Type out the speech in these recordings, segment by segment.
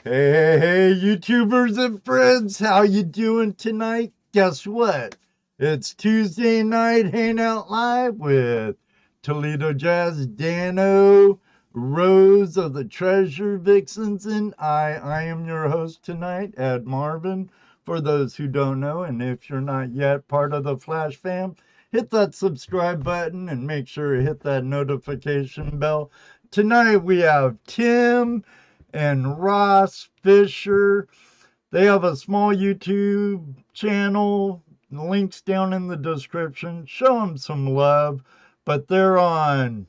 Hey, YouTubers and friends, how you doing tonight? Guess what? It's Tuesday Night Hangout Live with ToledoJess, Dano, Rose of the Treasure Vixens, and I am your host tonight, Ed Marvin. For those who don't know, and if you're not yet part of the Flash fam, hit that subscribe button and make sure to hit that notification bell. Tonight we have Tim and Ross Fisher. They have a small YouTube channel. The link's down in the description. Show them some love. But they're on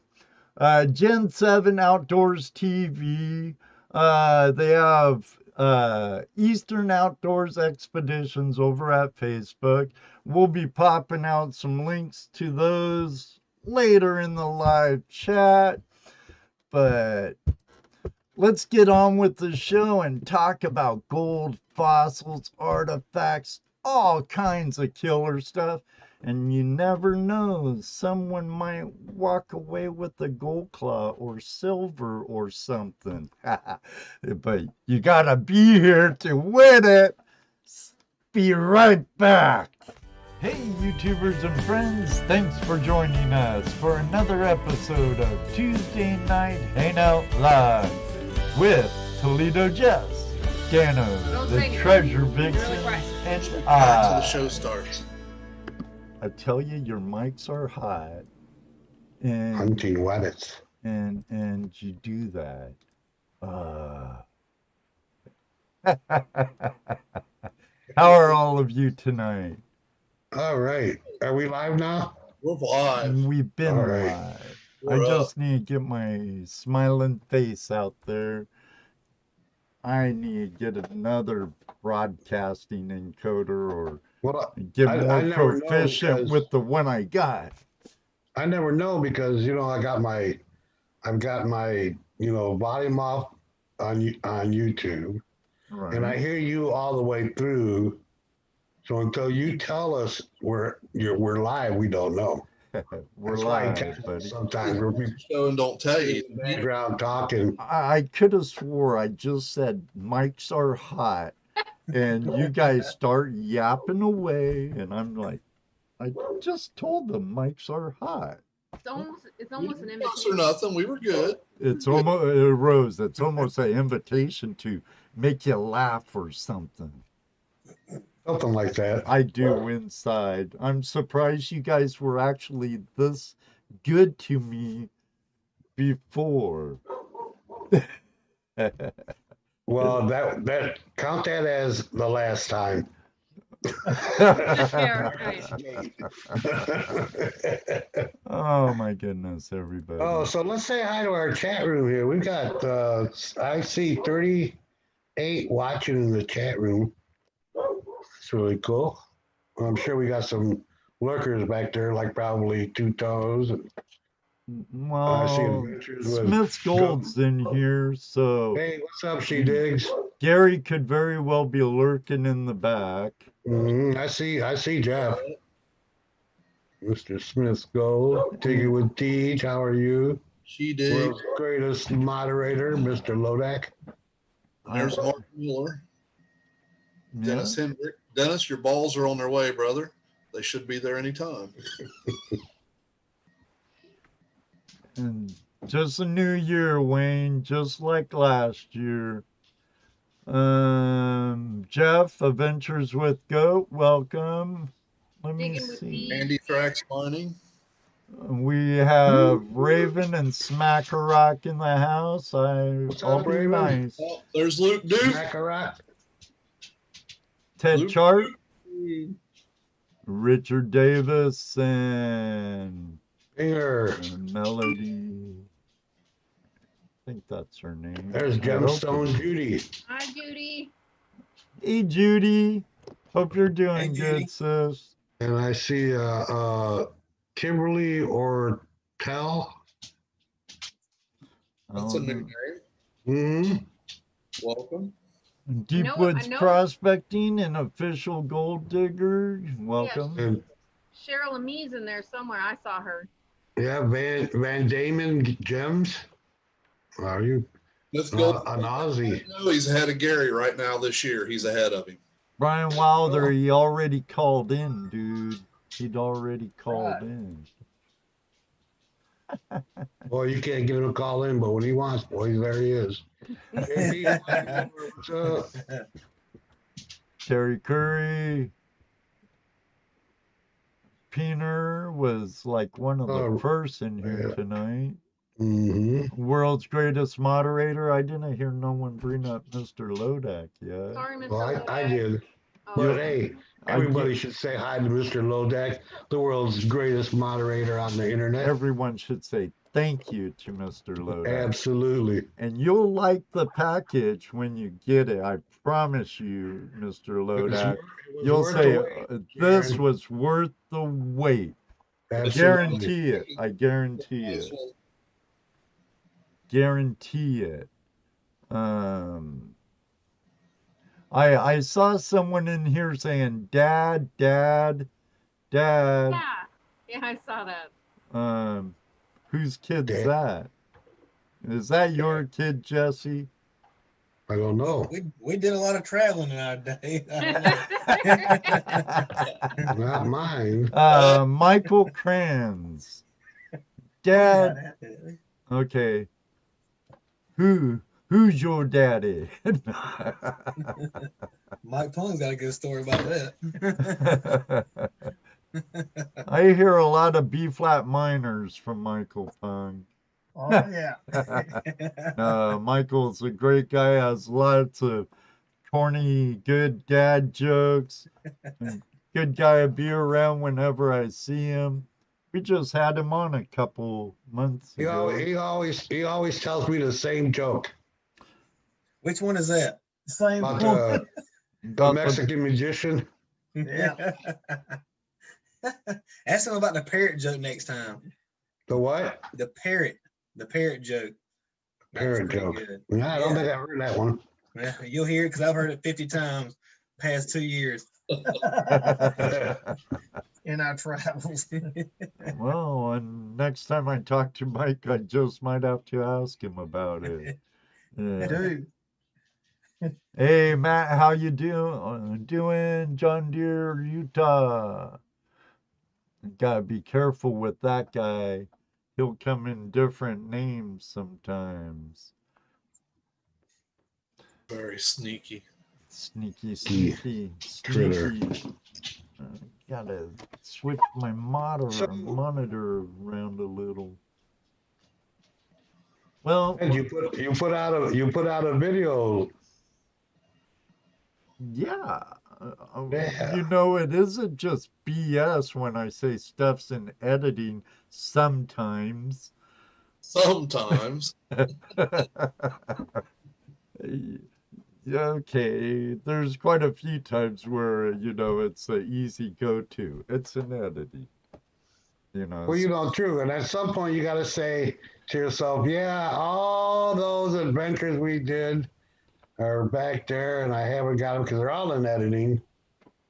Gen 7 Outdoors TV. They have Eastern Outdoors Expeditions over at Facebook. We'll be popping out some links to those later in the live chat. But let's get on with the show and talk about gold, fossils, artifacts, all kinds of killer stuff. And you never know, someone might walk away with a gold claw or silver or something. But you gotta be here to win it. Be right back. Hey, YouTubers and friends, thanks for joining us for another episode of Tuesday Night Hangout Live with ToledoJess, Dano, the Treasure Vixen, and until the show starts. I tell you, your mics are hot. And hunting rabbits. And you do that. How are all of you tonight? All right. Are we live now? We're live. We've been right. live. We're I just need to get my smiling face out there. I need to get another broadcasting encoder or Well, get I more never know proficient because with the one I got. I never know because I've got my volume off on YouTube, and I Right. hear you all the way through. So until you tell us we're live, we don't know. We're That's why he live, catches us buddy. sometimes. We'll be Show and don't tell you. in the background talking. I could have swore I just said mics are hot, and you guys start yapping away, and I'm like, I just told them mics are hot. It's almost an Or invitation. nothing. We were good. It's almost Rose. It's almost an invitation to make you laugh or something. Something like that. I do inside. I'm surprised you guys were actually this good to me before. Well, that count that as the last time. Yeah, right. Oh my goodness, everybody. Oh, so let's say hi to our chat room here. We've got I see 38 watching in the chat room. It's really cool. I'm sure we got some lurkers back there, like probably Two Toes. And I see Well, adventures with Smith's Gold's in here, so Hey, what's up, She Digs? Gary could very well be lurking in the back. I see Jeff. Mr. Smith's Gold. Take it with Teach. How are you? She did. World's greatest moderator, Mr. Lodak. There's Mark Miller. Yeah. Dennis Hendrick. Dennis, your balls are on their way, brother. They should be there anytime. And just a new year, Wayne, just like last year. Jeff, Adventures with Goat, welcome. Let me Digging with see. Steve. Andy Thrax Mining. We have Raven and Smackarock in the house. What's I'll up, be Raven? nice. Oh, there's Luke Duke. Macarat. Ted Luke. Chart, Richard Davis, and Finger. Melody. I think that's her name. There's I hope Gemstone it- Judy. Hi, Judy. Hey, Judy. Hope you're doing Hey, good, Judy. sis. And I see Kimberly Ortel. That's a new name. Mm-hmm. Welcome. Deepwoods I know- Prospecting. Prospecting, an official gold digger. Welcome. And Cheryl Amy's in there somewhere. I saw her. yeah, Van Damon Gems. Are you Let's go. an Aussie? No, he's ahead of Gary right now this year. He's ahead of him. Brian Wilder, he already called in, dude. He'd already called Right. in. Boy, you can't get him a call in, but when he wants, boy, there he is. Hey, Pete, what's up? Terry Curry. Peener was like one of the Oh, first in here yeah. tonight. Mm-hmm. World's greatest moderator. I didn't hear no one bring up Mr. Lodak yet. Sorry, Mr. Well, I Lodak. did. Oh, But hey, everybody I should say hi to Mr. Lodak, the world's greatest moderator on the internet. everyone should say thank you to Mr. Lodak. Absolutely. And you'll like the package when you get it. I promise you, Mr. Lodak. You'll say, this Karen. was worth the wait. Absolutely. Guarantee it. I guarantee it. Guarantee it. I saw someone in here saying, Dad. Yeah. Yeah, I saw that. Whose kid's Dad. that? Is that your kid, Jesse? I don't know. We did a lot of traveling in our day. Not mine. Michael Kranz. Dad. Okay. Who's your daddy? Mike Pong's got a good story about that. I hear a lot of B flat minors from Michael Pong. Oh yeah. Michael's a great guy, has lots of corny, good dad jokes. Good guy to be around whenever I see him. We just had him on a couple months ago. He always tells me the same joke. Which one is that? Same About one. the Got the- Mexican magician. Yeah. Ask him about the parrot joke next time. The what? The parrot joke. That was Parrot pretty joke. good. No, I don't think I've heard that one. Yeah, you'll hear it because I've heard it 50 times past 2 years. In our travels. Well, and next time I talk to Mike, I just might have to ask him about it. Yeah. Dude. Hey, Matt, how you doing? John Deere, Utah. Gotta be careful with that guy. He'll come in different names sometimes. Very sneaky. Sneaky. Critter. Gotta switch my monitor around a little. Well, And you put out a video. yeah. Yeah. You know, it isn't just BS when I say stuff's in editing sometimes. Sometimes. Okay, there's quite a few times where, you know, it's an easy go-to. It's an editing. You know. Well, you know, true. And at some point, you got to say to yourself, yeah, all those adventures we did are back there, and I haven't got them because they're all in editing.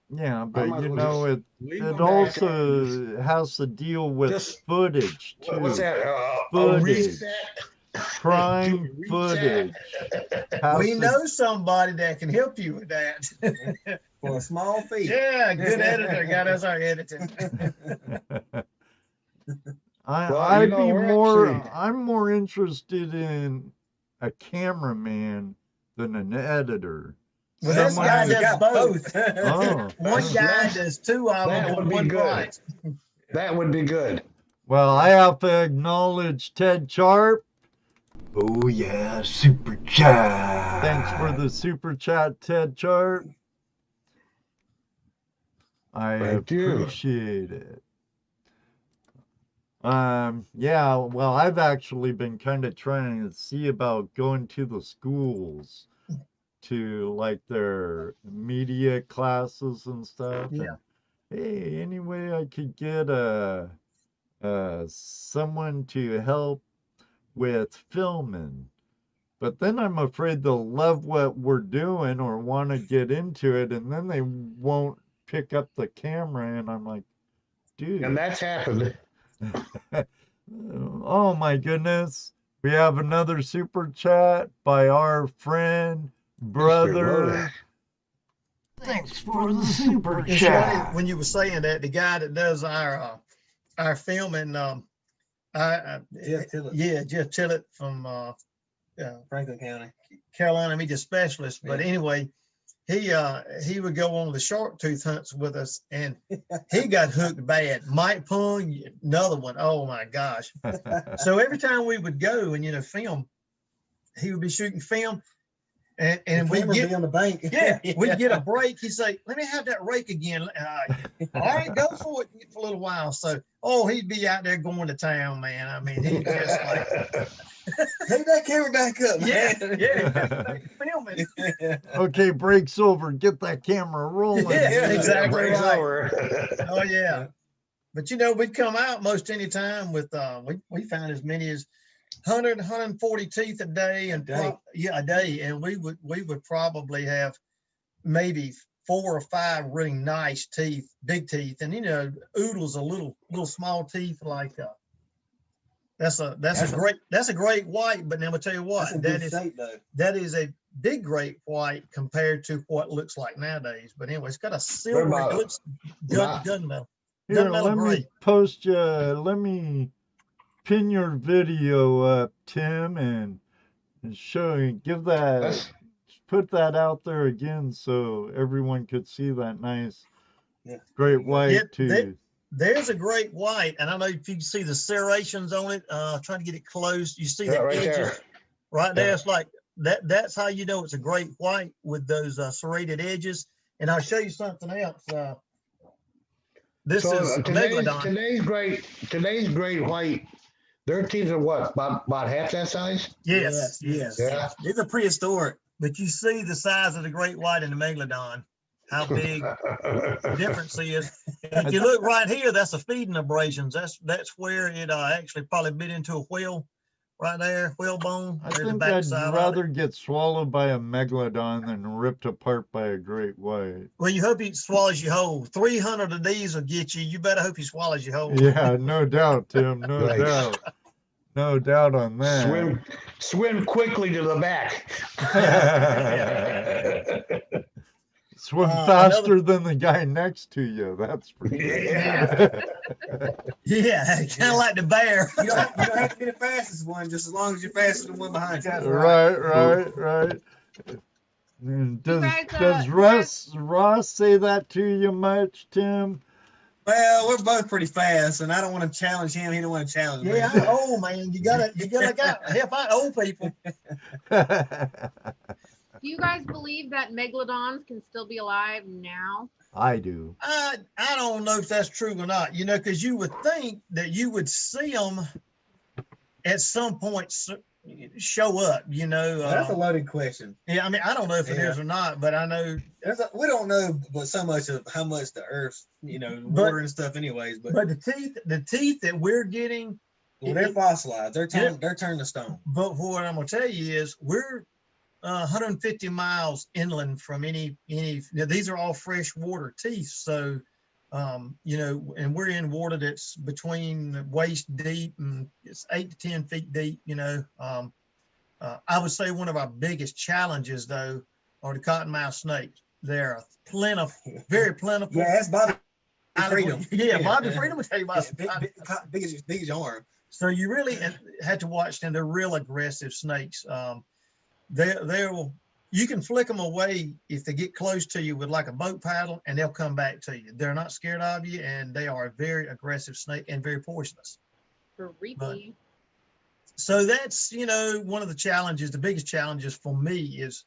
Yeah, but might you as well know, just it leave them it back also has to deal with Just- footage too. What's that? Footage. Reset? Prime footage. Has We to- know somebody that can help you with that. For a small fee. Yeah, good editor. Got us our editing. Well, I'd you know, be we're more. actually- I'm more interested in a cameraman than an editor. Well, this Someone guy who- does both. Oh, One oh. guy does two of That them would on be one good. price. That would be good. Well, I have to acknowledge Ted Sharp. Oh yeah, super chat. Thanks for the super chat, Ted Sharp. I Thank you. appreciate it. Yeah, well, I've actually been kind of trying to see about going to the schools to like their media classes and stuff. Yeah. And, hey, any way I could get someone to help with filming. But then I'm afraid they'll love what we're doing or want to get into it, and then they won't pick up the camera, and I'm like, dude. And that's happened. Oh my goodness. We have another super chat by our friend, brother. Rhoda. Thanks for the super It's funny when you were saying that the guy that does our filming, Jeff Tillett. yeah, Jeff Tillett from Franklin County. Carolina media specialist. But Yeah. anyway, he would go on the shark tooth hunts with us, and he got hooked bad. Mike Pung, another one. Oh my gosh! So every time we would go and film, he would be shooting film, and we Camera get be on the bank. yeah, we'd get a break. He'd say, "Let me have that rake again." All right, go for it for a little while. So, he'd be out there going to town, man. I mean, he just like, Take that camera back up, man. yeah, filming. Okay, break's over. Get that camera rolling. Yeah, exactly Breaks right. over. Oh yeah, but we'd come out most any time with we found as many as 100, 140 teeth a day, and a day, and we would probably have maybe 4 or 5 really nice teeth, big teeth, and oodles of little small teeth like that's a great white. But now I'll tell you what, that is a big great white compared to what it looks like nowadays. But anyway, it's got a silver, about- it looks gunmetal. Here, Gunmetal let gray. me let me pin your video up, Tim, and show you, put that out there again so everyone could see that nice great white Yeah, tooth. There's a great white, and I don't know if you can see the serrations on it. Trying to get it close. You see Yeah, the right edges there. right there. Yeah. It's like that. That's how you know it's a great white with those serrated edges. And I'll show you something else. This is a megalodon. Today's great white. Their teeth are what? About half that size? Yes. Yeah. It's a prehistoric. but you see the size of the great white and the megalodon, how big the difference is. If you look right here, that's a feeding abrasions. That's where it actually probably bit into a whale right there, whalebone. I There's the think I'd backside of it. rather get swallowed by a megalodon than ripped apart by a great white. Well, you hope he swallows you whole. 300 of these will get you. You better hope he swallows you whole. Yeah, no doubt, Tim. No Right. doubt. No doubt on that. Swim quickly to the back. Swim faster than the guy next to you. That's for sure. Yeah. Yeah, kind of like the bear. You don't have to be the fastest one, just as long as you're faster than the one behind you. Right. Does Ross say that to you much, Tim? Well, we're both pretty fast, and I don't want to challenge him. He don't want to challenge me. Yeah, I'm old, man. You gotta help out old people. Do you guys believe that megalodons can still be alive now? I do. I don't know if that's true or not. Because you would think that you would see them at some point show up. That's a loaded question. Yeah, I mean, I don't know if it is or not, but I know We don't know, but so much of how much the Earth, water and stuff, anyways. But the teeth that we're getting, well, they're fossilized. They're turned to stone. But what I'm gonna tell you is we're 150 miles inland from any. These are all freshwater teeth, so and we're in water that's between waist deep and it's 8 to 10 feet deep. I would say one of our biggest challenges though are the cottonmouth snakes. They're very plentiful. Yeah, that's Bobby Freedom. Yeah, Bobby Freedom will tell you about big as your arm. So you really had to watch them. They're real aggressive snakes. You can flick them away if they get close to you with like a boat paddle, and they'll come back to you. They're not scared of you, and they are a very aggressive snake and very poisonous. Creepy. So that's one of the challenges. The biggest challenges for me is,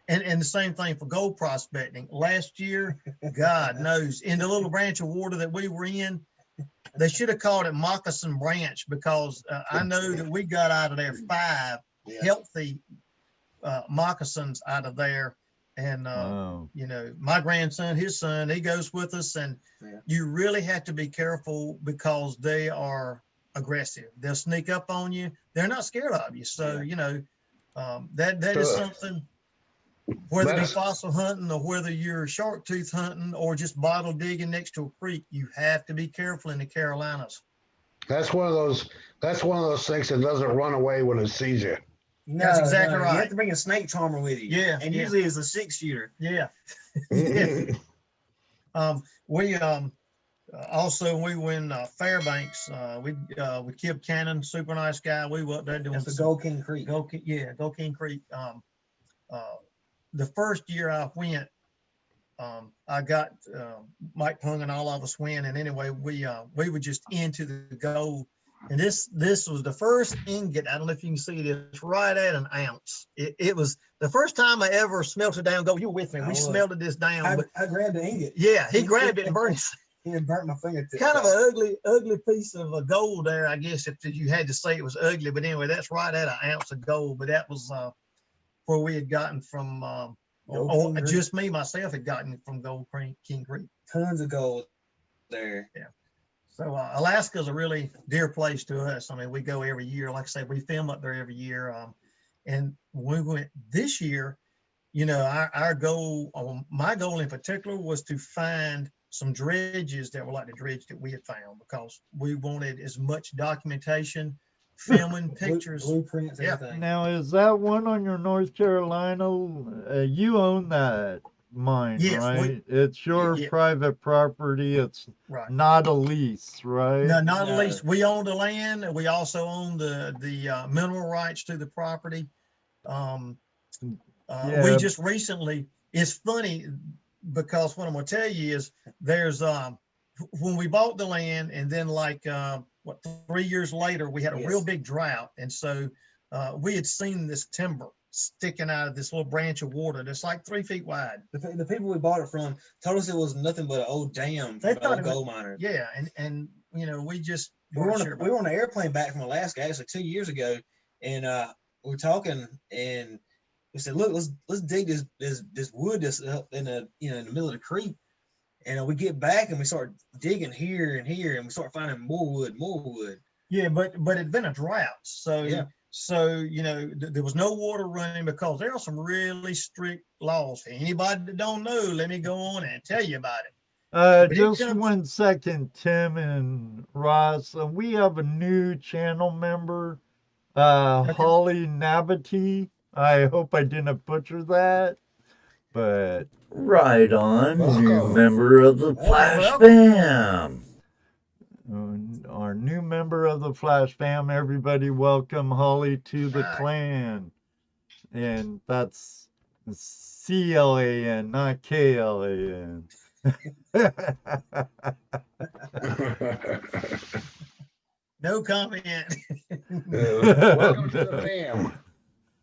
and the same thing for gold prospecting. Last year, God knows, in the little branch of water that we were in, they should have called it Moccasin Branch, because I know that we got out of there 5 healthy moccasins out of there. And my grandson, his son, he goes with us, and you really have to be careful because they are aggressive. They'll sneak up on you. They're not scared of you. So that is something, whether it be fossil hunting or whether you're shark tooth hunting or just bottle digging next to a creek, you have to be careful in the Carolinas. That's one of those things that doesn't run away when it sees you. No, That's exactly right. You have to bring a snake charmer with you. Yeah, and usually it's a 6-shooter. Yeah. We also we win Fairbanks. With Kip Cannon, super nice guy. We were up there doing That's the Gold King Creek. Gold King Creek. The first year I went, I got Mike Pung and all of us win. And anyway, we were just into the gold. And this was the first ingot. I don't know if you can see this, right at an ounce. It was the first time I ever smelted down gold. You were with me. We smelted this down. I grabbed the ingot. Yeah, he grabbed it and burned it. He burnt my fingertips. Kind of an ugly piece of gold there, I guess, if you had to say it was ugly. But anyway, that's right at an ounce of gold. But that was where we had gotten from, just me, myself, had gotten from Gold King Creek. Tons of gold there. Yeah. So Alaska's a really dear place to us. I mean, we go every year. Like I say, we film up there every year. And when we went this year, our goal, my goal in particular, was to find some dredges that were like the dredge that we had found, because we wanted as much documentation, filming, pictures, blueprints, everything. Now, is that one on your North Carolina? You own that mine, yes, right? It's your private property. It's not a lease, right? No, not a lease. We own the land. We also own the mineral rights to the property. We just recently, it's funny because what I'm going to tell you is there's when we bought the land, and then 3 years later we had a real big drought, and so we had seen this timber sticking out of this little branch of water that's like 3 feet wide. The people we bought it from told us it was nothing but an old dam from an old gold miner. Yeah, and we just we were on an airplane back from Alaska actually 2 years ago, and we were talking, and we said, look, let's dig this wood that's up in the in the middle of the creek. And we get back and we start digging here and here, and we start finding more wood. Yeah, but it'd been a drought, so Yeah. so there was no water running because there are some really strict laws. For anybody that don't know, let me go on and tell you about it. But it Just comes- 1 second, Tim and Ross. We have a new channel member, Holly Nabati. I hope I didn't butcher that, but Right on, new Welcome. member of the Flash Fam. our new member of the Flash Fam. Everybody, welcome Holly to the Right. clan, and that's CLAN, not KLAN. No comment. Welcome to the fam.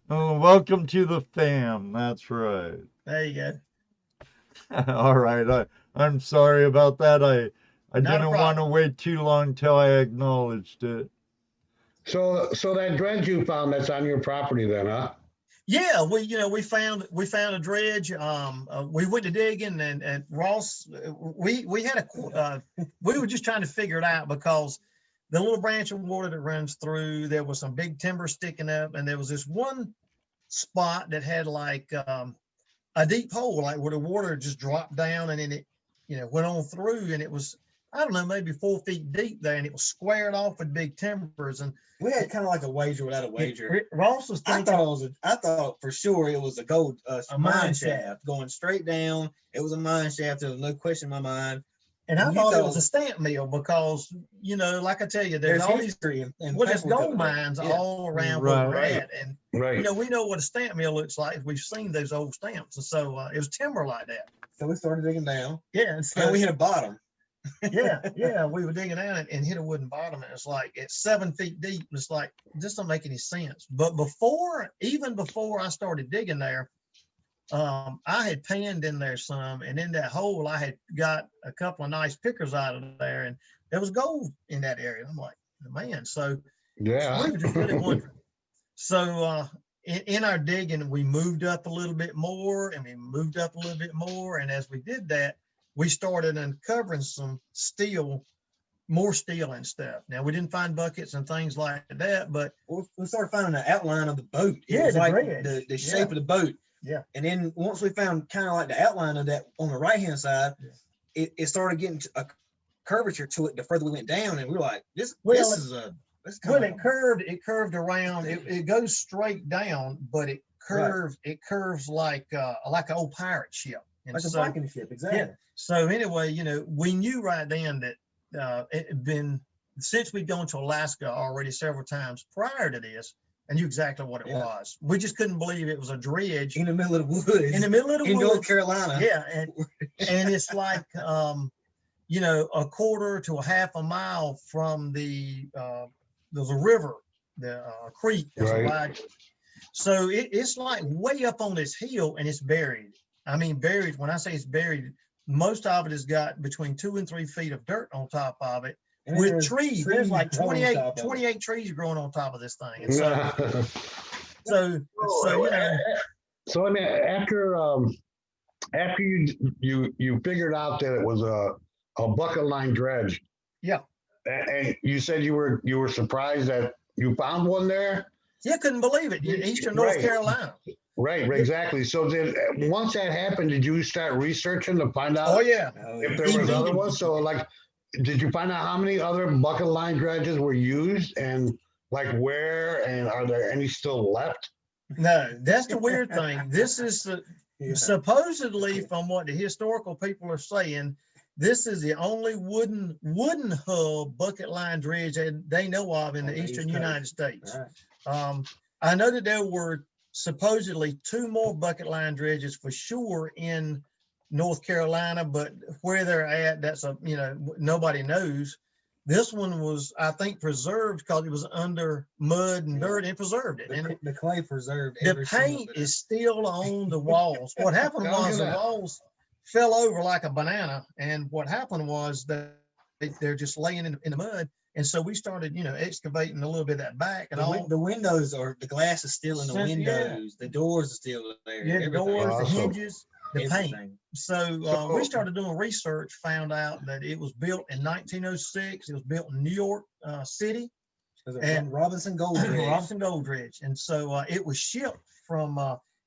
Oh, welcome to the fam. That's right. There you go. All right. I'm sorry about that. I Not a didn't want to problem. wait too long till I acknowledged it. So that dredge you found that's on your property then, huh? Yeah, we found a dredge. We went to digging, and Ross, we had we were just trying to figure it out because the little branch of water that runs through, there was some big timber sticking up, and there was this one spot that had like a deep hole, like where the water just dropped down, and then it went on through, and it was, I don't know, maybe 4 feet deep there, and it was squared off with big timbers. And We had kind of like a wager without a wager. Ross was I thinking, thought for sure it was a gold A mine mine shaft going straight down. It was a mine shaft. There was no question in my mind. and I You thought it thought- was a stamp mill because, like I tell you, there's all these, history and well, there's paperwork gold over there. mines Yeah. all around where we're Right. at. And, Right. we know what a stamp mill looks like. We've seen those old stamps. And so it was timber like that. So we started digging down, Yeah. And so, and we hit a bottom. yeah, we were digging down and hit a wooden bottom. And it's like, it's 7 feet deep. And it's like, this don't make any sense. But even before I started digging there, I had panned in there some, and in that hole, I had got a couple of nice pickers out of there, and there was gold in that area. I'm like, man, so Yeah. we were just really wondering. So in our digging, we moved up a little bit more, and we moved up a little bit more, and as we did that, we started uncovering some more steel and stuff. Now, we didn't find buckets and things like that, but We started finding the outline of the boat. It Yeah, was the like dredge. the shape of the boat. Yeah. And then once we found kind of like the outline of that on the right hand side, Yeah. it started getting to a curvature to it the further we went down, and we were like, this Well, this well, it curved around. It goes straight down, but it curves. It curves like an old pirate ship. And like a so, Viking ship, exactly. yeah. So anyway, we knew right then that it had been, since we'd gone to Alaska already several times prior to this, I knew exactly what it Yeah. was. We just couldn't believe it was a dredge In the middle of the woods, in the middle of the in woods. North Carolina. Yeah, and it's like a quarter to a half a mile from there's a river, the creek. There's a Right. wide, so it's like way up on this hill, and it's buried. I mean, buried. When I say it's buried, most of it has got between 2 and 3 feet of dirt on top of it, And then with there's trees. There's like growing on top of it. 28 trees growing on top of this thing. And so, Yeah. so So I mean, after you figured out that it was a bucket line dredge. Yeah. And you said you were surprised that you found one there. yeah, couldn't believe it. In Eastern North Right. Carolina. Right, exactly. So once that happened, did you start researching to find out Oh yeah. if there was other ones? So like, did you find out how many other bucket line dredges were used and like where, and are there any still left? No, that's the weird thing. This is supposedly, from what the historical people are saying, this is the only wooden hull bucket line dredge that they know of in the eastern United States. Right. I know that there were supposedly 2 more bucket line dredges for sure in North Carolina, but where they're at, that's nobody knows. This one was, I think, preserved because it was under mud and dirt, and preserved it. And The clay preserved. the every single paint bit. is still on the walls. What happened Look was at the that. walls fell over like a banana, and what happened was that they're just laying in the mud, And so we started, excavating a little bit of that back and all. The windows the glass is still in the windows. The doors are still there. Yeah, the doors, the hinges, the paint. Everything. So we started doing research, found out that it was built in 1906. It was built in New York City. And Robinson Goldridge. Robinson Goldridge. And so it was shipped from,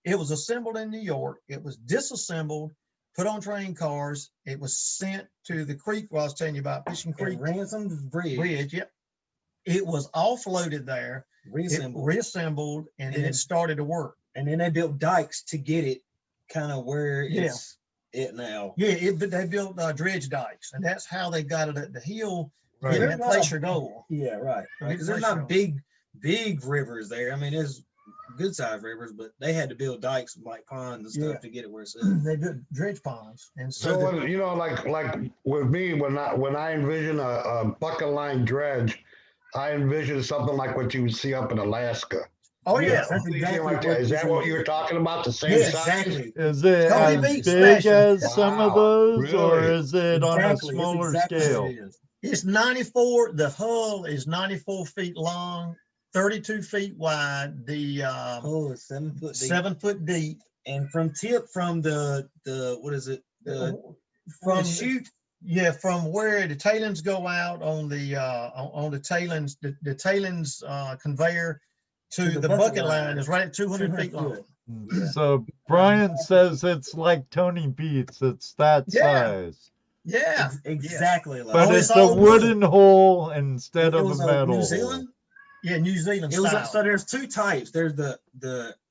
it was assembled in New York. It was disassembled, put on train cars. It was sent to the creek where I was telling you about, Fishing Creek. Ransom Bridge. Yep. It was offloaded there, reassembled, and then it started to work. And then they built dikes to get it kind of where it's it now. Yeah, they built dredge dikes, and that's how they got it at the hill. Right. Getting that Glacier Gold. Yeah, right. Because there's not big rivers there. I mean, there's good sized rivers, but they had to build dikes like ponds and stuff to get it where it's at. They built dredge ponds, and So like with me, when I envision a bucket line dredge, I envision something like what you would see up in Alaska. Oh yeah, that's exactly Like that. Is that what you're talking about? The same Yeah, size? exactly. Is it Tony as Beach big special. as some of Wow, those, or really? is it on a Exactly. It's smaller exactly scale? what it is. It's 94. The hull is 94 feet long, 32 feet wide. The It's 7 foot deep. 7 foot deep. And from the what is it? The From the chute. Yeah, from where the tailings go out on the tailings, the tailings conveyor to the bucket line is right at 200 feet long. So Bryan says it's like Tony Beats. It's that Yeah. size. Yeah, Exactly. Like But Oh, it's it's a all wooden hole instead It of was a metal New hole. Zealand. yeah, New Zealand It was style. so there's two types. There's the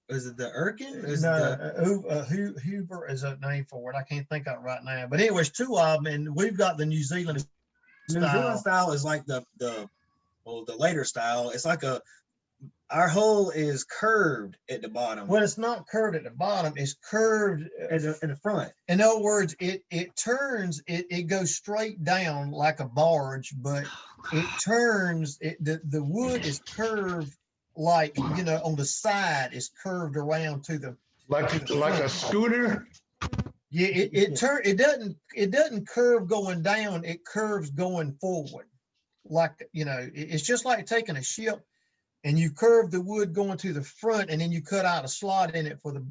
is it the Erkin? Is it the Huber is a name for it. I can't think of it right now. But anyways, two of them, and we've got the New Zealand New Zealand style is like the later style. It's like our hull is curved at the bottom. Well, it's not curved at the bottom. It's curved At the front. In other words, it turns. It goes straight down like a barge, but it turns. The wood is curved like on the side. It's curved around to the Like a scooter? Yeah, it doesn't curve going down, it curves going forward. Like, it's just like taking a ship and you curve the wood going to the front and then you cut out a slot in it for the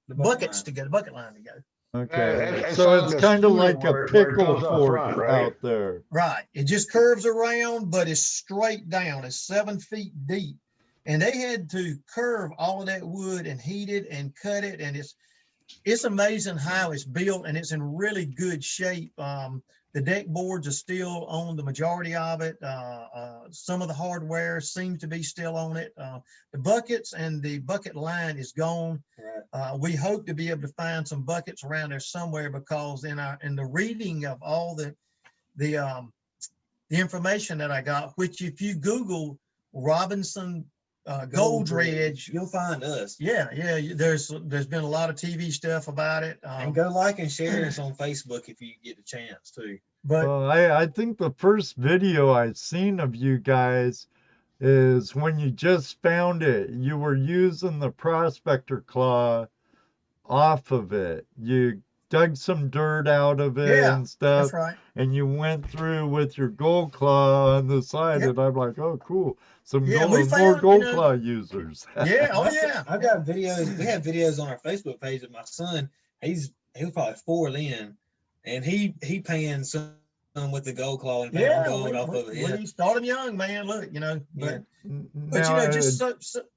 buckets to go, the bucket line to go. Okay, it's so on it's the kind of scooter like where a it pickle goes up fort front, right? out there. Right. It just curves around, but it's straight down. It's 7 feet deep. And they had to curve all of that wood and heat it and cut it. And it's amazing how it's built, and it's in really good shape. The deck boards are still on the majority of it. Some of the hardware seems to be still on it. The buckets and the bucket line is gone. Right. We hope to be able to find some buckets around there somewhere, because in the reading of all the information that I got, which if you Google Robinson Goldridge, you'll find us. Yeah. There's been a lot of TV stuff about it. And go like and share us on Facebook if you get the chance too. But Well, I think the first video I've seen of you guys is when you just found it. You were using the prospector claw off of it. You dug some dirt out of it Yeah, and stuff, that's right. and you went through with your gold claw on the side, Yep. and I'm like, oh, cool. Some Yeah, more we found, gold claw users. Yeah, oh yeah. I've got videos. We have videos on our Facebook page of my son. He was probably 4 then, and he panned some with the gold claw and panned gold off of it. Yeah. We started young, man. Look, but Now, just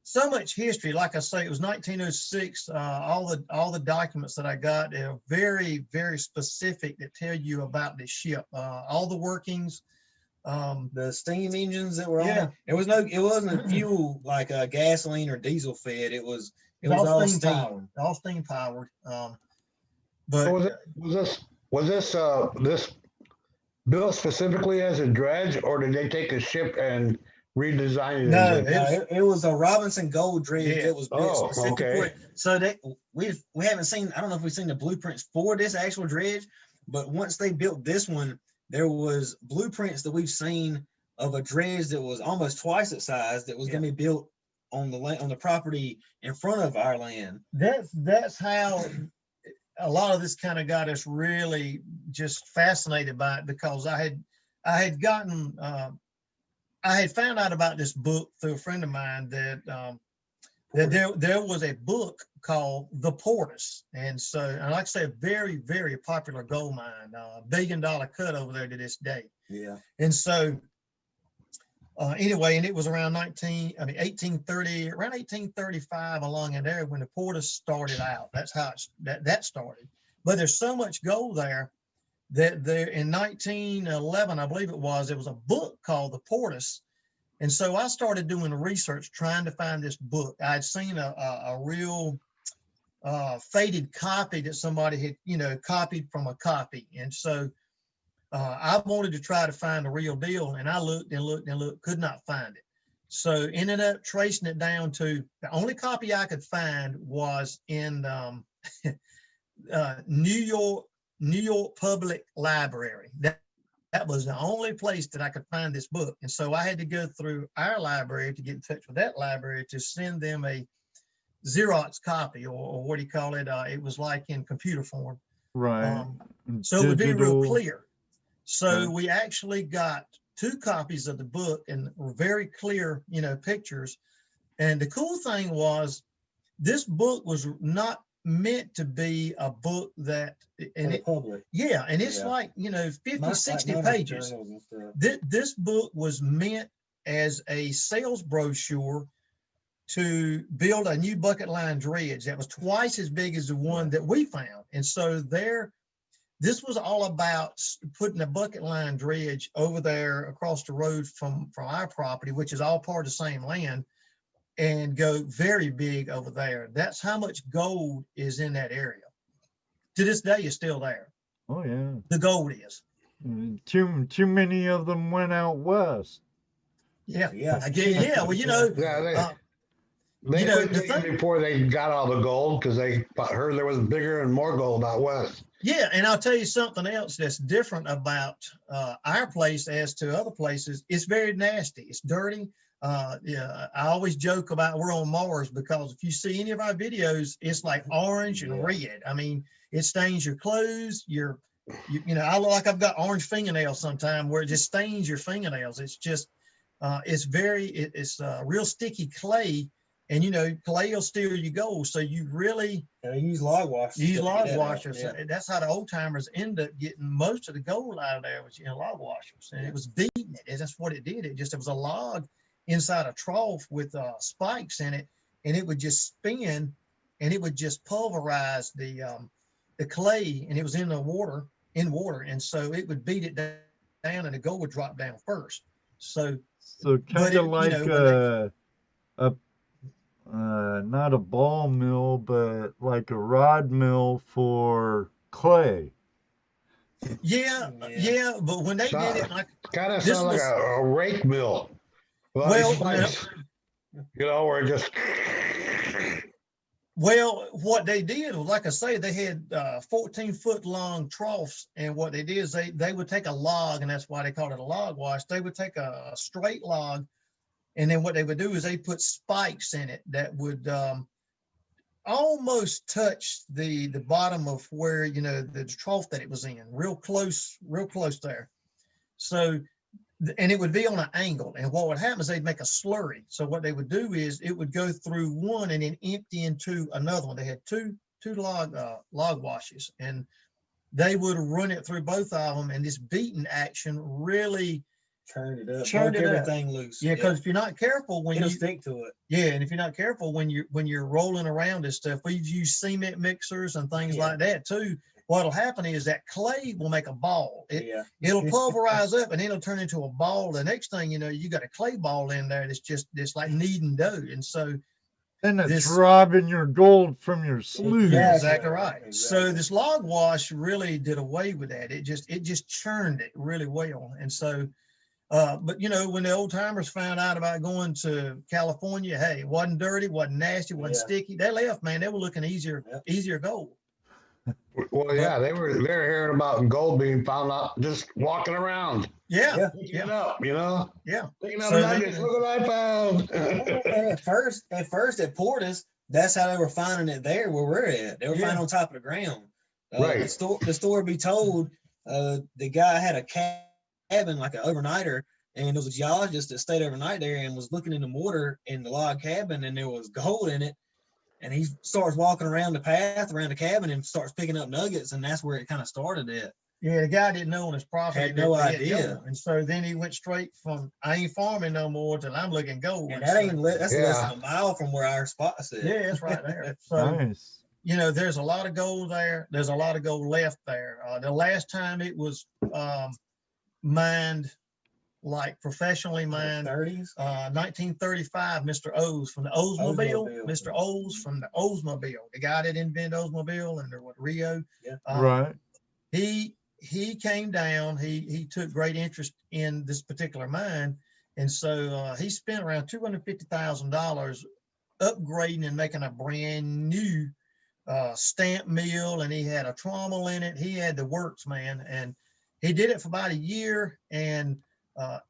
so much history. Like I say, it was 1906. All the documents that I got are very, very specific that tell you about the ship, all the workings. The steam engines that were on Yeah. it. It wasn't fuel like gasoline or diesel fed. It was all steam. powered. All steam powered. But So was this built specifically as a dredge, or did they take a ship and redesign it? No, as a- It was a Robinson Gold dredge. Yeah. It was built Oh, specifically okay. for it. So that we haven't seen. I don't know if we've seen the blueprints for this actual dredge, but once they built this one, there was blueprints that we've seen of a dredge that was almost twice its size that was going to be built on the property in front of our land. that's how a lot of this kind of got us really just fascinated by it, because I I had gotten, I had found out about this book through a friend of mine that there was a book called The Portis. And so, and like I say, a very, very popular gold mine, $1 billion cut over there to this day. Yeah. And so, anyway, and it was around 1830, around 1835 along in there when the Portis started out. That's how that started. But there's so much gold there that there in 1911, I believe it was, there was a book called The Portis. And so I started doing research trying to find this book. I'd seen a real faded copy that somebody had, you know, copied from a copy. And so I wanted to try to find the real deal, and I looked and looked and looked, could not find it. So ended up tracing it down to the only copy I could find was in New York Public Library. That was the only place that I could find this book. And so I had to go through our library to get in touch with that library to send them a Xerox copy, or what do you call it? It was like in computer form. Right. So it would be real clear. So we actually got 2 copies of the book and very clear, you know, pictures. And the cool thing was this book was not meant to be a book that, and it, public. yeah, and it's like, you know, 50, 60 pages. This book was meant as a sales brochure to build a new bucket line dredge that was twice as big as the one that we found. And so this was all about putting a bucket line dredge over there across the road from our property, which is all part of the same land, and go very big over there. That's how much gold is in that area. To this day, it's still there. Oh yeah. The gold is. Too many of them went out west. Yeah. Yeah. Again, yeah. Well, you know, They you know, quit digging before they got all the gold because they heard there was bigger and more gold out west. yeah, and I'll tell you something else that's different about our place as to other places. It's very nasty. It's dirty. Yeah, I always joke about we're on Mars because if you see any of our videos, it's like orange and red. I mean, it stains your clothes. You know, I look like I've got orange fingernails sometimes where it just stains your fingernails. It's just, it's real sticky clay. And, you know, clay will steal your gold. So you really use log washers. Yeah. That's how the old timers end up getting most of the gold out of there, was in log washers. And it was beating it. That's what it did. It was a log inside a trough with spikes in it, and it would just spin, and it would just pulverize the clay, and it was in water. And so it would beat it down, and the gold would drop down first. So kind of like, you know, not a ball mill, but like a rod mill for clay. Yeah. But when they did it, like, kind of sounds like a rake mill. Well, you know, where it just. Well, what they did was, like I say, they had 14-foot long troughs, and what they did is they would take a log, and that's why they called it a log wash. They would take a straight log, and then what they would do is they put spikes in it that would almost touch the bottom of where, you know, the trough that it was in, real close there. So, and it would be on an angle, and what would happen is they'd make a slurry. So what they would do is it would go through one and then empty into another one. They had two log washes, and they would run it through both of them, and this beating action really turned it up, turned everything loose. Yeah, because if you're not careful, when it'll you stick to it. Yeah, and if you're not careful when you're rolling around and stuff, we've used cement mixers and things like that too. What'll happen is that clay will make a ball. It'll pulverize up, and it'll turn into a ball. The next thing you know, you got a clay ball in there that's like kneading dough, and so. And it's robbing your gold from your sleeve. Yeah, exactly right. Exactly. So this log wash really did away with that. It just churned it really well, and so. But you know, when the old timers found out about going to California, hey, it wasn't dirty, wasn't nasty, wasn't sticky. They left, man. They were looking easier gold. Well, yeah, they were hearing about gold being found out just walking around. Picking it up, you know. Picking up nuggets. Look what I found. at first at Portis, that's how they were finding it there where we're at. They were finding on top of the ground. Right. The story be told, the guy had a cabin like an overnighter, and there was a geologist that stayed overnight there and was looking in the mortar in the log cabin, and there was gold in it. And he starts walking around the path around the cabin and starts picking up nuggets, and that's where it kind of started at. Yeah, the guy didn't know on his property. Had no that he idea. gold. And so then he went straight from, I ain't farming no more till I'm looking gold. And that ain't that's less than a mile from where our spot is. Yeah, it's right there. So, Nice. you know, there's a lot of gold there. There's a lot of gold left there. The last time it was mined, like professionally mined, 30s, 1935, Mr. O's from the Oldsmobile. Mr. O's from the Oldsmobile, the guy that invented Oldsmobile and Rio. Yeah. Right. He came down. He took great interest in this particular mine, and so he spent around $250,000 upgrading and making a brand new stamp mill, and he had a trommel in it. He had the works, man, and he did it for about a year, and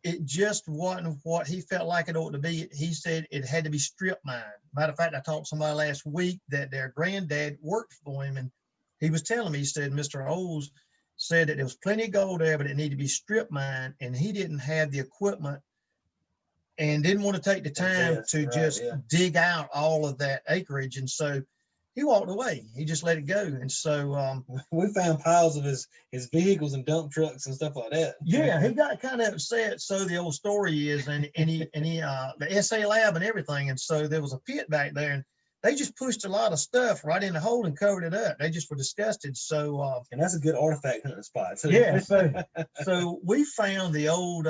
it just wasn't what he felt like it ought to be. He said it had to be strip mined. Matter of fact, I talked to somebody last week that their granddad worked for him, and he was telling me, he said, Mr. O's said that there was plenty of gold there, but it needed to be strip mined, and he didn't have the equipment and didn't want to take the time to dig out all of that acreage. And so he walked away. He just let it go. And so we found piles of his vehicles and dump trucks and stuff like that. Yeah, he got kind of upset. So the old story is, and he the SA lab and everything. And so there was a pit back there, and they just pushed a lot of stuff right in the hole and covered it up. They just were disgusted. So and that's a good artifact hunting spot. So. Yeah. So we found the old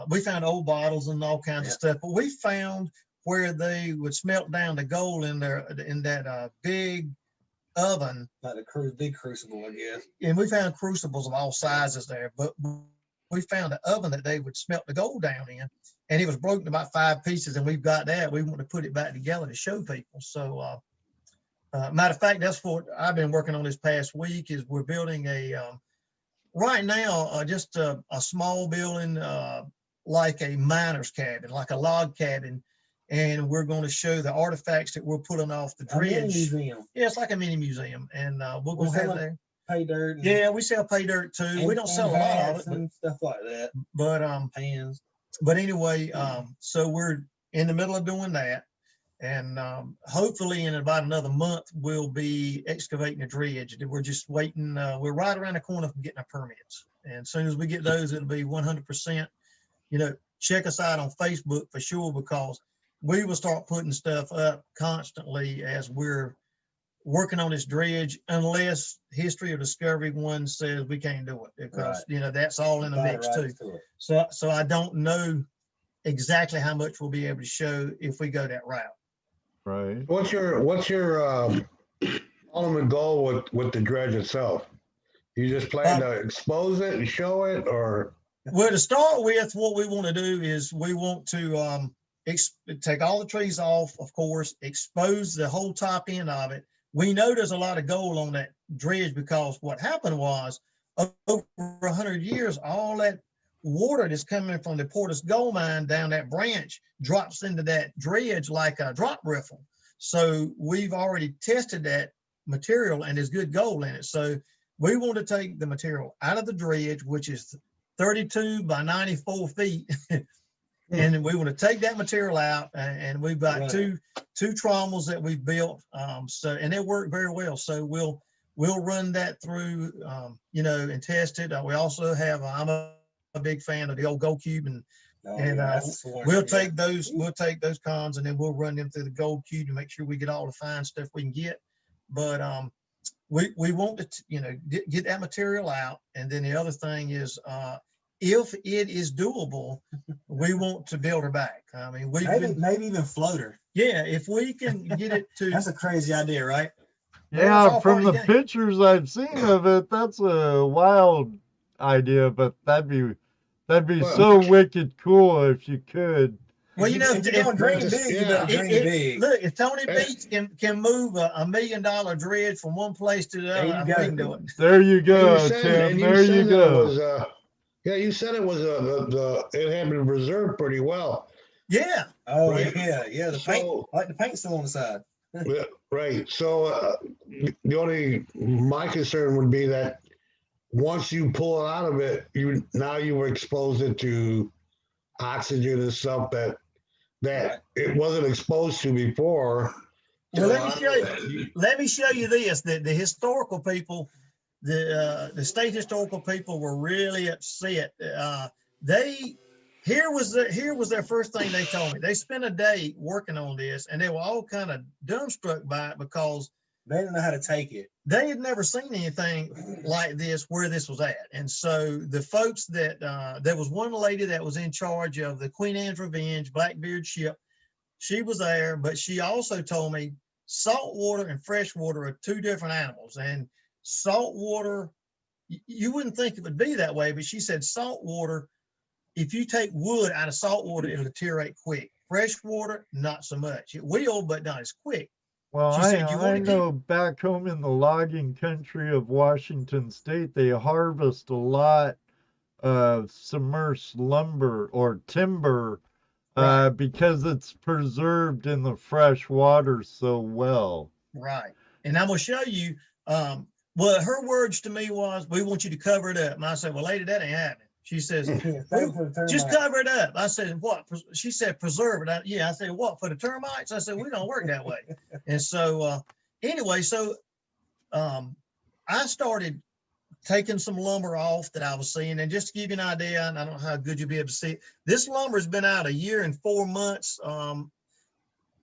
we found old bottles and all kinds of stuff, but we found where they would smelt down the gold in that big oven, like the big crucible, I guess. And we found crucibles of all sizes there, but we found an oven that they would smelt the gold down in, and it was broken about 5 pieces, and we've got that. We want to put it back together to show people. So matter of fact, that's what I've been working on this past week. Is we're building right now just a small building like a miner's cabin, like a log cabin. And we're going to show the artifacts that we're pulling off the dredge. A mini museum. Yeah, it's like a mini museum. And we're going to have there. Pay dirt. Yeah, we sell pay dirt too. We don't sell a lot of it. And stuff like that. But pans. But anyway, so we're in the middle of doing that. And hopefully in about another month, we'll be excavating the dredge. We're just waiting. We're right around the corner from getting our permits. And as soon as we get those, it'll be 100%. You know, check us out on Facebook for sure, because we will start putting stuff up constantly as we're working on this dredge, unless History or Discovery one says we can't do it, because you know that's all in the mix too. So I don't know exactly how much we'll be able to show if we go that route. Right. What's your ultimate goal with the dredge itself? You just plan to expose it and show it, or? Well, to start with, what we want to do is we want to take all the trees off, of course, expose the whole top end of it. We know there's a lot of gold on that dredge, because what happened was over 100 years, all that water that's coming from the Portis gold mine down that branch drops into that dredge like a drop riffle. So we've already tested that material, and there's good gold in it. So we want to take the material out of the dredge, which is 32 by 94 feet. And we want to take that material out, and we've got two trommels that we've built. And they work very well. So we'll run that through, you know, and test it. We also have, I'm a big fan of the old gold cube, and we'll take those cons, and then we'll run them through the gold cube to make sure we get all the fine stuff we can get. But we want to, you know, get that material out. And then the other thing is, if it is doable, we want to build her back. I mean, maybe even float her. Yeah, if we can get it to. That's a crazy idea, right? Yeah, from the pictures I've seen of it, that's a wild idea, but that'd be so wicked cool if you could. Well, you know, if you're gonna dream big, you better dream big. Look, if Tony Beach can move a $1 million dredge from one place to the other, we can do it. There you go, Tim. There you go. Yeah, you said it was it had been reserved pretty well. Yeah. Oh, right. Yeah. The paint, like the paint's still on the side. Yeah, right. So the only my concern would be that once you pull it out of it, you were exposed it to oxygen and stuff that it wasn't exposed to before. Well, let me show you this. The historical people, the state historical people were really upset. Here was their first thing they told me. They spent a day working on this, and they were all kind of dumbstruck by it because they didn't know how to take it. They had never seen anything like this where this was at. And so the folks that there was one lady that was in charge of the Queen Anne's Revenge Blackbeard ship. She was there, but she also told me saltwater and freshwater are two different animals. And saltwater, you wouldn't think it would be that way, but she said saltwater, if you take wood out of salt water, it'll deteriorate quick. Fresh water, not so much. It will, but not as quick. Well, I know back home in the logging country of Washington State, they harvest a lot of submerged lumber or timber because it's preserved in the fresh water so well. Right. And I'm going to show you, well, her words to me was, we want you to cover it up. And I said, well, lady, that ain't happening. She says, just cover it up. I said, what? She said, preserve it. I said, what, for the termites? I said, we don't work that way. And so anyway, so I started taking some lumber off that I was seeing. And just to give you an idea, and I don't know how good you'll be able to see it, this lumber has been out 1 year and 4 months.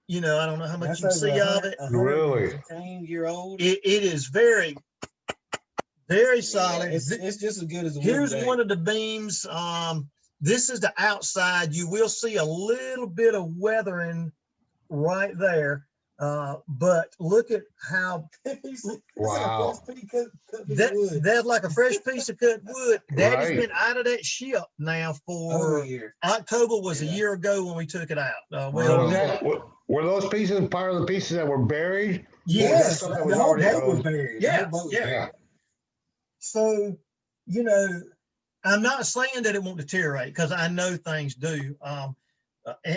You know, I don't know how much you can see of it. Really? 10-year-old. It is very solid. It's just as good as the here's one of the beams. This is the outside. You will see a little bit of weathering right there. But look at how wow. That's like a fresh piece of cut wood. That has been out of that ship now for a year. October was a year ago when we took it out. Were those pieces part of the pieces that were buried? Yes, they were buried. Yeah. So, you know, I'm not saying that it won't deteriorate because I know things do.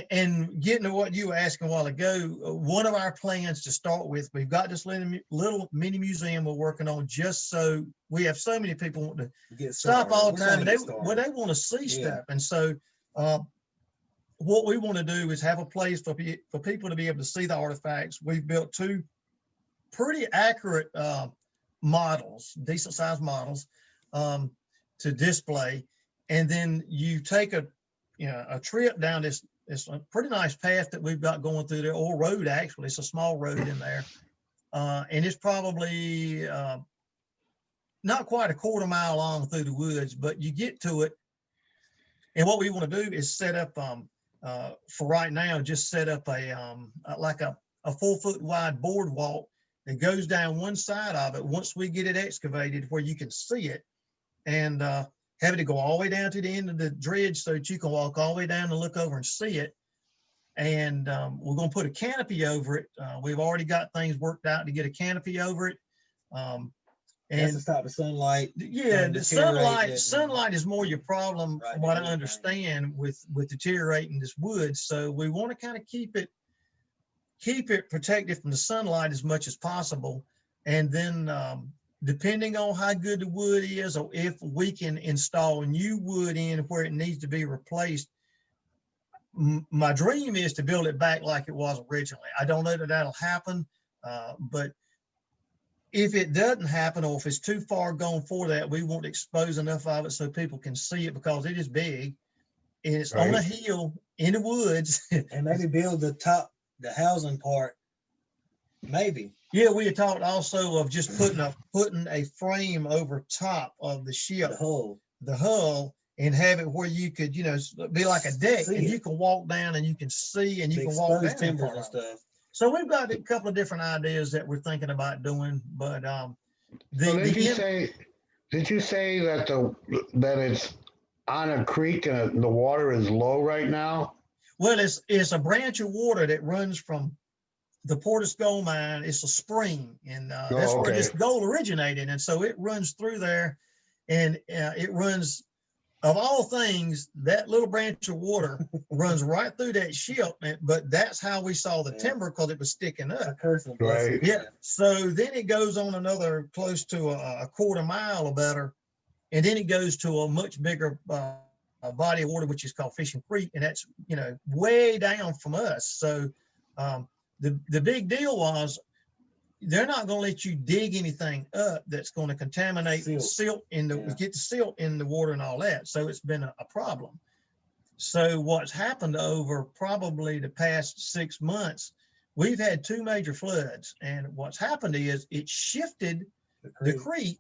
And getting to what you were asking a while ago, one of our plans to start with, we've got this little mini museum we're working on just so we have so many people want to stop all the time. And they want to see stuff. And so what we want to do is have a place for people to be able to see the artifacts. We've built 2 pretty accurate models, decent sized models to display. And then you take a trip down this a pretty nice path that we've got going through there, or road actually. It's a small road in there. And it's probably not quite a quarter mile long through the woods, but you get to it. And what we want to do is set up for right now, just set up like a 4-foot wide boardwalk that goes down one side of it once we get it excavated where you can see it, and have it to go all the way down to the end of the dredge so that you can walk all the way down and look over and see it. And we're going to put a canopy over it. We've already got things worked out to get a canopy over it. And to stop the sunlight. Yeah, the sunlight is more your problem, from what I understand, with deteriorating this wood. So we want to kind of keep it protected from the sunlight as much as possible. And then depending on how good the wood is, or if we can install new wood in where it needs to be replaced, my dream is to build it back like it was originally. I don't know that that'll happen, but if it doesn't happen, or if it's too far gone for that, we won't expose enough of it so people can see it, because it is big and it's on a hill in the woods. And maybe build the housing part, maybe. Yeah, we had talked also of just putting a frame over top of the ship, the hull, and have it where you could, be like a deck, and you can walk down and you can see, and you can walk down timber and stuff. So we've got a couple of different ideas that we're thinking about doing, but did you say that that it's on a creek and the water is low right now? Well, it's a branch of water that runs from the Portis gold mine. It's a spring, and that's where this gold originated. And so it runs through there, and it runs, of all things, that little branch of water runs right through that ship. But that's how we saw the timber, because it was sticking up. Right. Yeah. So then it goes on another close to a quarter mile or better and then it goes to a much bigger body of water, which is called Fishing Creek, and that's, you know, way down from us. So the big deal was they're not going to let you dig anything up that's going to contaminate silt in the get the silt in the water and all that. So it's been a problem. So what's happened over probably the past 6 months, we've had 2 major floods, and what's happened is it shifted the creek,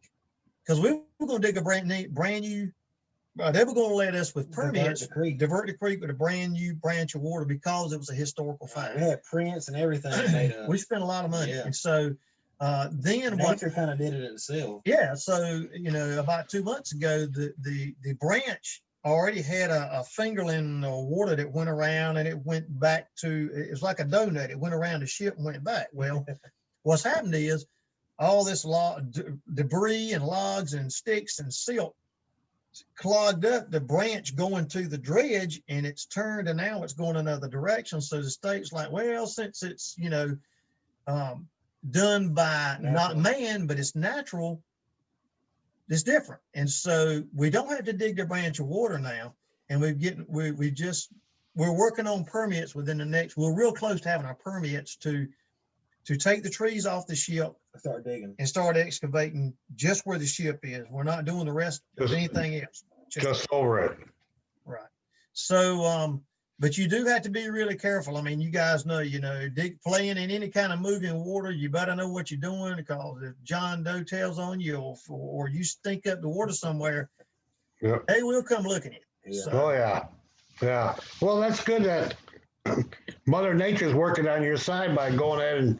because we were going to dig a brand new. They were going to let us with permits divert the creek with a brand new branch of water because it was a historical find. We had prints and everything made up. We spent a lot of money, and so then nature kind of did it itself. Yeah, so you know, about 2 months ago, the branch already had a fingerling of water that went around, and it went back to, it was like a donut. It went around the ship and went back. Well, what's happened is all this debris and logs and sticks and silt clogged up the branch going to the dredge, and it's turned, and now it's going another direction. So the state's like, well, since it's, you know, done by not man, but it's natural, it's different. And so we don't have to dig the branch of water now, and we're working on permits within the next, we're real close to having our permits to take the trees off the ship, start digging, and start excavating just where the ship is. We're not doing the rest of anything else. Just over it. Right. So, but you do have to be really careful. I mean, you guys know, you know, playing in any kind of moving water, you better know what you're doing, because if John Doe tells on you, or you stink up the water somewhere, they will come looking at you. Yeah. So, Oh yeah. Yeah. Well, that's good that Mother Nature's working on your side by going ahead and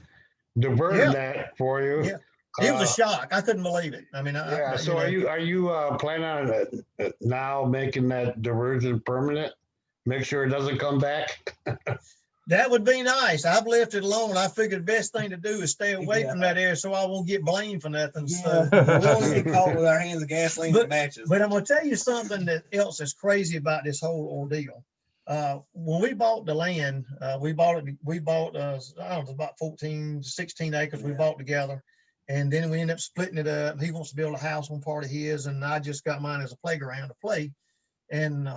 diverting that for you. Yeah. It was a shock. I couldn't believe it. I mean, so are you planning on now making that diversion permanent? Make sure it doesn't come back. That would be nice. I've left it alone. I figured the best thing to do is stay away from that area so I won't get blamed for nothing. So we won't get caught with our hands of gasoline and matches. But I'm gonna tell you something else that's crazy about this whole ordeal. When we bought the land, we bought I don't know, it was about 14 to 16 acres we bought together. And then we ended up splitting it up. He wants to build a house on part of his, and I just got mine as a playground to play. And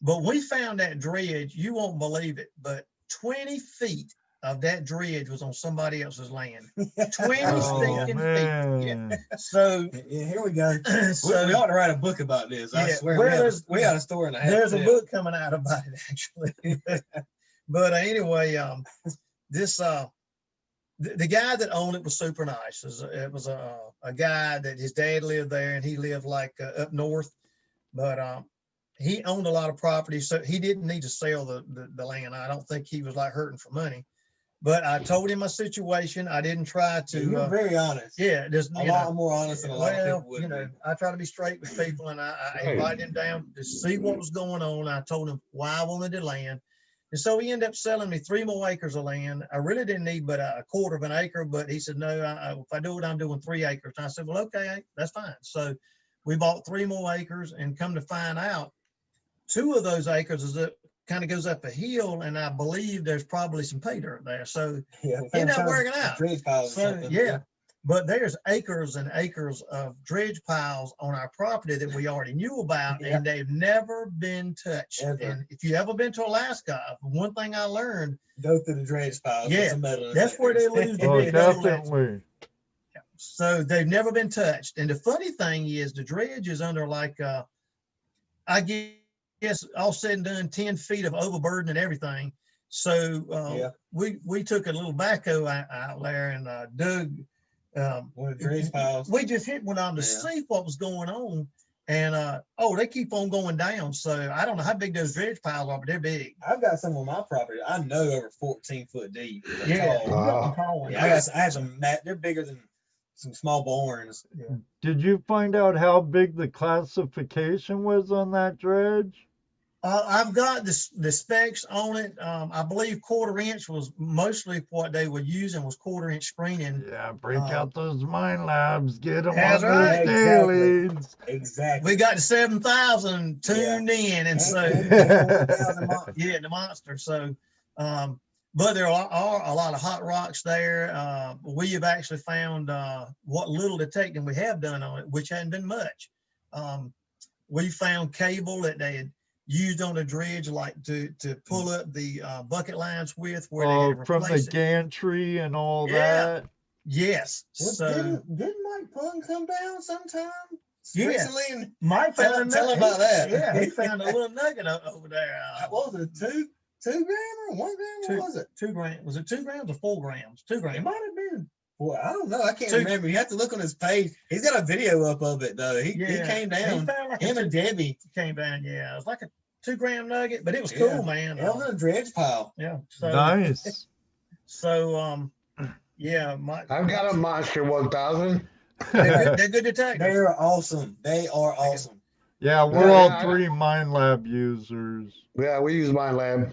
but we found that dredge, you won't believe it, but 20 feet of that dredge was on somebody else's land. 20 stinking feet. Yeah. So here we go. So, we ought to write a book about this. I swear we got a story and a half. There's a book coming out about it, actually. But anyway, this the guy that owned it was super nice. It was a guy that his dad lived there, and he lived like up north, but he owned a lot of property, so he didn't need to sell the land. I don't think he was like hurting for money, but I told him my situation. I didn't try to. You're very honest. Yeah, just a lot more honest than a lot of people would. You know, I try to be straight with people, and I invited him down to see what was going on. I told him why I wanted the land. And so he ended up selling me 3 more acres of land. I really didn't need but a quarter of an acre, but he said, no, if I do it, I'm doing 3 acres. And I said, well, okay, that's fine. So we bought 3 more acres, and come to find out, 2 of those acres is up, kind of goes up a hill, and I believe there's probably some pay dirt there. So it ended up working out. So, yeah. But there's acres and acres of dredge piles on our property that we already knew about, and they've never been touched. And if you ever been to Alaska, one thing I learned, go through the dredge piles. Yeah, that's where they lose the definitely. So they've never been touched. And the funny thing is, the dredge is under like, I guess all said and done, 10 feet of overburden and everything. So we took a little backhoe out there and dug. One of the dredge piles. We just hit one on to see what was going on, and they keep on going down. So I don't know how big those dredge piles are, but they're big. I've got some on my property. I know over 14 foot deep. Yeah, I have some. They're bigger than some small barns. Yeah. Did you find out how big the classification was on that dredge? I've got the specs on it. I believe 1/4 inch was mostly what they were using, was 1/4 inch screening. Yeah, break out those mine labs, get them that's on right. those dailies. Exactly. We got the 7,000 tuned in, and so the monster. So, but there are a lot of hot rocks there. We have actually found what little detecting we have done on it, which hadn't been much. We found cable that they had used on the dredge, like to pull up the bucket lines with, where they had from the replaced it. gantry and all Yeah. that. Yes. Well, So didn't Mike Pung come down sometime Yeah. recently? And Mike Tell found him about that. Yeah, he found a little nugget over there. what was it, 2 grams or 1 gram? What was it? 2 grams. Was it 2 grams or 4 grams? 2 It grams. might have been. Well, I don't know. I can't 2 remember. You have to look on his page. He's got a video up of it though. He came down. He found like Him and Debbie. came down. Yeah, it was like a 2 gram nugget, but it was Yeah. cool, man. It was in a dredge pile. Yeah. So Nice. so yeah, I've got a Monster 1000. they're good detectives. They are awesome. They are awesome. Yeah, we're Yeah, all yeah. 3 Mind Lab users. Yeah, we use my lab.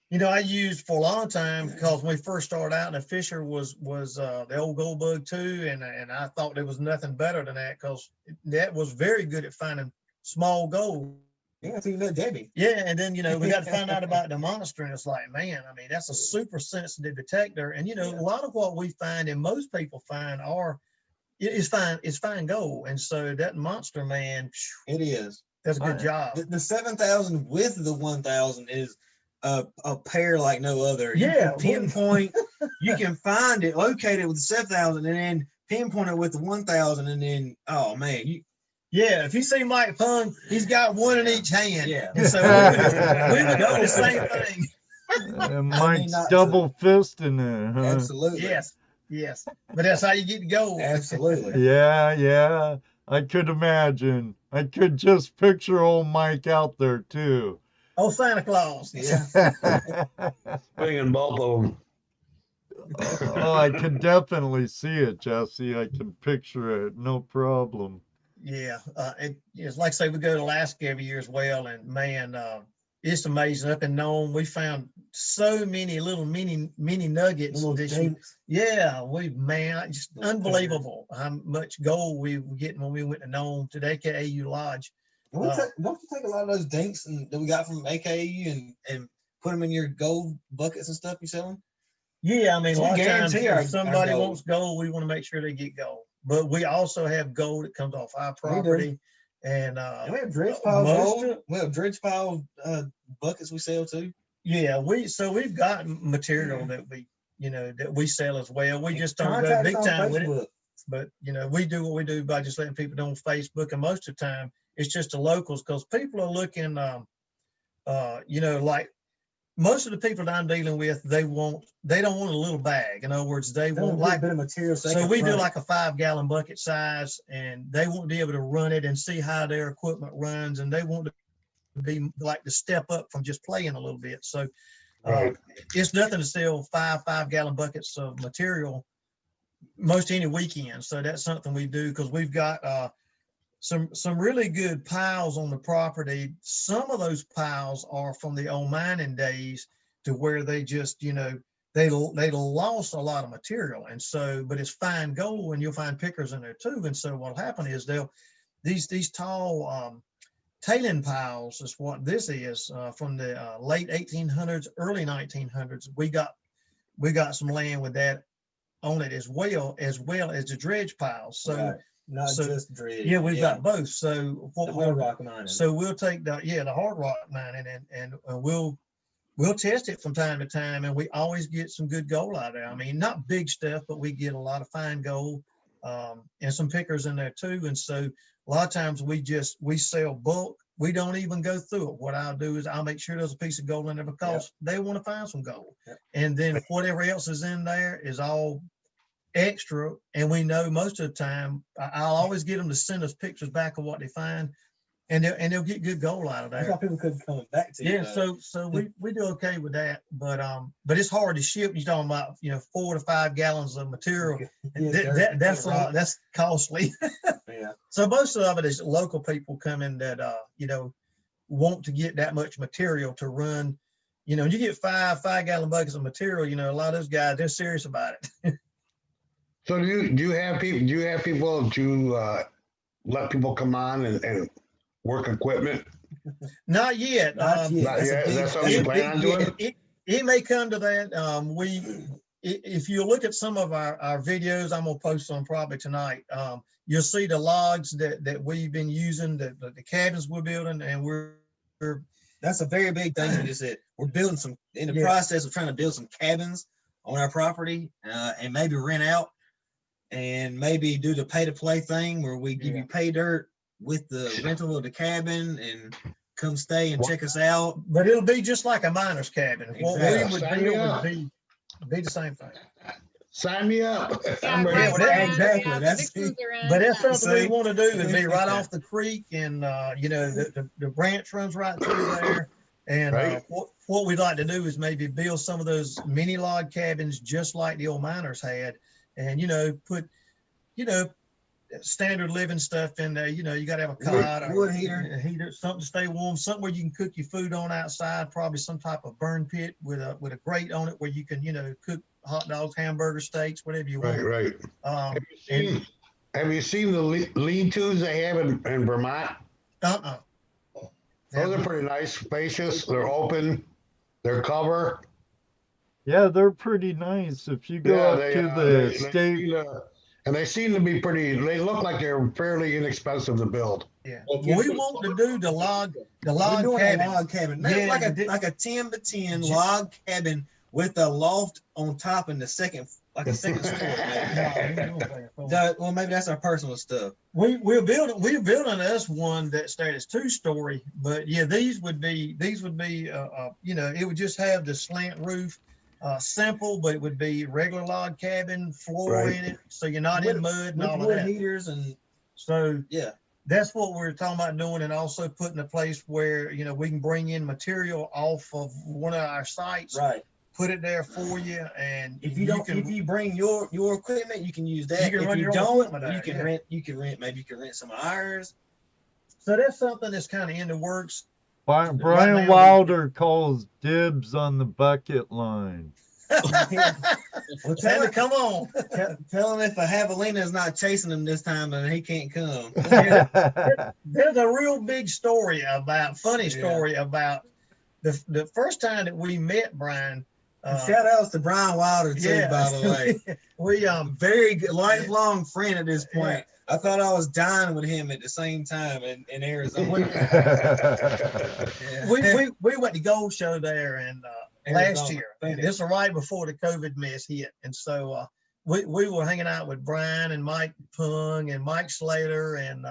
You know, I used for a long time because when we first started out, the Fisher was the old Gold Bug 2, and I thought there was nothing better than that because that was very good at finding small gold. Yeah, so you met Debbie. Yeah, and then we got to find out about the monster, and it's like, man, I mean, that's a super sensitive detector, and a lot of what we find and most people find is fine gold, and so that monster, man, It is. that's a good job. The 7,000 with the 1,000 is a pair like no other. You Yeah. can pinpoint. You can find it, locate it with the 7,000, and then pinpoint it with the 1,000, and then Yeah, if you see Mike Pung, he's got one in each hand. Yeah. And so we would do the same thing. And Mike's not double fisting it, huh? absolutely. Yes. But that's how you get to go. Absolutely. Yeah. I could imagine. I could just picture old Mike out there too. Oh, Santa Claus. Yeah. Bringing both of them. Oh, I can definitely see it, Jesse. I can picture it. No problem. Yeah. It's like, say, we go to Alaska every year as well. And man, it's amazing. Up in Nome, we found so many little mini nuggets. Little this year. dinks. Yeah, just unbelievable how much gold we were getting when we went to Nome to the AKAU Lodge. Don't you take a lot of those dinks that we got from AKU and put them in your gold buckets and stuff you selling? Yeah, I mean, a So lot of times guarantee if our somebody gold. wants gold, we want to make sure they get gold. But we also have gold that comes off our We do. property. And And we have dredge pile most gold. We have dredge pile buckets we sell too. yeah, we've got material that we sell as well. We just don't go Contact big us on time with it. Facebook. But we do what we do by just letting people know on Facebook, and most of the time it's just the locals because people are looking like most of the people that I'm dealing with, they don't want a little bag. In other words, they want Like like a bit of material. so we do like a 5-gallon bucket size, and they want to be able to run it and see how their equipment runs, and they want to be like to step up from just playing a little bit. So Right. it's nothing to sell 5-gallon buckets of material most any weekend. So that's something we do because we've got some really good piles on the property. Some of those piles are from the old mining days to where they just, they lost a lot of material. And so, but it's fine gold, and you'll find pickers in there too. And so what'll happen is these tall tailing piles is what this is from the late 1800s, early 1900s. We got some land with that on it as well as the dredge piles. So Right. Not so- just dredge. yeah, we've got both. So what the we'll hard rock mining. so we'll take the hard rock mining and we'll test it from time to time, and we always get some good gold out of there. I mean, not big stuff, but we get a lot of fine gold and some pickers in there too. And so a lot of times we sell bulk. We don't even go through it. What I'll do is I'll make sure there's a piece of gold in there because they want to find some gold. Yep. And then whatever else is in there is all extra. And we know most of the time, I'll always get them to send us pictures back of what they find, and they'll get good gold out of That's there. why people keep coming back to you. Yeah, though. so we do okay with that, but it's hard to ship. You're talking about 4 to 5 gallons of material. Yeah, That's a lot. That's costly. Yeah. So most of it is local people coming that want to get that much material to run. You get 5-gallon buckets of material. A lot of those guys, they're serious about it. So do you have people to let people come on and work equipment? Not yet. Not yet. Not That's a yet. big- That's something you that's a plan on big doing? yet. It may come to that. if you look at some of our videos, I'm gonna post them probably tonight. You'll see the logs that we've been using, the cabins we're building, and we're that's a very big thing you just said. We're building some in the process of trying to build some cabins on our property, and maybe rent out, and maybe do the pay to play thing where we give you pay dirt with the rental of the cabin and come stay and check us out. But it'll be just like a miner's cabin. What we Exactly. would Sign build me up. would be the same thing. Sign me up. Yeah, I'm right, ready. Bryan, exactly. yeah, the That's- Vixens are in, But that's yeah. something we want to do, is be right Yeah. off the creek, and you know, the branch runs right through there. And Right. what we'd like to do is maybe build some of those mini log cabins just like the old miners had, and you know, put, you know, standard living stuff in there. You know, you got to have a cot or wood heater. a heater, something to stay warm, something where you can cook your food on outside. Probably some type of burn pit with a grate on it where you can, you know, cook hot dogs, hamburger, steaks, whatever you want. Right. Um, Have you seen the lean-tos they have in Vermont? uh-uh. Those are pretty nice, spacious. They're open. They're cover. Yeah, they're pretty nice. If you go up to the state, And they seem to be pretty. They look like they're fairly inexpensive to build. Yeah. Well, We want to do the log We're doing cabin. a log cabin. Not Yeah, like a 10 by 10 log cabin with a loft on top in the second, like a second story. Well, maybe that's our personal stuff. We're building us one that starts 2-story, but yeah, these would be you know, it would just have the slant roof, simple, but it would be regular log cabin, floor in it, so you're not in mud and With all of wood that. heaters and So yeah. that's what we're talking about doing, and also putting a place where, you know, we can bring in material off of one of our sites, Right. put it there for you, and If you bring your equipment, you can use that. You can If run you your own don't, equipment there, you can rent. You can rent. Maybe you can rent some of ours. So that's something that's kind of in the works. Brian now, Wilder calls dibs on the bucket line. Well, Santa, come on. tell him if a javelina is not chasing him this time, then he can't come. There's a real big story funny Yeah. story about the first time that we met Bryan. Shout outs to Bryan Wilder too, by the way. we Very good, lifelong friend at this point. I thought I was dying with him at the same time in Arizona. we went to Gold Show there and last year. And this was right before the COVID mess hit, and so we were hanging out with Bryan and Mike Pung and Mike Slater and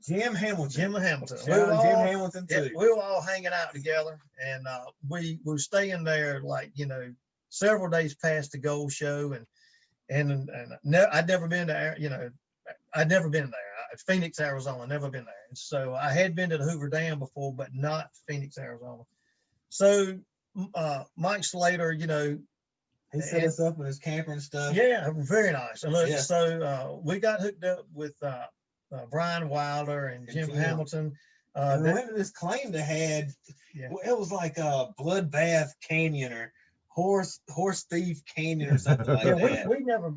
Jim Hamilton. Jim Hamilton. Shout out Jim Hamilton too. We were all hanging out together, and we were staying there, like, you know, several days past the Gold Show, and I'd never been there. You know, I'd never been there. Phoenix, Arizona, never been there. And so I had been to the Hoover Dam before, but not Phoenix, Arizona. So Mike Slater, you know, He set us up with his camper and stuff. yeah, very nice. And look, Yeah. so we got hooked up with Bryan Wilder and Jim Jim. Hamilton. And we went to this claim they had. Yeah. It was like a Bloodbath Canyon or Horse Thief Canyon or something like Yeah, that. we never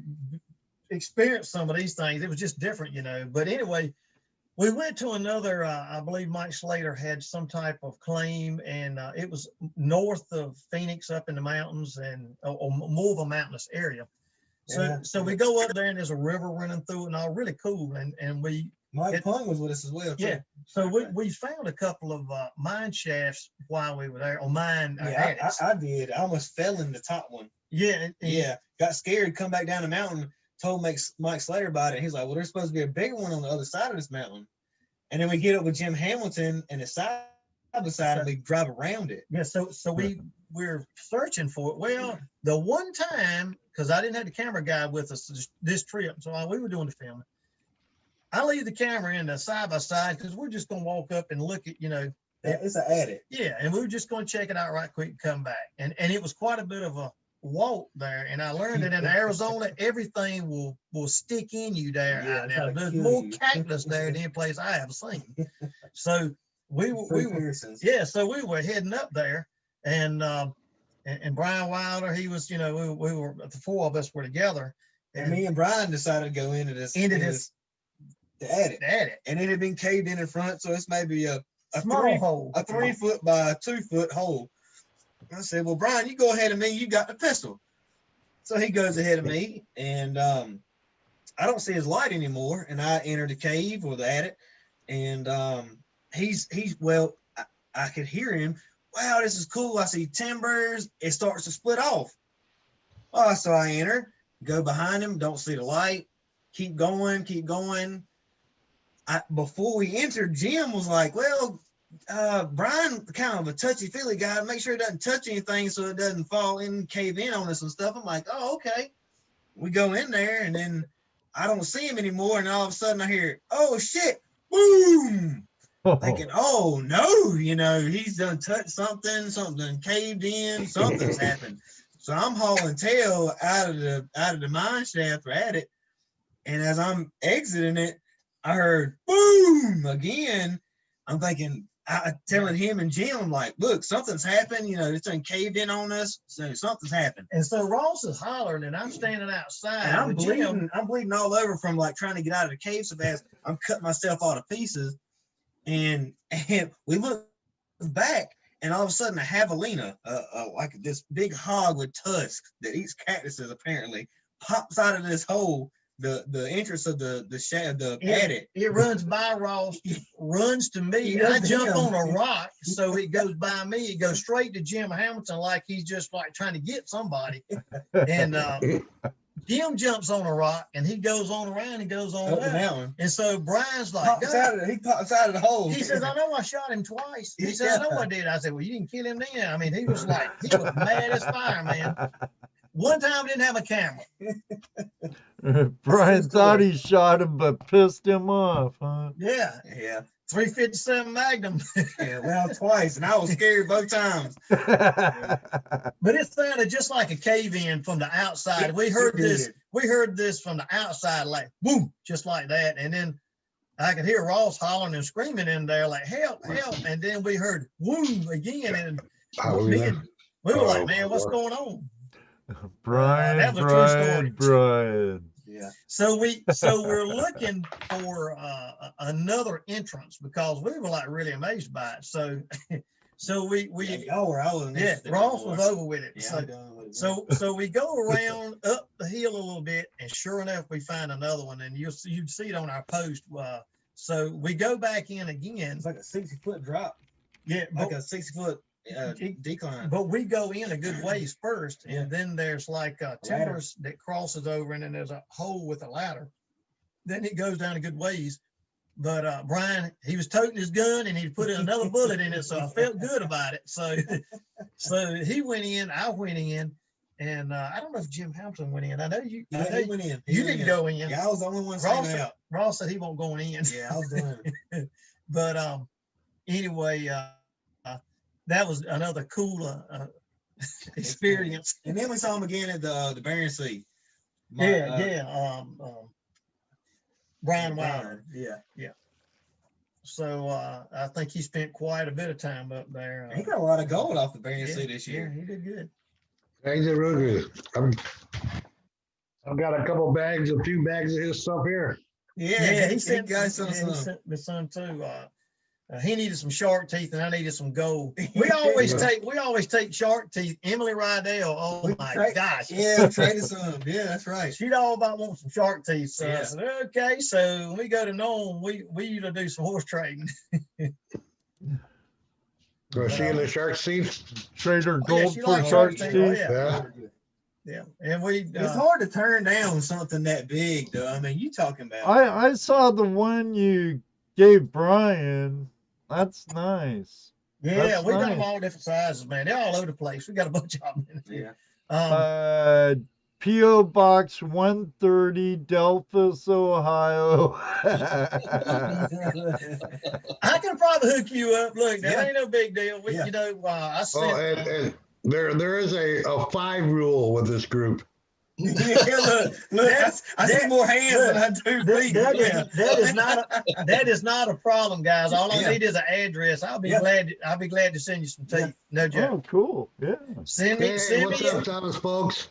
experienced some of these things. It was just different, you know. But anyway, we went to another, I believe Mike Slater had some type of claim, and it was north of Phoenix up in the mountains, and or more of a mountainous area. So Yeah. so we go up there, and there's a river running through it and all, really cool. And we, Mike Pung was with us as well. Too. yeah, so we found a couple of mine shafts while we were there, or mine Yeah, adits. I did. I almost fell in the top one. Yeah, Yeah, got scared, come back down the mountain, told Mike Slater about it. He's like, well, there's supposed to be a bigger one on the other side of this mountain. And then we get up with Jim Hamilton and it's side by side and we drive around it. Yeah, so we're searching for it. Well, the one time, because I didn't have the camera guy with us this trip, so while we were doing the filming, I leave the camera in the side by side because we're just gonna walk up and look at, you know. It's an adit. Yeah, and we were just gonna check it out right quick and come back. And it was quite a bit of a walk there. And I learned that in Arizona, everything will stick in you there. Yeah, out it's there. like There's kill more you. cactus there than any place I have seen. So we were Pearsons. yeah, so we were heading up there, and Bryan Wilder, he was, you know, we were, the four of us were together, And me and Bryan decided to go into this the attic. attic, And it had been caved in front, so it's maybe a small hole, 3 foot by 2 foot hole. I said, well, Bryan, you go ahead of me, you got the pistol. So he goes ahead of me, and I don't see his light anymore. And I enter the cave or the attic, and well, I could hear him. Wow, this is cool. I see timbers. It starts to split off. Oh, so I enter, go behind him, don't see the light, keep going, keep going. Before we entered, Jim was like, well, Bryan, kind of a touchy-feely guy, make sure it doesn't touch anything so it doesn't fall in, cave in on us and stuff. I'm like, oh, okay. We go in there, and then I don't see him anymore, and all of a sudden I hear, oh, shit, boom. Thinking, oh, no, you know, he's done touched something, something caved in, something's happened. So I'm hauling tail out of the mine shaft or attic, and as I'm exiting it, I heard boom again. I'm thinking, telling him and Jim, like, look, something's happened. You know, this thing caved in on us, so something's happened. And so Ross is hollering, and I'm standing outside. And I'm bleeding. I'm bleeding all over from like trying to get out of the cave so fast. I'm cutting myself all to pieces, and we look back. And all of a sudden, a javelina, like this big hog with tusks that eats cactuses, apparently, pops out of this hole, the entrance of the attic. It runs by Ross, runs to me. I jump on a rock, so it goes by me. It goes straight to Jim Hamilton, like he's just like trying to get somebody. And Jim jumps on a rock, and he goes on around. He goes on up the mountain. And so Brian's like, he pops out of the hole. He says, I know I shot him twice. He says, I know I did. I said, well, you didn't kill him then. I mean, he was mad as fire, man. One time didn't have a camera. Bryan thought he shot him, but pissed him off, huh? Yeah. 357 Magnum. Yeah, well, twice, and I was scared both times. But it sounded just like a cave-in from the outside. We heard this from the outside, like boom, just like that. And then I could hear Ross hollering and screaming in there, like help, help. And then we heard boom again, and we were like, man, what's going on? Bryan, that was a true story. Bryan. Yeah. So we're looking for another entrance because we were like really amazed by it. So Ross was over with it. Yeah, so we go around up the hill a little bit, and sure enough, we find another one, and you'd see it on our post. So we go back in again. It's like a 60-foot drop. Yeah, like a 60-foot decline. But we go in a good ways first, and then there's like timbers that crosses over, and then there's a hole with a ladder. Then it goes down a good ways. But Bryan, he was toting his gun, and he put another bullet in it, so I felt good about it. So he went in, I went in, and I don't know if Jim Hamilton went in. I know you. Yeah, he went in. You didn't go in. Yeah, I was the only one saying out. Ross said he won't go in. Yeah, I was done. But anyway. That was another cool experience. And then we saw him again at the Barren Sea. Bryan Wilder. Yeah. So I think he spent quite a bit of time up there. He got a lot of gold off the Barren Sea this year. Yeah, he did good. He did real good. I've got a few bags of his stuff here. Yeah, he sent me some too. He needed some shark teeth, and I needed some gold. We always take shark teeth. Emily Rydell, oh my gosh. Yeah, traded some. Yeah, that's right. She'd all about want some shark teeth. So yeah. I said, okay, so when we go to Nome, we usually do some horse trading. So she in the shark teeth? Trade her gold for shark teeth? Yeah. And it's hard to turn down something that big, though. I mean, you talking about. I saw the one you gave Bryan. That's nice. Yeah, we got them all different sizes, man. They're all over the place. We got a bunch of them. Yeah. P.O. Box 130, Delphus, Ohio. I can probably hook you up. Look, that ain't no big deal. I sent. And there is a 5 rule with this group. Look, I see more hands than I do feet. That is not a problem, guys. All I need is an address. I'll be glad to send you some teeth. No joke. Oh, cool. Yeah. Send what's up, Thomas, folks?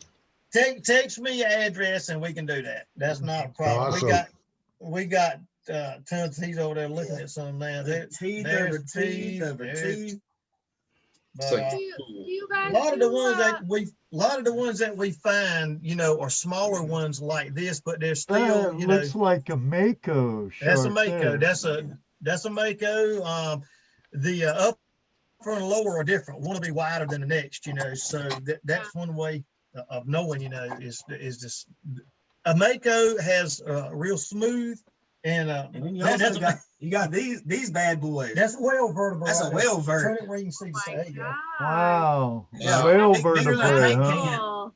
Text me your address, and we can do that. That's not a problem. Awesome. We got tons of teeth over there looking at some now. Teeth over teeth over teeth. But, So Do you guys a lot of the do, ones that we find, are smaller ones like this, but they're still, That looks like a Mako shark. that's a Mako. there. That's a Mako. The upper and lower are different. One will be wider than the next, So that's one way of knowing, is this. A Mako has real smooth and then you also got these bad boys. that's a whale vertebrae. That's a whale Turn vert. it where you can see Oh the my egg. God. Wow. Yeah. Whale Bigger than a vertebrae, tank huh? can. Oh,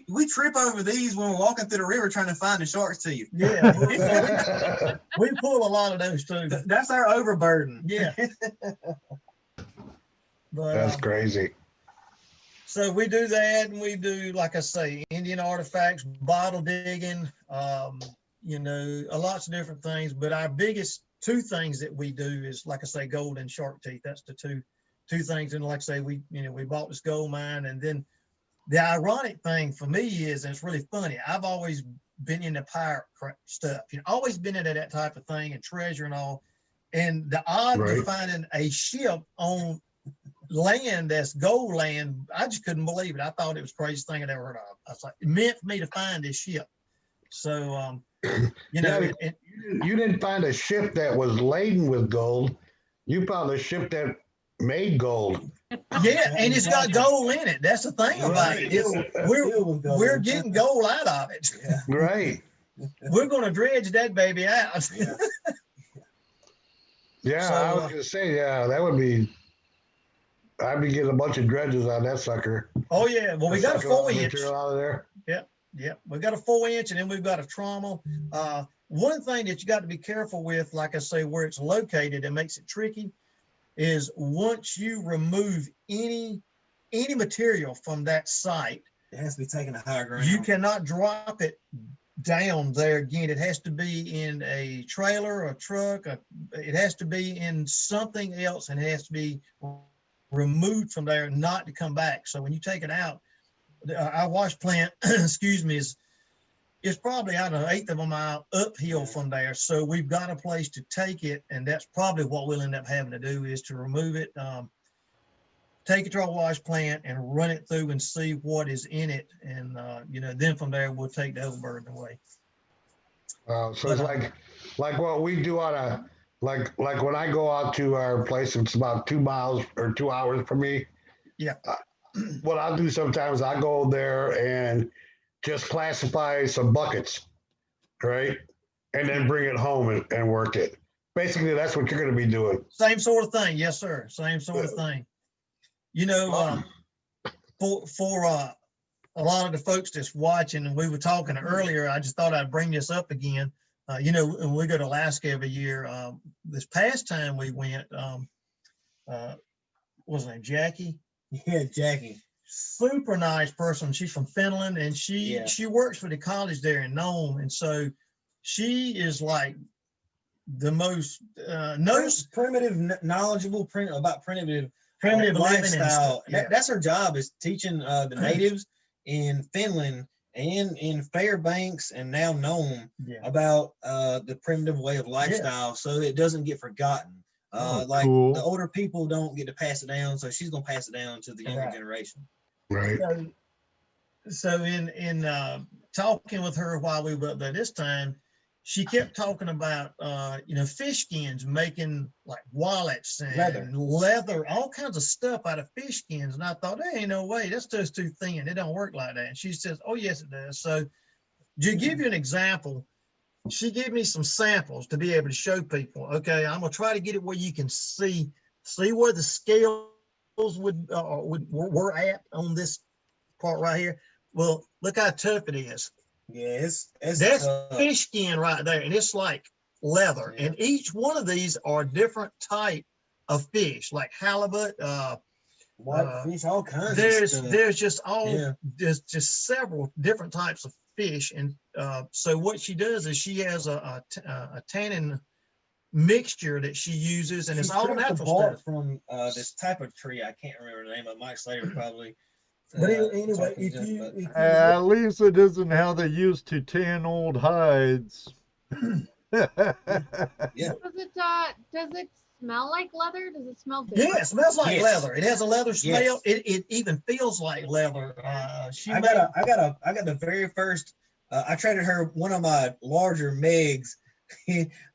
We trip over these when we're walking through the river trying to find the shark's teeth. Yeah, we pull a lot of those too. That's our overburden. Yeah. But That's crazy. so we do that, and we do, like I say, Indian artifacts, bottle digging, lots of different things. But our biggest two things that we do is, like I say, gold and shark teeth. That's the two things. And like I say, we bought this gold mine, and then the ironic thing for me is, and it's really funny, I've always been into pirate stuff, always been into that type of thing and treasure and all. And the odd of finding a ship on land that's gold land, I just couldn't believe it. I thought it was the craziest thing I'd ever heard of. I was like, it meant for me to find this ship. So, you didn't find a ship that was laden with gold. You found a ship that made gold. yeah, and it's got gold in it. That's the thing about it. We're getting gold out of it. Right. We're going to dredge that baby out. Yeah, So, I was gonna say, that would be. I'd be getting a bunch of dredges on that sucker. Oh yeah, well we got a Suck all the 4-inch. material out of there. Yeah, we got a 4-inch, and then we've got a trommel. One thing that you got to be careful with, like I say, where it's located, it makes it tricky, is once you remove any material from that site, It has to be taken to higher ground. you cannot drop it down there again. It has to be in a trailer, a truck. It has to be in something else, and it has to be removed from there, not to come back. So when you take it out, our wash plant, excuse me, is probably out an 1/8 of a mile uphill from there. So we've got a place to take it, and that's probably what we'll end up having to do, is to remove it, take it to our wash plant and run it through and see what is in it. And, then from there, we'll take the overburden away. So it's like what we do on a, like when I go out to our place, it's about 2 miles or 2 hours from me. Yeah. What I'll do sometimes, I go there and just classify some buckets, right? And then bring it home and work it. Basically, that's what you're going to be doing. Same sort of thing. Yes, sir. Same sort of thing. For a lot of the folks that's watching, and we were talking earlier, I just thought I'd bring this up again. When we go to Alaska every year, this past time we went, what was her name, Jackie? Yeah, Jackie. Super nice person. She's from Finland, and she works for the college there in Nome. And so she is like the most knowledgeable about primitive living lifestyle. and stuff. That's her job, is teaching the natives in Finland and in Fairbanks and now Nome about the primitive way of lifestyle, so it doesn't get forgotten. Cool. The older people don't get to pass it down, so she's gonna pass it down to the younger generation. Right. So in talking with her while we were up there this time, she kept talking about fish skins, making like wallets and leather, all kinds of stuff out of fish skins. And I thought, there ain't no way, that's just too thin. It don't work like that. And she says, oh yes, it does. So to give you an example, she gave me some samples to be able to show people. Okay, I'm gonna try to get it where you can see where the scales were at on part right here. Well, look how tough it is. Yeah, that's fish skin right there, and it's like leather. Yeah. And each one of these are different type of fish, like halibut, whitefish, all kinds. There's just there's just several different types of fish, and so what she does is she has a tannin mixture that she uses, and it's all natural stuff from this type of tree. I can't remember the name of Mike Slater probably. But anyway, if you at least it isn't how they used to tan old hides. Does it smell like leather? Does it smell Yeah, different? it smells like Yes. leather. It has a leather smell. Yes. It even feels like leather. She I made, got the very first. I traded her one of my larger Megs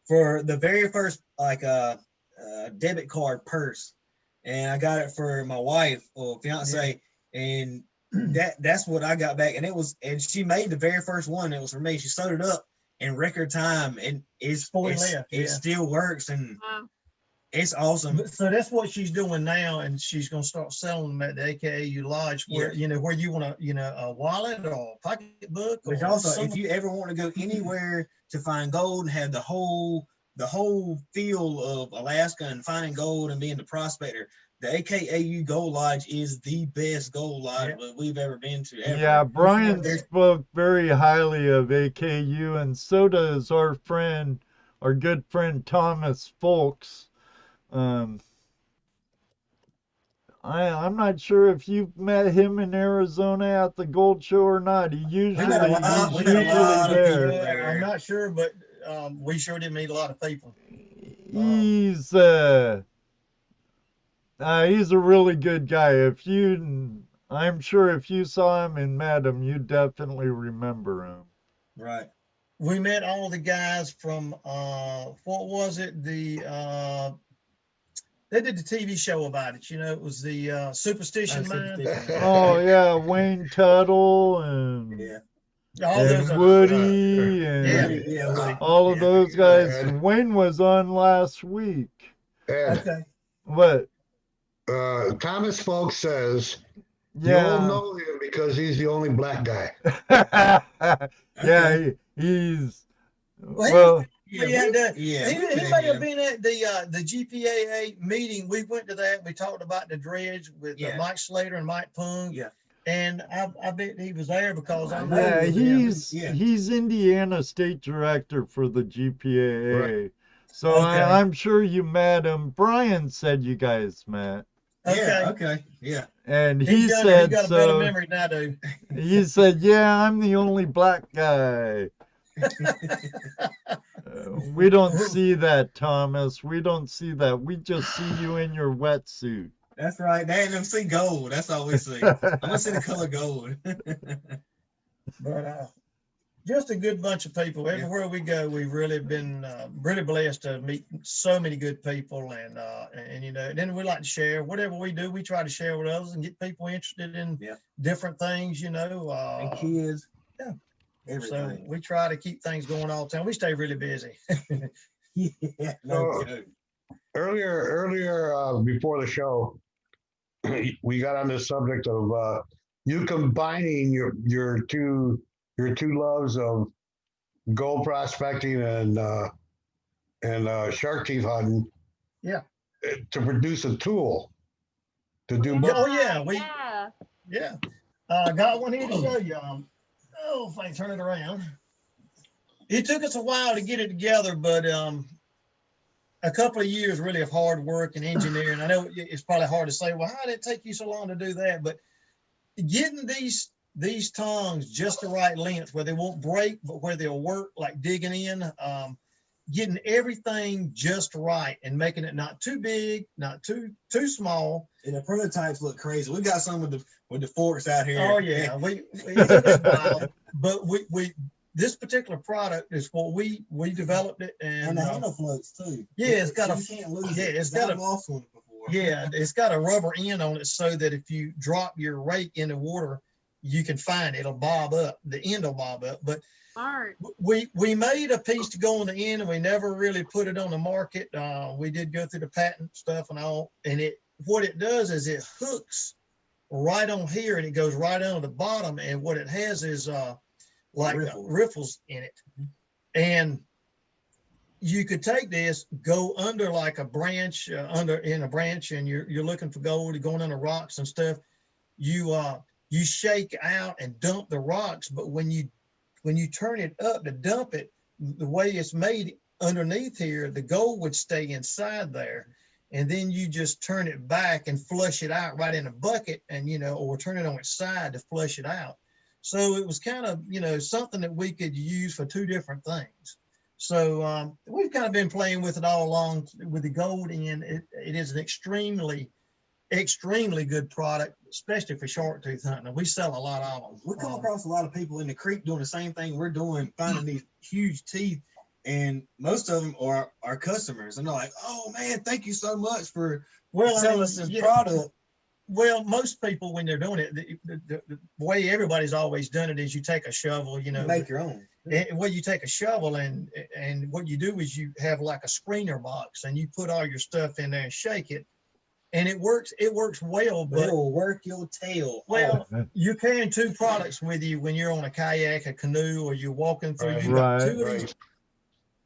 for the very first debit card purse, and I got it for my wife or fiance, and that's what I got back, and she made the very first one. It was for me. She sewed it up in record time, and it still works, and Wow. it's awesome. so that's what she's doing now, and she's gonna start selling them at the AKAU Lodge, where where you want to, a wallet or pocketbook. Which or also, some- if you ever want to go anywhere to find gold and have the whole feel of Alaska and finding gold and being the prospector, the AKAU Gold Lodge is the best gold lodge that we've ever been to. Ever. Yeah, Bryan spoke very highly of AKU, and so does our good friend Thomas Folks. I'm not sure if you've met him in Arizona at the gold show or not. He's usually met a lot of people there. there. I'm not sure, but we sure did meet a lot of people. He's a really good guy. I'm sure if you saw him and met him, you definitely remember him. Right. We met all the guys from what was it? They did the TV show about it. It was the Superstition Man. Oh yeah, Wayne Tuttle and All those Woody and all of those guys. And- Wayne was on last week. And Okay. What? Thomas Folks says Yeah. you'll know him because he's the only black guy. Yeah, he's Well, Yeah, he had that. yeah, He we may met have him. been at the GPAA meeting. We went to that. We talked about the dredge with Mike Slater and Mike Pung. Yeah. And I bet he was there because I know yeah, he was there. he's Indiana State Director for the GPAA. Right. So Okay. I'm sure you met him. Bryan said you guys met. Yeah, okay, yeah. And He he got said a better so. memory than I do. He said, "Yeah, I'm the only black guy." We don't see that, Thomas. We don't see that. We just see you in your wetsuit. That's right. They ain't them see gold. That's all we see. I'm gonna see the color gold. But just a good bunch of people. Everywhere we go, we've really been really blessed to meet so many good people, and then we like to share whatever we do. We try to share with others and get people interested in different things, And kids. Yeah. Everything. So we try to keep things going all the time. We stay really busy. Yeah, no joke. Earlier before the show, we got on the subject of you combining your two loves of gold prospecting and shark teeth hunting. Yeah. To produce a tool to do both. Oh yeah, Yeah. got one here to show you. If I can turn it around. It took us a while to get it together, but a couple of years really of hard work and engineering. I know it's probably hard to say, well, how did it take you so long to do that? But getting these tongues just the right length where they won't break, but where they'll work, like digging in, getting everything just right and making it not too big, not too small. And the prototypes look crazy. We got some with the forks out here. Oh yeah, it took us a while, but we this particular product is what we developed it, And the handle floats too. Yeah, it's got So you can't lose it. it's got I've lost one before. Yeah, it's got a rubber end on it so that if you drop your rake in the water, you can find it. It'll bob up. The end will bob up. But Smart. we made a piece to go on the end, and we never really put it on the market. We did go through the patent stuff and all, and what it does is it hooks right on here, and it goes right on the bottom. And what it has is like riffles in it, and you could take this, go under like a branch, in a branch, and you're looking for gold, going under rocks and stuff. You shake out and dump the rocks, but when you turn it up to dump it, the way it's made underneath here, the gold would stay inside there, and then you just turn it back and flush it out right in a bucket, and or turn it on its side to flush it out. So it was kind of something that we could use for two different things. So we've kind of been playing with it all along with the gold, and it is an extremely good product, especially for short tooth hunting. We sell a lot of them. We come across a lot of people in the creek doing the same thing we're doing, finding these huge teeth, and most of them are our customers. And they're like, "Oh man, thank you so much for selling us this product." Well, most people, when they're doing it, the way everybody's always done it is you take a shovel, you know, Make your own. Well, you take a shovel and what you do is you have like a screener box and you put all your stuff in there and shake it, and it works well, but it'll work your tail. Well, you're carrying two products with you when you're on a kayak, a canoe, or you're walking through. You got two of these.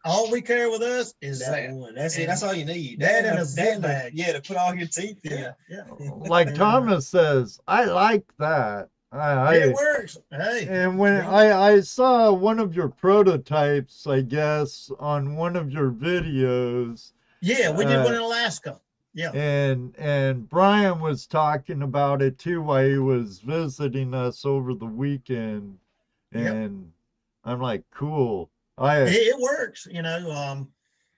All we carry with us is that one. That's it. That's all you need. That and a zip bag. Yeah, to put all your teeth in. Yeah. Like Thomas says, I like that. It works. Hey. And when I saw one of your prototypes, I guess, on one of your videos. Yeah, we did one in Alaska. Yeah. And Bryan was talking about it too while he was visiting us over the weekend. And I'm like, cool. It works, you know.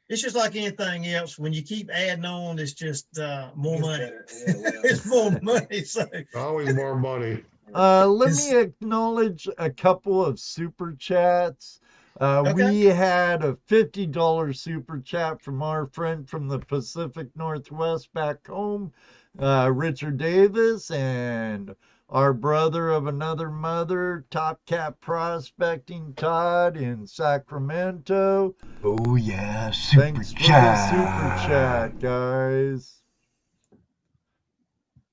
It's just like anything else. When you keep adding on, it's just more money. It's more money. So always more money. Let me acknowledge a couple of super chats. We had a $50 super chat from our friend from the Pacific Northwest back home, Richard Davis, and our brother of another mother, Top Cat Prospecting Todd in Sacramento. Oh yeah, super Thanks chat. for the super chat, guys.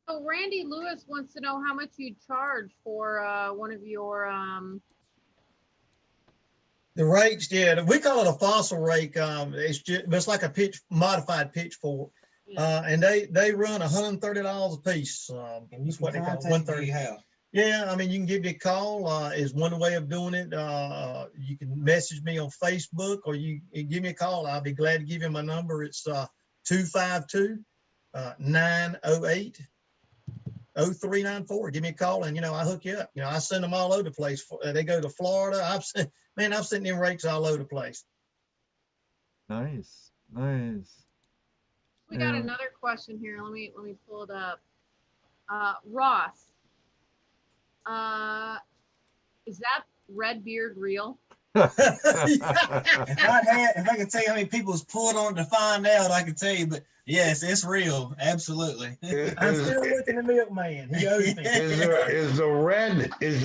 So Randy Lewis wants to know how much you charge for one of your the rakes. Yeah, we call it a fossil rake. It's like a modified pitchfork. Yeah. And they run $130 a piece. And that's what they call $130. Yeah, I mean, you can give me a call. Is one way of doing it. You can message me on Facebook, or you give me a call. I'll be glad to give you my number. It's 252-908-0394. Give me a call, and I hook you up. I send them all over the place. They go to Florida. I've sent them rakes all over the place. Nice. We got another question here. Let me pull it up. Ross, is that red beard real? If I could tell you how many people's pulled on to find out, I could tell you. But yes, it's real. Absolutely. I'm still looking at the milkman. He owes me. Is the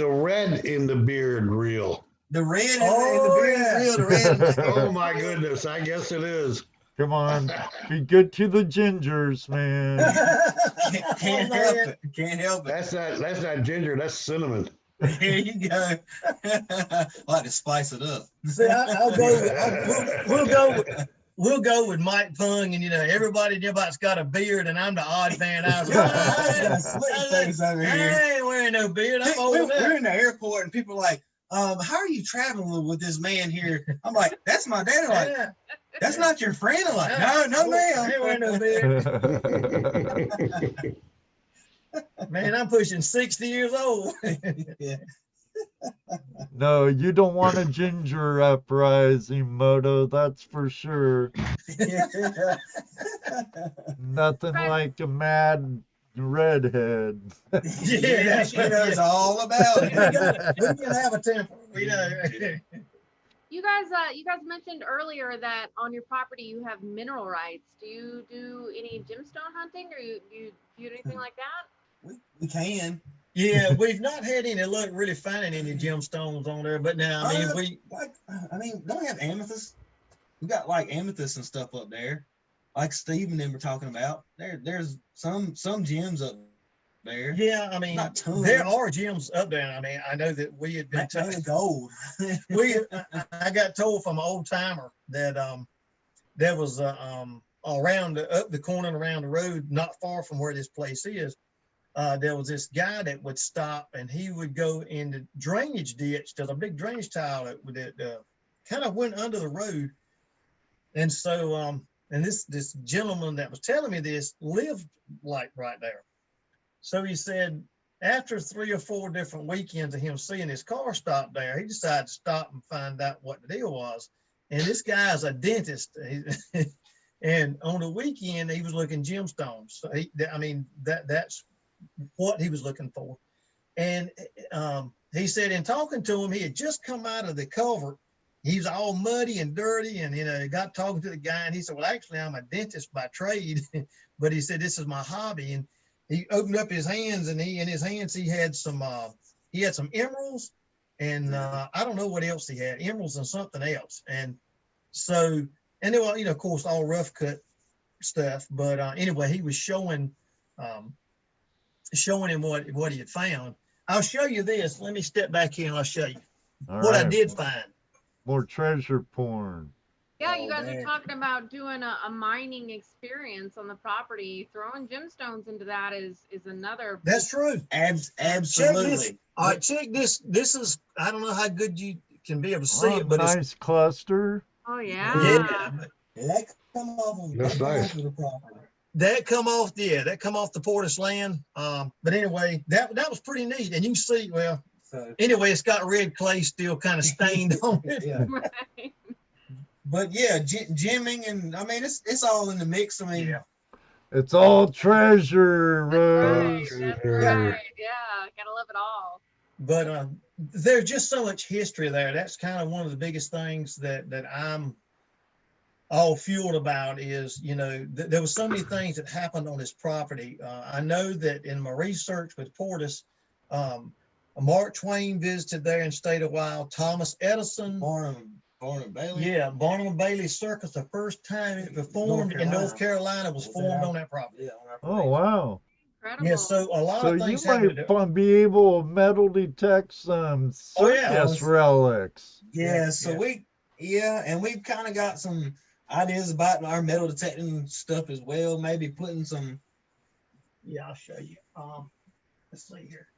red in the beard real? The red in the beard is real. The red. Oh my goodness! I guess it is. Come on, be good to the gingers, man. Can't help it. Can't help it. That's not ginger. That's cinnamon. Here you go. I like to spice it up. See, we'll go with Mike Pung, and everybody's got a beard, and I'm the odd man out. I ain't wearing no beard. We're in the airport, and people are like, how are you traveling with this man here? I'm like, that's my dad. Like, that's not your friend. I'm like, no, ma'am. I ain't wearing no beard. Man, I'm pushing 60 years old. Yeah. No, you don't want a ginger uprising, Moto, that's for sure. Nothing like a mad redhead. Yeah, she knows all about it. We can have a temper. You guys mentioned earlier that on your property you have mineral rights. Do you do any gemstone hunting, or you do anything like that? We can. Yeah, we've not had any luck really finding any gemstones on there, but now don't we have amethyst? We got like amethyst and stuff up there, like Steve and them were talking about. There's some gems up there. Yeah, I mean, not tons. There are gems up there. I mean, I know that we had been gold. I got told from an old timer that there was around up the corner and around the road, not far from where this place is. There was this guy that would stop, and he would go in the drainage ditch. There's a big drainage tile that kind of went under the road. And so, and this gentleman that was telling me this lived like right there. So he said, after 3 or 4 different weekends of him seeing his car stop there, he decided to stop and find out what the deal was. and this guy's a dentist. And on the weekend, he was looking gemstones. So I mean, that's what he was looking for. And he said, in talking to him, he had just come out of the culvert. He was all muddy and dirty, and got talking to the guy, and he said, "Well, actually, I'm a dentist by trade, but he said this is my hobby." And he opened up his hands, and in his hands he had some emeralds, and I don't know what else he had, emeralds and something else. And so, and they were, of course, all rough cut stuff. But anyway, he was showing him what he had found. I'll show you this. Let me step back here and I'll show you what I did find. More treasure porn. Yeah, you guys are talking about doing a mining experience on the property. Throwing gemstones into that is another. That's true. Absolutely. All right, check this. This is, I don't know how good you can be able to see it, but nice cluster. Oh yeah. That come off of That's nice. the property. That come off the Portis land. But anyway, that was pretty neat. And you can see, well, So anyway, it's got red clay still kind of stained on it. yeah. Right. But yeah, gemming, and I mean it's all in the mix. I mean, It's all treasure, Rose. That's right. Yeah, gotta love it all. But there's just so much history there. That's kind of one of the biggest things that I'm all fueled about is, there was so many things that happened on this property. I know that in my research with Portis, Mark Twain visited there and stayed a while. Thomas Edison. Barnum and Bailey. Yeah, Barnum and Bailey Circus, the first time it performed in North Carolina was formed on that property. Yeah, on our Oh, wow. Incredible. Yeah, so a lot So of you things happened. might be able to metal detect some circus relics. Yeah, so and we've kind of got some ideas about our metal detecting stuff as well. Maybe putting some. Yeah, I'll show you. Let's see here.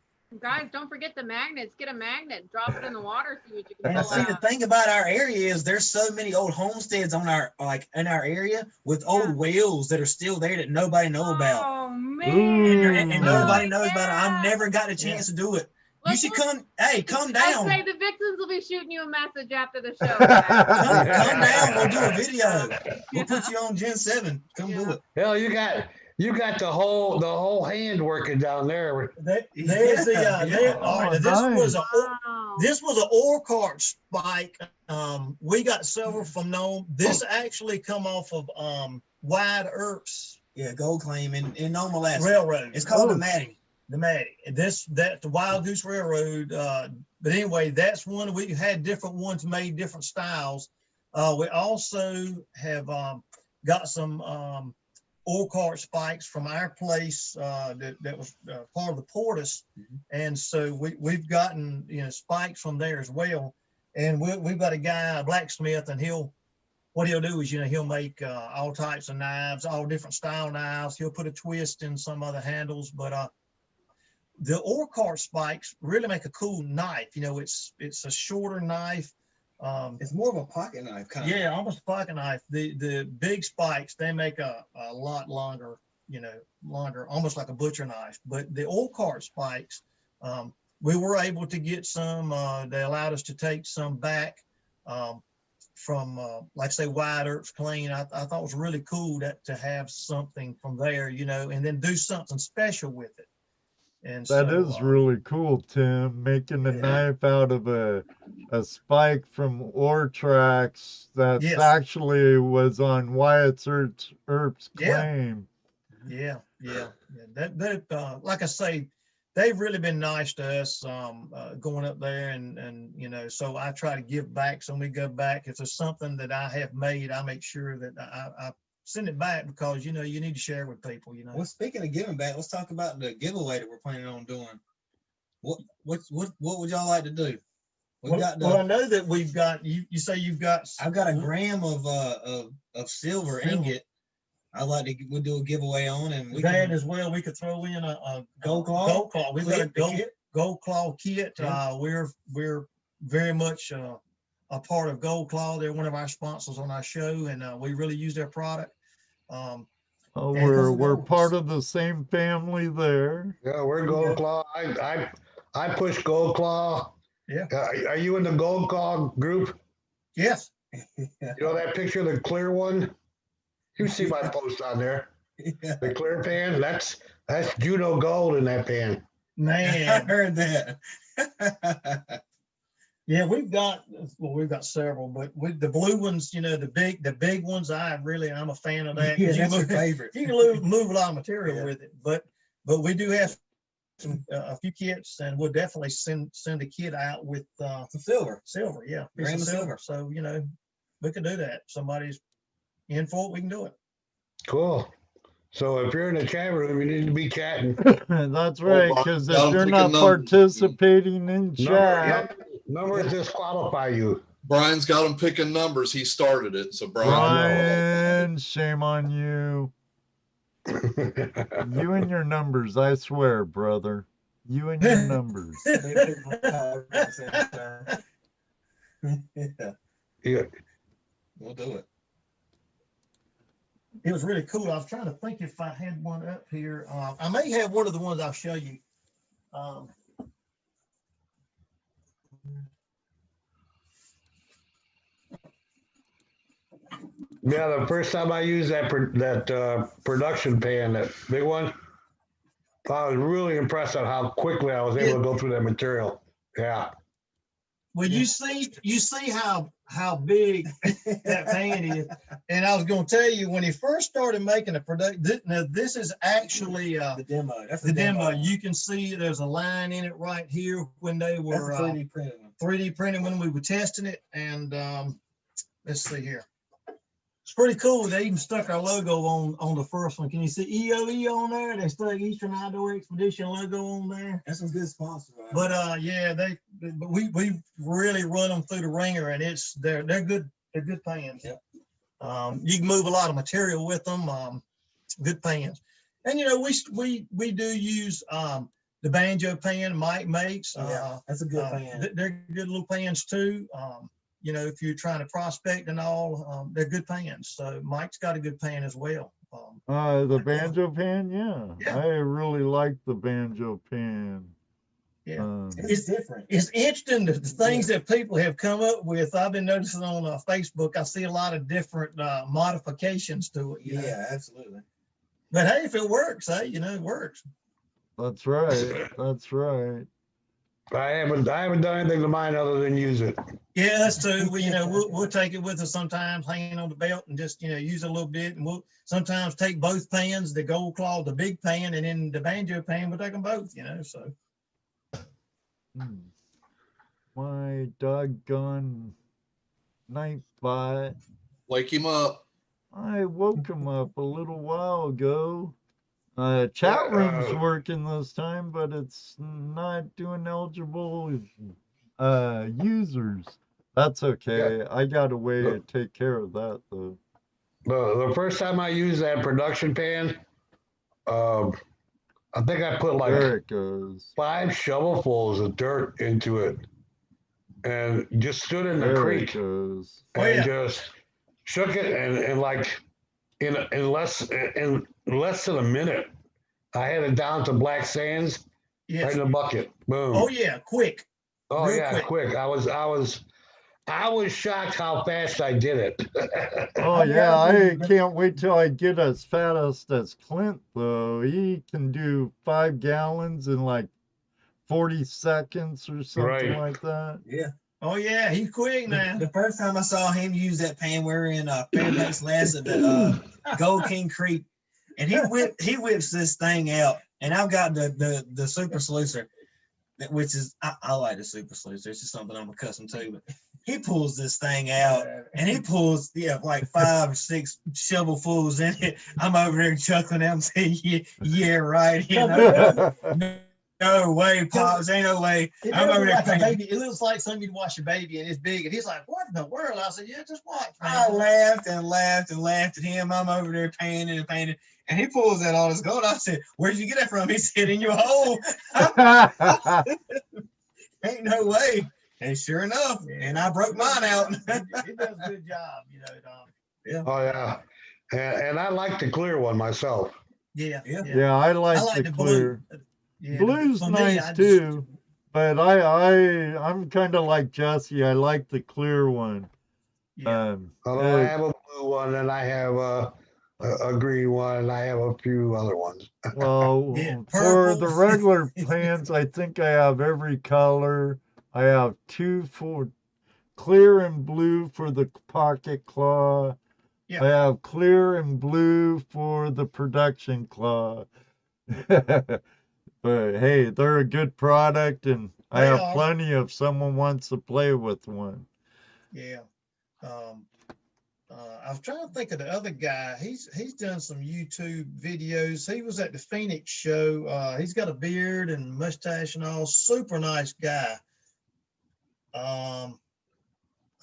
Guys, don't forget the magnets. Get a magnet, drop it in the water, see what you can And pull see, the out. thing about our area is there's so many old homesteads on in our area with old wells that are still there that nobody knows about. Oh man. And nobody knows about it. I've never got a chance to do it. You should come. Hey, come down. I say the Vixens will be shooting you a message after the show. Come down. We'll do a video. We'll put you on Gen 7. Come do it. Hell, you got the whole hand working down there. There's this was an ore cart spike. We got several from Nome. This actually come off of Wide Earp's gold claim in Nome, Alaska. Railroad. It's called the Maddie. The Maddie. That's the Wild Goose Railroad. But anyway, that's one. We had different ones made different styles. We also have got some ore cart spikes from our place that was part of the Portis. And so we've gotten spikes from there as well. And we've got a guy, a blacksmith, and what he'll do is he'll make all types of knives, all different style knives. He'll put a twist in some other handles, but the ore cart spikes really make a cool knife. It's a shorter knife. It's more of a pocket knife kind of. Yeah, almost a pocket knife. The big spikes, they make a lot longer, almost like a butcher knife. But the ore cart spikes, we were able to get some. They allowed us to take some back from, like say, Wide Earth's Clean. I thought it was really cool to have something from there, and then do something special with it. And that is really cool, Tim, making a knife out of a spike from ore tracks that actually was on Wyatt Earp's claim. Yeah. That like I say, they've really been nice to us going up there, and so I try to give back. So when we go back, if there's something that I have made, I make sure that I send it back, because you need to share with people. Well, speaking of giving back, let's talk about the giveaway that we're planning on doing. What would y'all like to do? Well, I know that we've got you say you've got. I've got a gram of silver ingot. We'll do a giveaway on, and we that as well. We could throw in a gold claw. Gold claw. We've got a gold claw kit. Yeah. We're very much a part of Gold Claw. They're one of our sponsors on our show, and we really use their product. We're part of the same family there. Yeah, we're Gold Claw. I push Gold Claw. Yeah. Are you in the Gold Claw group? Yes. You know that picture of the clear one? You see my post on there. Yeah. The clear pan, that's Juno gold in that pan. I Man, heard that. yeah, we've got several, but with the blue ones, you know, the big ones, I'm a fan of that. 'Cause Yeah, you that's your move- favorite. You can move a lot of material Yeah. with it, but we do have a few kits, and we'll definitely send a kit out with Some silver. silver. Yeah, piece Grain of of silver. So you know, we can do that. Somebody's in for it, we can do it. Cool. So if you're in the chat room, you need to be chatting. That's right, because Got 'em if you're picking not numbers. participating in chat, Numbers disqualify you. Brian's got him picking numbers. He started it. So Brian. Brian, shame on you. You and your numbers, I swear, brother. You and your numbers. Yeah, Yeah. we'll do it. It was really cool. I was trying to think if I had one up here. I may have one of the ones I'll show you. Yeah, the first time I used that production pan, that big one, I was really impressed at how quickly I was able to go through that material. Yeah. Well, you see how big that pan is, and I was going to tell you when he first started making a product. Now this is actually The demo. That's the demo. You can see there's a line in it right here when they That's were the 3D printed one. 3D printing when we were testing it, and let's see here. It's pretty cool. They even stuck our logo on the first one. Can you see EOE on there? They stuck Eastern Outdoor Expedition logo on there. That's some good sponsors. Right? But yeah, but we really run them through the ringer, and they're good. They're good pans. Yep. You can move a lot of material with them. Good pans, and you know we do use the banjo pan Mike makes. Yeah, that's a good pan. They're good little pans too. You know, if you're trying to prospect and all, they're good pans. So Mike's got a good pan as well. The banjo pan, yeah. Yeah. I really like the banjo pan. Yeah. It's different. It's interesting the things that people have come up with. I've been noticing on Facebook. I see a lot of different modifications to it. You know? Yeah, absolutely. But hey, if it works, hey, you know, it works. That's right. That's right. I haven't done anything to mine other than use it. Yeah, that's true. We'll take it with us sometimes, hanging on the belt, and just use it a little bit. And we'll sometimes take both pans, the gold claw, the big pan, and then the banjo pan. We'll take them both. So. My doggone night bot. Wake him up. I woke him up a little while ago. Chat room's working this time, but it's not doing eligible users. That's okay. Yeah. I got a way to take care of that, though. The first time I used that production pan, I think I put like There it goes. 5 shovelfuls of dirt into it, and just stood in the There it creek goes. and just shook it, and like in less than a minute, I had it down to black sands right in the bucket. Boom. Oh yeah, quick. Oh real yeah, quick. I was shocked how fast I did it. Oh yeah, I can't wait till I get as fast as Klint, though. He can do 5 gallons in like 40 seconds or something like that. Yeah. Oh yeah, he's quick now. The first time I saw him use that pan, we were in Fairbanks Last at the Gold King Creek, and he whips this thing out, and I've got the super sluicer, which is I like the super sluicer. It's just something I'm accustomed to. But he pulls this thing out, and he pulls like 5 or 6 shovelfuls in it. I'm over there chuckling at him, saying, "Yeah, right." No way, Pops. Ain't no way. I'm over there like a baby. It looks like something you'd wash your baby, and it's big. And he's like, "What in the world?" I said, "Yeah, just watch." I laughed and laughed and laughed at him. I'm over there painting and painting. And he pulls out all this gold. I said, "Where'd you get that from?" He said, "In your hole." Ain't no way. And sure enough, and I broke mine out. He does a good job, Yeah. Oh yeah, and I like the clear one myself. Yeah. Yeah, I like the clear. Blue. Yeah, Blue's for me, nice too, but I'm kind of like Jesse. I like the clear one. Yeah. Although I have a blue one and I have a green one and I have a few other ones. Well, Yeah, for purple. the regular pants, I think I have every color. I have two for clear and blue for the pocket claw. Yeah. I have clear and blue for the production claw. But hey, they're a good product, and I They have are. plenty if someone wants to play with one. Yeah. I was trying to think of the other guy. He's done some YouTube videos. He was at the Phoenix show. He's got a beard and mustache and all. Super nice guy. I'm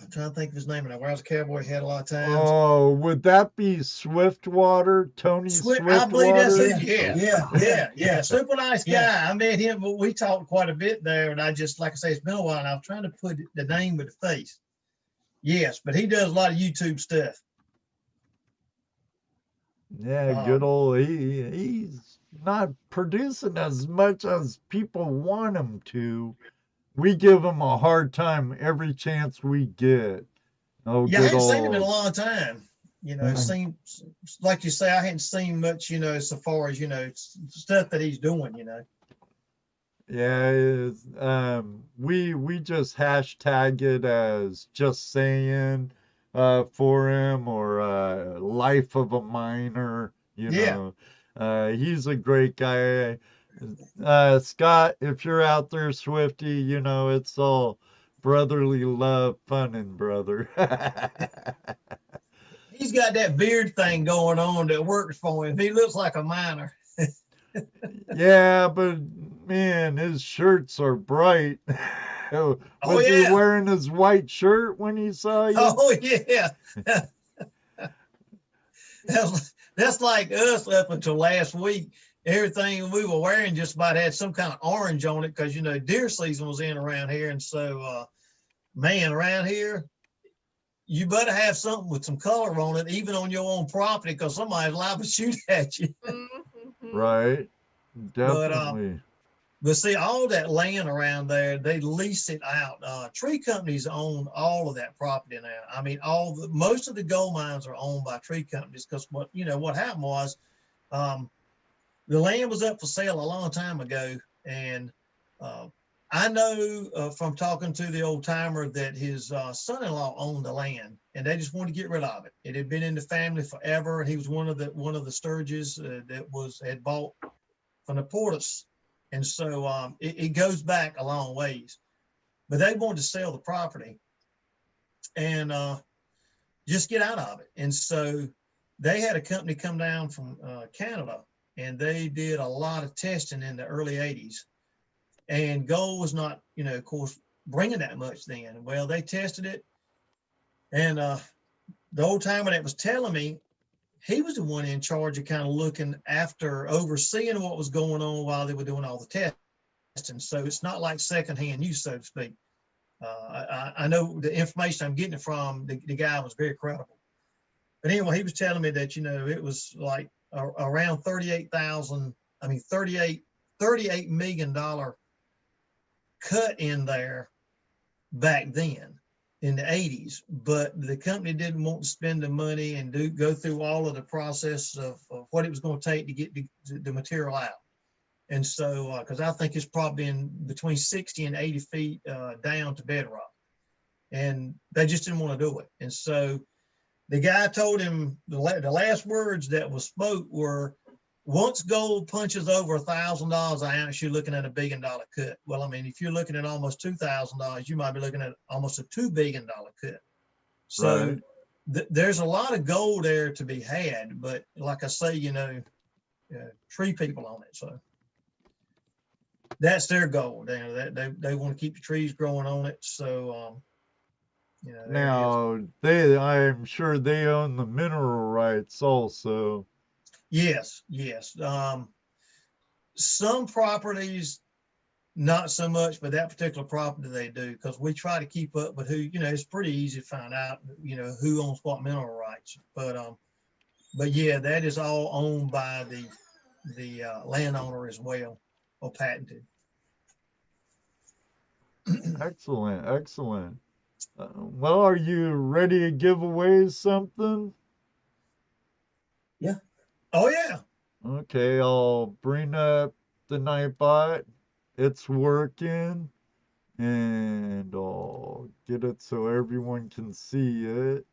trying to think of his name. And I wears a cowboy hat a lot of times. Oh, would that be Swiftwater? Tony I believe that's Swiftwater? it. Yeah. Super nice guy. Yeah. I met him, but we talked quite a bit there. And I just, like I say, it's been a while. And I was trying to put the name with the face. Yes, but he does a lot of YouTube stuff. Yeah, good old. He's not producing as much as people want him to. We give him a hard time every chance we get. Oh, Yeah, I good hadn't seen him in a old. long time. It seems like you say, I hadn't seen much, so far as, stuff that he's doing, Yeah, we just hashtag it as just saying for him or life of a miner, Yeah. He's a great guy. Scott, if you're out there, Swifty, it's all brotherly love, fun and brother. He's got that beard thing going on that works for him. He looks like a miner. Yeah, but man, his shirts are bright. Was he yeah. wearing his white shirt when he saw you? Oh, yeah. That's like us up until last week. Everything we were wearing just about had some kind of orange on it because, deer season was in around here. And so, man, around here, you better have something with some color on it, even on your own property, because somebody's liable to shoot at you. Right. Definitely. But see, all that land around there, they lease it out. Tree companies own all of that property now. I mean, most of the gold mines are owned by tree companies because what happened was the land was up for sale a long time ago. And I know from talking to the old timer that his son-in-law owned the land and they just wanted to get rid of it. It had been in the family forever. He was one of the Sturges that had bought from the Portis. And so it goes back a long ways, but they wanted to sell the property and just get out of it. And so they had a company come down from Canada and they did a lot of testing in the early 80s. And gold was not, of course, bringing that much then. Well, they tested it. And the old timer that was telling me, he was the one in charge of kind of looking after, overseeing what was going on while they were doing all the testing. So it's not like secondhand news, so to speak. I know the information I'm getting it from, the guy was very credible. But anyway, he was telling me that, it was like around $38 million cut in there back then in the 80s, but the company didn't want to spend the money and go through all of the process of what it was going to take to get the material out. And so, because I think it's probably in between 60 and 80 feet down to bedrock, and they just didn't want to do it. And so the guy told him the last words that was spoke were, once gold punches over $1,000 an ounce, you're looking at $1 billion cut. Well, I mean, if you're looking at almost $2,000, you might be looking at almost a $2 billion cut. So there's a lot of gold there to be had, but like I say, tree people on it. So that's their goal. They want to keep the trees growing on it. So, Now, I'm sure they own the mineral rights also. Yes. Some properties, not so much, but that particular property they do, because we try to keep up with who, it's pretty easy to find out, who owns what mineral rights. But yeah, that is all owned by the landowner as well, or patented. Excellent. Well, are you ready to give away something? Oh yeah. Okay, I'll bring up the Nightbot. It's working. And I'll get it so everyone can see it.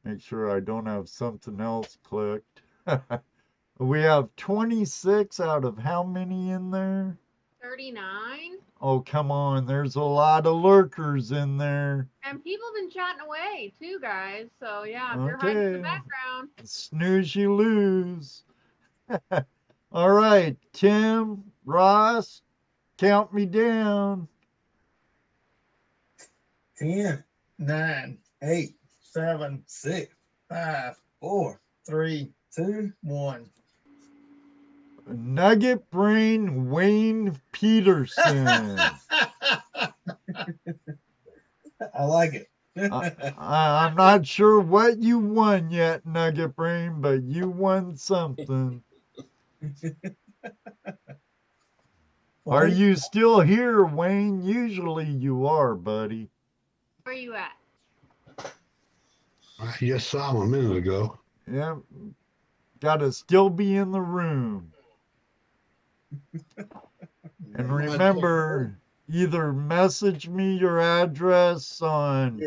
Make sure I don't have something else clicked. We have 26 out of how many in there? 39. Oh, come on. There's a lot of lurkers in there. And people have been chatting away too, guys. So yeah, if you're hiding in the Okay. background. Snooze, you lose. All right, Tim, Ross, count me down. 10, 9, 8, 7, 6, 5, 4, 3, 2. 1. Nugget Brain Wayne Peterson. I like it. I'm not sure what you won yet, Nugget Brain, but you won something. Are you still here, Wayne? Usually you are, buddy. Where you at? I just saw him a minute ago. Yeah, gotta still be in the room. And remember, either message me your address on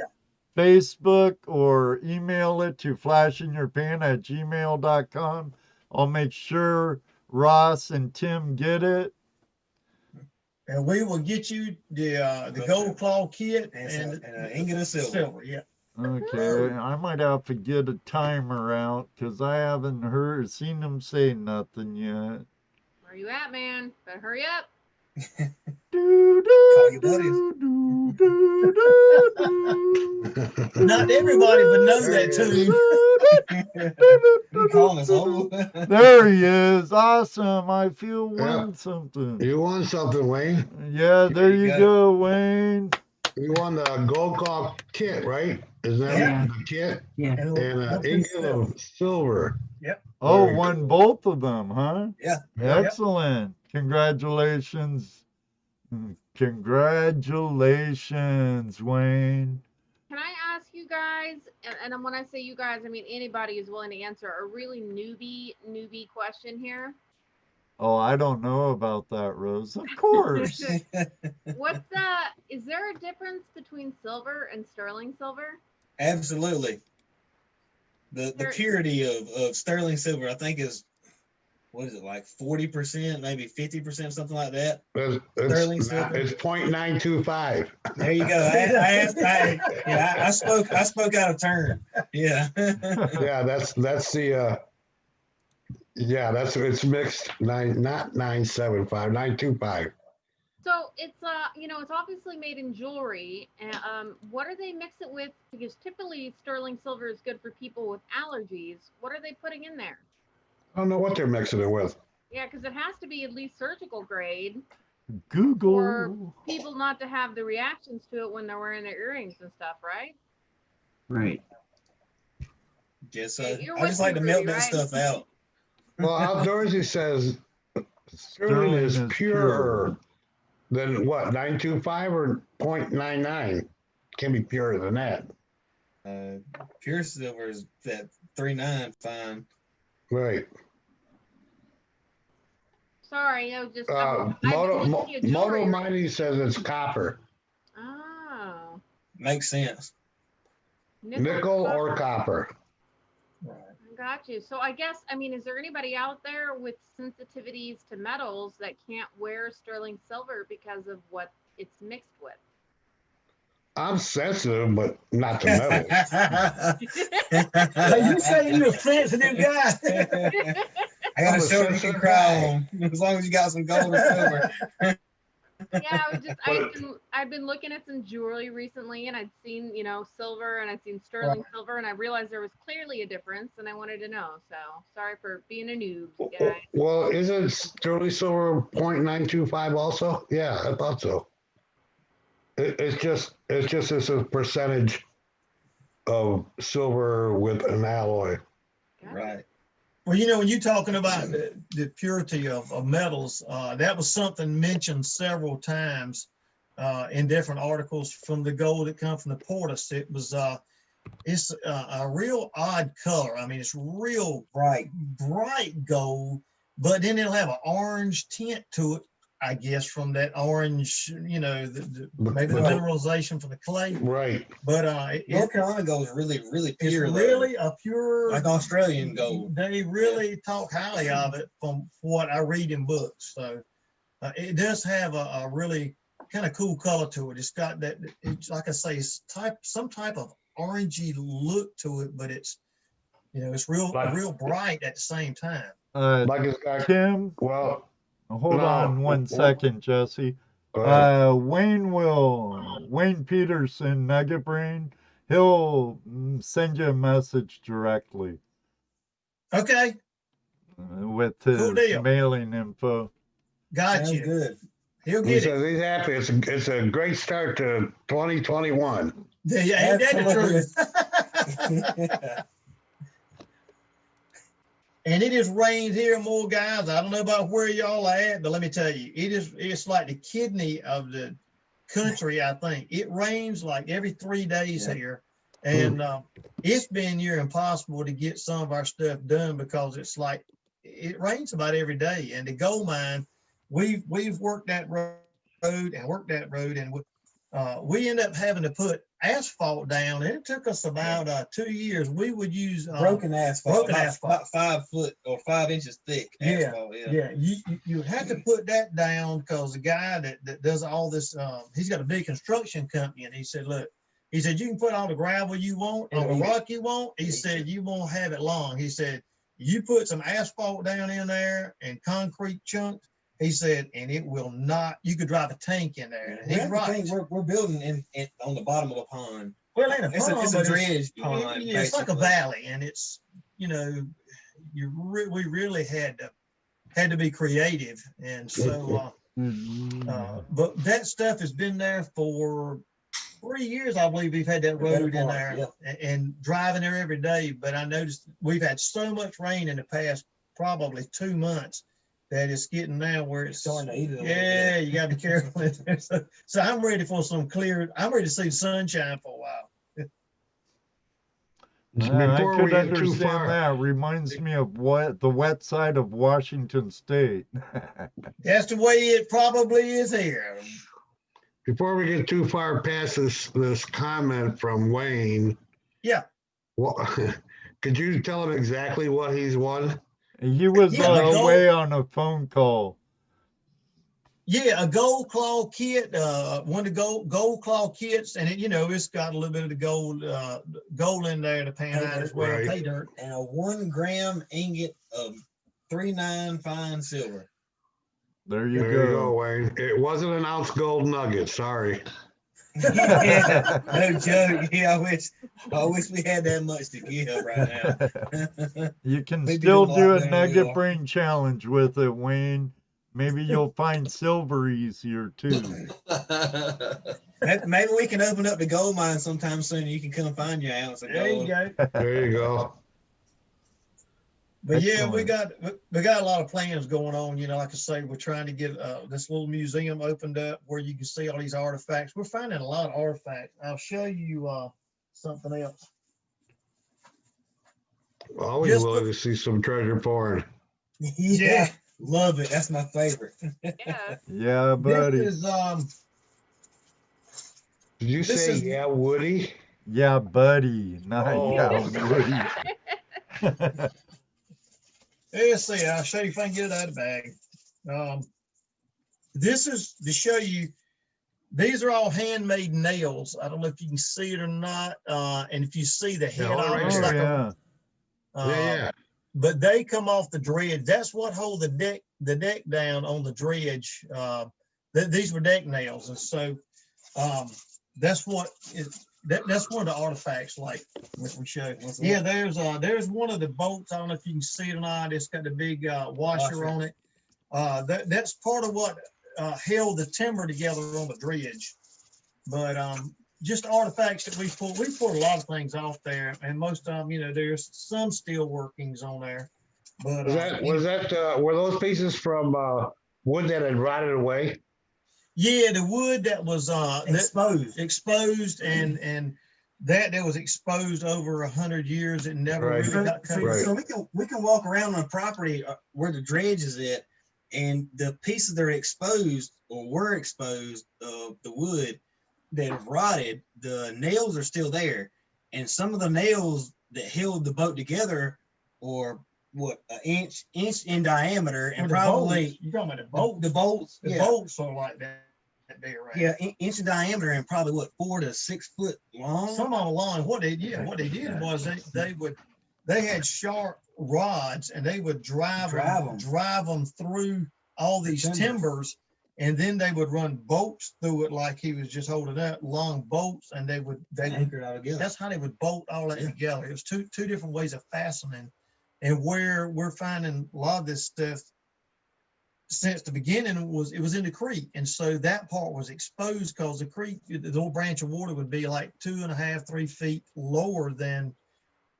Facebook or email it to flashinyourpan@gmail.com. I'll make sure Ross and Tim get it. And we will get you the gold claw kit and an ingot of silver. Yeah. Okay, I might have to get a timer out because I haven't seen them say nothing yet. Where you at, man? Better hurry up. Call your buddies. Not everybody would know that tune. You calling us old? There he is. Awesome. I feel won something. You won something, Wayne. Yeah, there you go, Wayne. You won the gold claw kit, right? Is that the kit? Yeah. And an ingot of silver. Yep. Oh, won both of them, huh? Yeah. Excellent. Congratulations. Congratulations, Wayne. Can I ask you guys, and when I say you guys, I mean anybody is willing to answer a really newbie question here. Oh, I don't know about that, Rose. Of course. Is there a difference between silver and sterling silver? Absolutely. The purity of sterling silver, I think, is, what is it, like 40%, maybe 50%, something like that? Sterling silver. It's 0.925. There you go. I spoke out of turn. Yeah. Yeah, that's it's mixed not 975, 925. So it's it's obviously made in jewelry. And what do they mix it with? Because typically sterling silver is good for people with allergies. What are they putting in there? I don't know what they're mixing it with. Yeah, because it has to be at least surgical grade. Google. For people not to have the reactions to it when they're wearing their earrings and stuff, right? Right. Guess Hey, so. you're I just with like me, to melt Rudy, that right? stuff out. Well, Outdoorsy says sterling is purer than what, 925 or 0.99? Can be purer than that. Pure silver is that 3.9 fine. Right. Sorry, just Moto Mighty says it's copper. Oh. Makes sense. Nickel or copper. Got you. So I guess, is there anybody out there with sensitivities to metals that can't wear sterling silver because of what it's mixed with? I'm sensitive, but not to metals. You say you're a sensitive guy. I got a shoulder you can cry on, as long as you got some gold or silver. Yeah, I've been looking at some jewelry recently, and I'd seen, silver, and I'd seen sterling silver, and I realized there was clearly a difference, and I wanted to know. So sorry for being a noob, guys. Well, isn't sterling silver 0.925 also? Yeah, I thought so. It's just it's a percentage of silver with an alloy. Right. Well, when you're talking about the purity of metals, that was something mentioned several times in different articles from the gold that come from the Portus. It was it's a real odd color. I mean, it's real bright gold, but then it'll have an orange tint to it, I guess, from that orange, maybe the mineralization from the clay. Right. But North Carolina gold is really, really pure. It's really a pure, like Australian gold. They really talk highly of it from what I read in books. So it does have a really kind of cool color to it. It's got that, it's like I say, it's some type of orangey look to it, but it's it's real bright at the same time. Like it's got, Tim, well, hold on one second, Jesse. Wayne Peterson, Nugget Brain, he'll send you a message directly. Okay. With his mailing info. Gotcha. Good. He'll get it. He's happy. It's a great start to 2021. Yeah, ain't that the truth? And it has rained here more, guys. I don't know about where y'all are at, but let me tell you, it's like the kidney of the country, I think. It rains like every 3 days here. And it's been near impossible to get some of our stuff done because it's like it rains about every day. And the gold mine, we've worked that road and we end up having to put asphalt down, and it took us about 2 years. We would use broken asphalt, about 5 foot or 5 inches thick asphalt. Yeah. You have to put that down because the guy that does all this, he's got a big construction company, and he said, look, he said, you can put all the gravel you want, all the rock you want. He said, you won't have it long. He said, you put some asphalt down in there and concrete chunks. He said, and it will not, you could drive a tank in there. And he's right. We're building in on the bottom of a pond. Well, in a pond, it's a dredge pond. Yeah, it's like a valley, and it's, we really had to be creative. And so, but that stuff has been there for 3 years, I believe. We've had that road in there and driving there every day. But I noticed we've had so much rain in the past, probably 2 months, that it's getting now where it's starting to eat it. Yeah, you got to be careful. So I'm ready for I'm ready to see the sunshine for a while. I could understand that. Reminds me of the wet side of Washington State. That's the way it probably is here. Before we get too far past this comment from Wayne. Yeah. Well, could you tell him exactly what he's won? He was away on a phone call. Yeah, a gold claw kit, one of the gold claw kits, and it's got a little bit of the gold in there to pan out as well, pay dirt, and a 1 gram ingot of 3/9 fine silver. There you go, Wayne. It wasn't an ounce gold nugget. Sorry. Yeah, no joke. Yeah, I wish we had that much to give right now. You can still do a nugget brain challenge with it, Wayne. Maybe you'll find silver easier too. Maybe we can open up the gold mine sometime soon. You can come find your ounce of gold. There you go. There you go. But yeah, we got a lot of plans going on. Like I say, we're trying to get this little museum opened up where you can see all these artifacts. We're finding a lot of artifacts. I'll show you something else. I always love to see some treasure porn. Yeah, love it. That's my favorite. Yeah. Yeah, buddy. This is Did you say yeah, Woody? Yeah, buddy. Not yeah, Woody. Let's see. I'll show you if I can get it out of the bag. This is to show you. These are all handmade nails. I don't know if you can see it or not. And if you see the head, almost like yeah. But they come off the dredge. That's what hold the deck down on the dredge. These were deck nails, and so that's what that's one of the artifacts, like what we showed. Yeah, there's one of the bolts. I don't know if you can see it or not. It's got the big washer on it. That's part of what held the timber together on the dredge. But just artifacts that we pulled a lot of things off there, and most of them, there's some steel workings on there. But were those pieces from wood that had rotted away? Yeah, the wood that was exposed and that was exposed over 100 years. It never Right. really got covered. So we can walk around on the property where the dredge is at, and the pieces that are exposed or were exposed of the wood that have rotted, the nails are still there, and some of the nails that held the boat together, or what, an inch in diameter, and probably you're talking about the bolts. The bolts, The yeah. bolts are like that there, right? Yeah, inch in diameter and probably what, 4 to 6 foot long. Some of them long. What they did was they had sharp rods and they would drive them through all these timbers, and then they would run bolts through it like he was just holding up, long bolts, and they anchor it all together. That's how they would bolt all that together. It was two different ways of fastening, and where we're finding a lot of this stuff since the beginning it was in the creek, and so that part was exposed because the creek, the little branch of water would be like 2.5, 3 feet lower than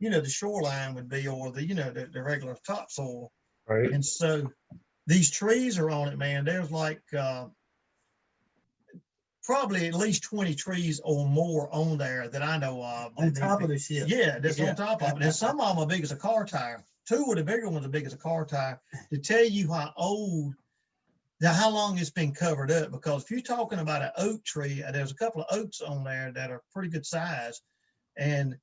the shoreline would be, or the regular topsoil. Right. And so these trees are on it, man. There's like probably at least 20 trees or more on there that I know of. On top of the ship. Yeah, that's on top of it. And some of them are big as a car tire. 2 of the bigger ones are big as a car tire, to tell you how long it's been covered up. Because if you're talking about an oak tree, there's a couple of oaks on there that are pretty good size, and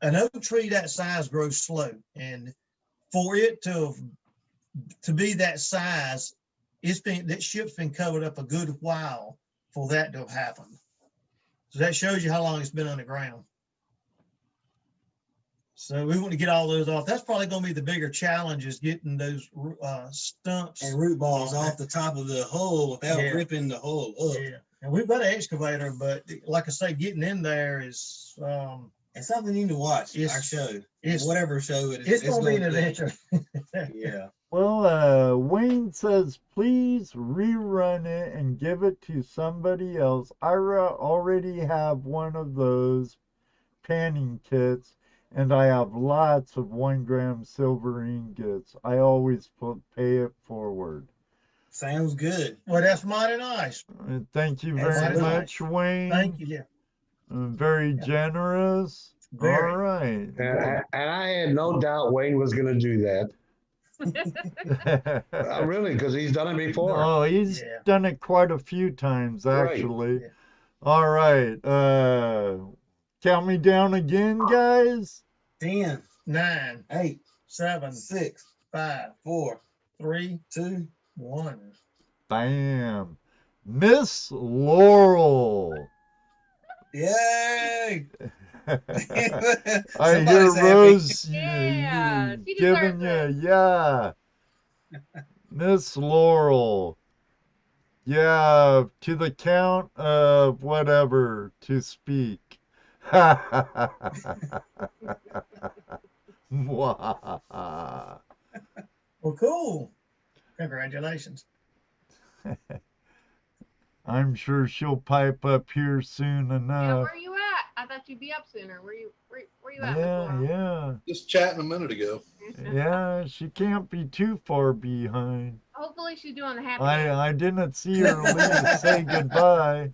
an oak tree that size grows slow. And for it to be that size, that ship's been covered up a good while for that to have happened. So that shows you how long it's been underground. So we want to get all those off. That's probably going to be the bigger challenge, is getting those stumps and root balls off the top of the hull without ripping the hull up. Yeah, and we've got an excavator, but like I say, getting in there is it's something you need to watch. Our show, whatever show it is, it's going to be an adventure. Yeah. Well, Wayne says, please rerun it and give it to somebody else. I already have one of those panning kits, and I have lots of 1-gram silver ingots. I always pay it forward. Sounds good. Well, that's mighty nice. Thank you very much, Wayne. Thank you. Very generous. Very. All right. And I had no doubt Wayne was going to do that. Really, because he's done it before. Oh, he's done it quite a few times, actually. Right. Yeah. All right. Count me down again, guys. 10, 9, 8, 7, 6, 5, 4, 3, 2, 1. Bam. Miss Laurel. Yay! I hear Rose giving you, Miss Laurel. Yeah, to the count of whatever to speak. Well, cool. Congratulations. I'm sure she'll pipe up here soon Yeah, enough. where are you at? I thought you'd be up sooner. Where you at? Yeah. Just chatting a minute ago. Yeah, she can't be too far behind. Hopefully she's doing the happy. I didn't see her leave say goodbye.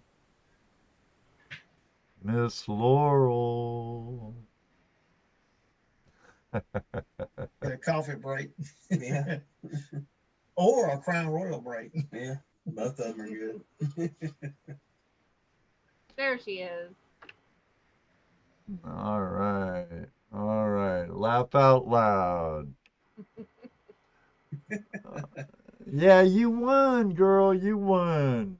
Miss Laurel. Get a coffee break. Yeah. Or a Crown Royal break. Yeah, both of them are good. There she is. All right. Laugh out loud. Yeah, you won, girl. You won.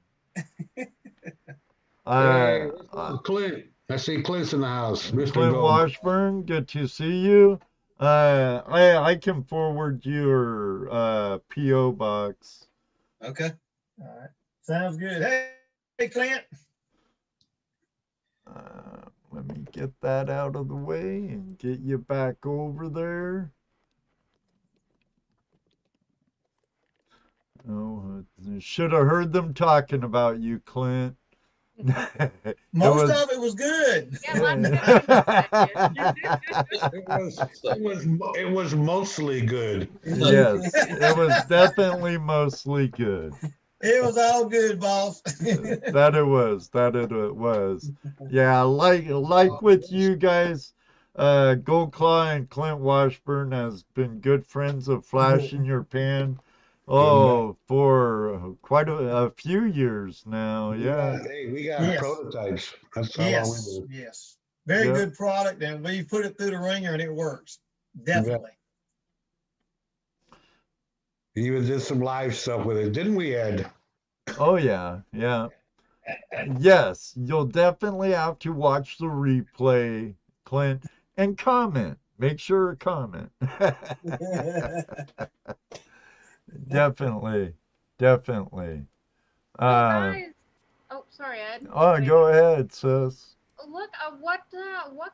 Klint. I see Klint's in the house. Mr. Klint Gold. Washburn, good to see you. I can forward your P.O. box. Okay. All right. Sounds good. Hey, Klint. Let me get that out of the way and get you back over there. Oh, should have heard them talking about you, Klint. Most of it was good. It was mostly good. Yes, it was definitely mostly good. It was all good, boss. That it was. That it was. Yeah, like with you guys, Gold Claw and Klint Washburn has been good friends of Flash in Your Pan. Oh, for quite a few years now. Yeah. We got Yes. prototypes. That's how long we Yes, do. yes. Very Yep. good product, and we put it through the ringer, and it works. Definitely. We even did some live stuff with it, didn't we, Ed? Oh yeah, yeah. Yes, you'll definitely have to watch the replay, Klint, and comment. Make sure to comment. Definitely, definitely. So guys, oh sorry, Ed. Oh, go ahead, sis. Look, what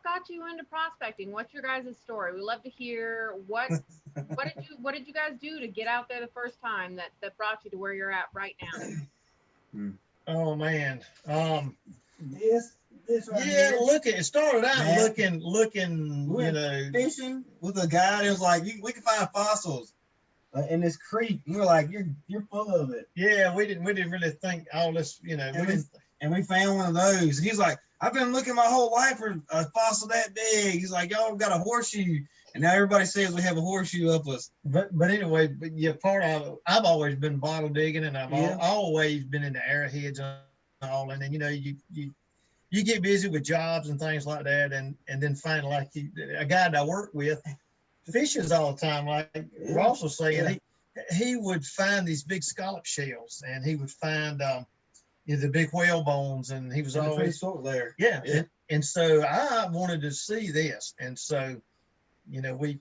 got you into prospecting? What's your guys' story? We love to hear what did you guys do to get out there the first time that brought you to where you're at right now? Oh man. This right Yeah, here. look, it started out Man. looking, We you went know. fishing with a guy that was like, we can find fossils in this creek. We were like, you're full of it. Yeah, we didn't really think all this, you know. And we found one of those. He's like, I've been looking my whole life for a fossil that big. He's like, y'all got a horseshoe. And now everybody says we have a horseshoe up us. But anyway, yeah, part of it, I've always been bottle digging, and I've always been into arrowheads and all. And then you get busy with jobs and things like that, and then find like a guy that I work with fishes all the time. Like Ross was saying, he would find these big scallop shells, and he would find the big whale bones, and he was always there. Yeah. And so I wanted to see this, and so we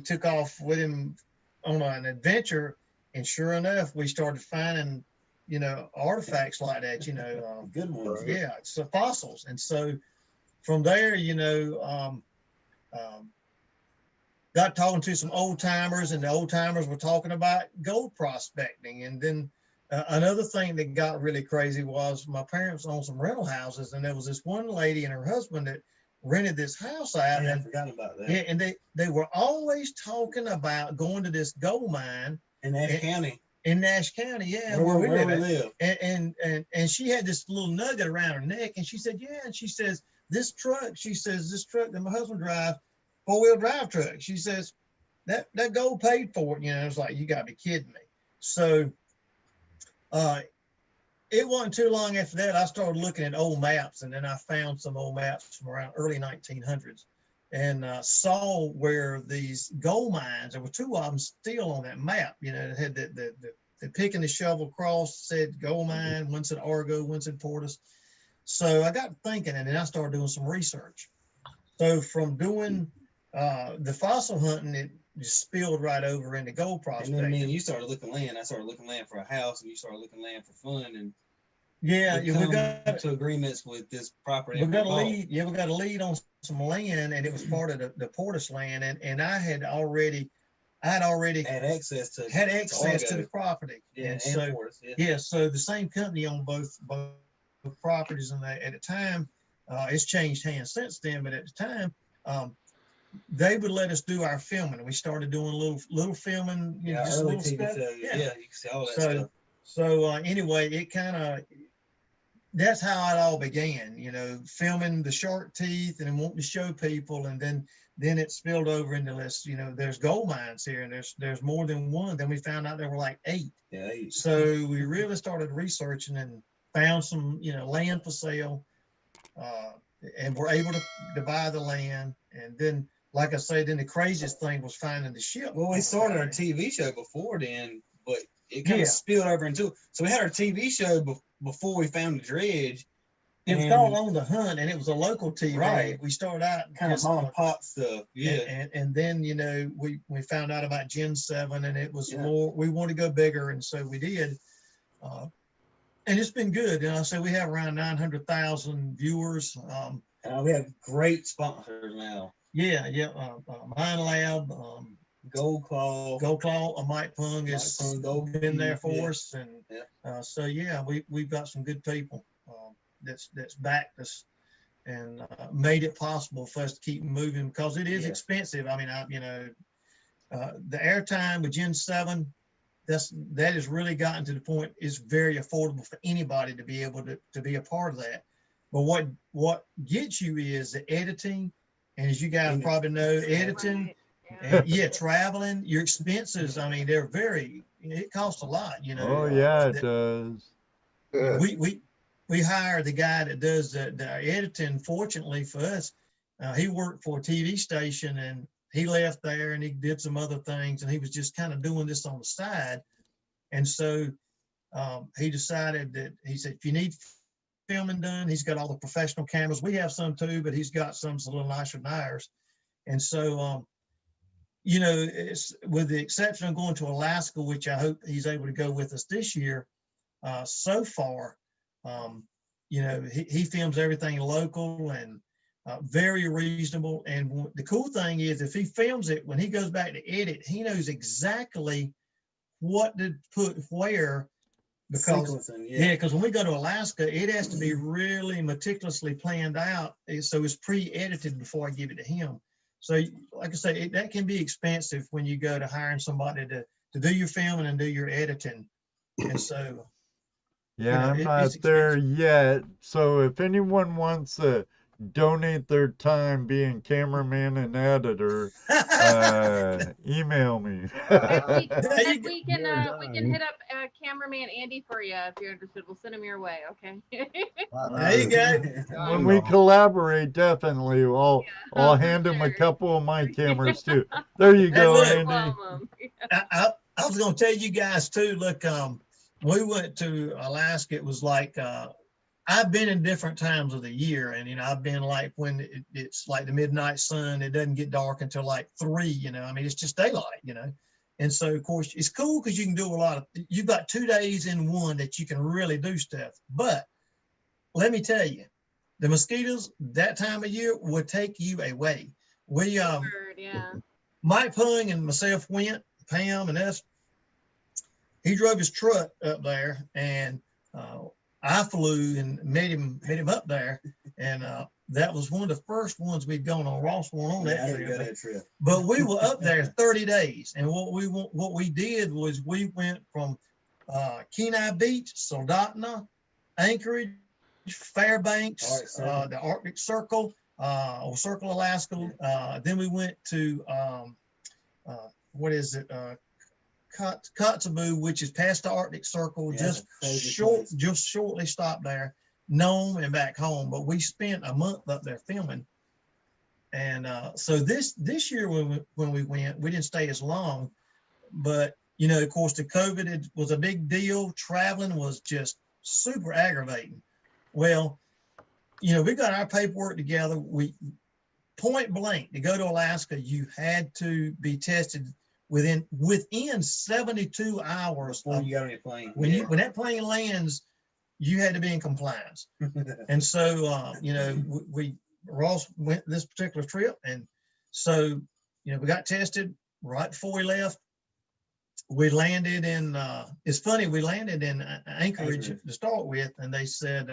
took off with him on an adventure, and sure enough, we started finding artifacts like that, good ones. Yeah, it's fossils. And so from there, got talking to some old timers, and the old timers were talking about gold prospecting. And then another thing that got really crazy was my parents owned some rental houses, and there was this one lady and her husband that rented this house out. Yeah, and I forgot about that. Yeah, and they were always talking about going to this gold mine in Nash County. In Nash County, yeah, where we live. live. And she had this little nugget around her neck, and she said, yeah, and she says, this truck that my husband drives, 4-wheel drive truck. She says, that gold paid for it. It's like, you gotta be kidding me. So it wasn't too long after that, I started looking at old maps, and then I found some old maps from around early 1900s, and saw where these gold mines, there were two of them still on that map. It had the pick and the shovel cross, said gold mine, one said Argo, one said Portus. So I got thinking, and then I started doing some research. So from doing the fossil hunting, it just spilled right over into gold prospecting. And then you started looking land. I started looking land for a house, and you started looking land for fun. And yeah, we got to agreements with this property. We got a lead. Yeah, we got a lead on some land, and it was part of the Portus land, and I had already had access to the property. Yeah, and so Portus, so the same company owned both properties, and at the time, it's changed hands since then, but at the time, they would let us do our filming, and we started doing little filming, just little stuff. You can see all that stuff. So anyway, it that's how it all began, filming the shark teeth and wanting to show people, and then it spilled over into this, there's gold mines here, and there's more than one. Then we found out there were like 8. Yeah, 8. So we really started researching and found some, land for sale, and we're able to buy the land. And then, like I said, then the craziest thing was finding the ship. Well, we started our TV show before then, but it kind of spilled over into. So we had our TV show before we found the dredge. It was called On the Hunt, and it was a local TV. Right. We started out kind of mom and pop stuff. Yeah. And then, we found out about Gen 7, and it was more, we wanted to go bigger. And so we did. And it's been good. And I say we have around 900,000 viewers. We have great sponsors now. Yeah. Mine Lab, Gold Claw, Mike Pung has been there for us. And so, we've got some good people that's backed us and made it possible for us to keep moving, because it is expensive. I mean, the airtime with Gen 7, that has really gotten to the point it's very affordable for anybody to be able to be a part of that. But what gets you is the editing, and as you guys probably know, editing, and traveling, your expenses. I mean, it costs a lot, you know. Oh yeah, it does. We hire the guy that does the editing. Fortunately for us, he worked for a TV station, and he left there and he did some other things, and he was just kind of doing this on the side. And so he decided that, he said, if you need filming done, he's got all the professional cameras. We have some too, but he's got some a little nicer than ours. And so, you know, it's, with the exception of going to Alaska, which I hope he's able to go with us this year, so far, you know, he films everything local and very reasonable. And the cool thing is, if he films it, when he goes back to edit, he knows exactly what to put where, because because when we go to Alaska, it has to be really meticulously planned out, so it's pre-edited before I give it to him. So like I say, that can be expensive when you go to hiring somebody to do your filming and do your editing. And so yeah, I'm not there yet. So if anyone wants to donate their time being cameraman and editor, email me. We can hit up cameraman Andy for you if you're interested. We'll send him your way. Okay. There you go. When we collaborate, definitely, I'll hand him a couple of my cameras too. There you go, Andy. I was going to tell you guys too. Look, we went to Alaska. It was like, I've been in different times of the year, and, you know, I've been like when it's like the midnight sun, it doesn't get dark until like 3, you know, I mean, it's just daylight, you know. And so of course it's cool because you can do a lot of, you've got 2 days in one that you can really do stuff. But let me tell you, the mosquitoes that time of year would take you away. We, Mike Pung and myself went, Pam and us, he drove his truck up there, and I flew and met him up there, and that was one of the first ones we'd gone on. Ross went on that trip. But we were up there 30 days, and what we did was we went from Kenai Beach, Soldotna, Anchorage, Fairbanks, the Arctic Circle, or Circle, Alaska. Then we went to what is it? Kotzebue, which is past the Arctic Circle, just shortly stopped there, Nome and back home. But we spent a month up there filming, and so this year when we went, we didn't stay as long. But you know, of course, the COVID was a big deal. Traveling was just super aggravating. Well, you know, we got our paperwork together. We point blank to go to Alaska, you had to be tested within 72 hours before you got on your plane. When that plane lands, you had to be in compliance. And so you know, Ross went this particular trip, and so, you know, we got tested right before we left. We landed in it's funny, we landed in Anchorage to start with, and they said,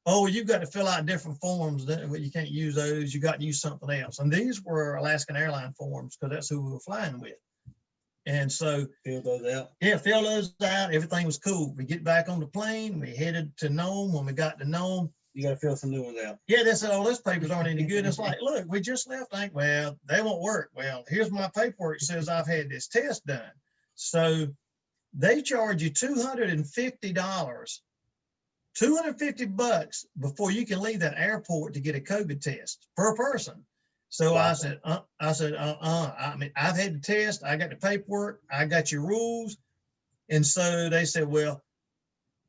oh, you've got to fill out different forms. You can't use those. You got to use something else. And these were Alaskan Airline forms, because that's who we were flying with. And so fill those out. Yeah, fill those out. Everything was cool. We get back on the plane. We headed to Nome. When we got to Nome, you got to fill some new ones out. Yeah, they said, oh, those papers aren't any good. It's like, look, we just left. Well, they won't work. Well, here's my paperwork. It says I've had this test done. So they charge you $250, $250 before you can leave that airport to get a COVID test per person. So wow. I mean, I've had the test, I got the paperwork, I got your rules. And so they said, well,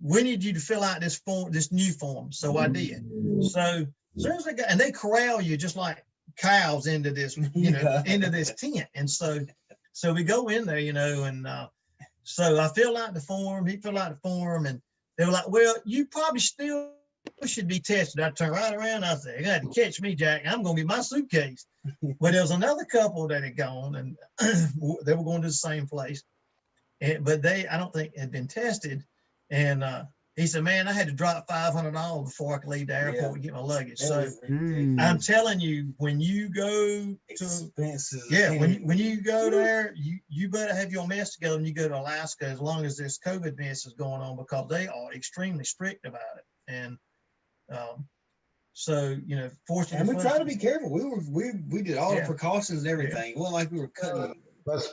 we need you to fill out this form, this new form. So I did. So as soon as and they corral you just like cows into this, you know, into this tent. And so we go in there, you know, and so I filled out the form, he filled out the form, and they were like, well, you probably still should be tested. I turned right around. I said, you got to catch me, Jack. I'm going to get my suitcase. But there was another couple that had gone, and they were going to the same place. But they, I don't think, had been tested. And He said, man, I had to drop $500 before I could leave the airport Yeah. to get my luggage. That So was ridiculous. I'm telling you, when you go to, Expenses. yeah, when you go there, you better have your mess together when you go to Alaska, as long as this COVID mess is going on, because they are extremely strict about it. And so, you know, fortunately, And we try to be careful. We did all Yeah. the precautions and everything. Well, like we were cutting.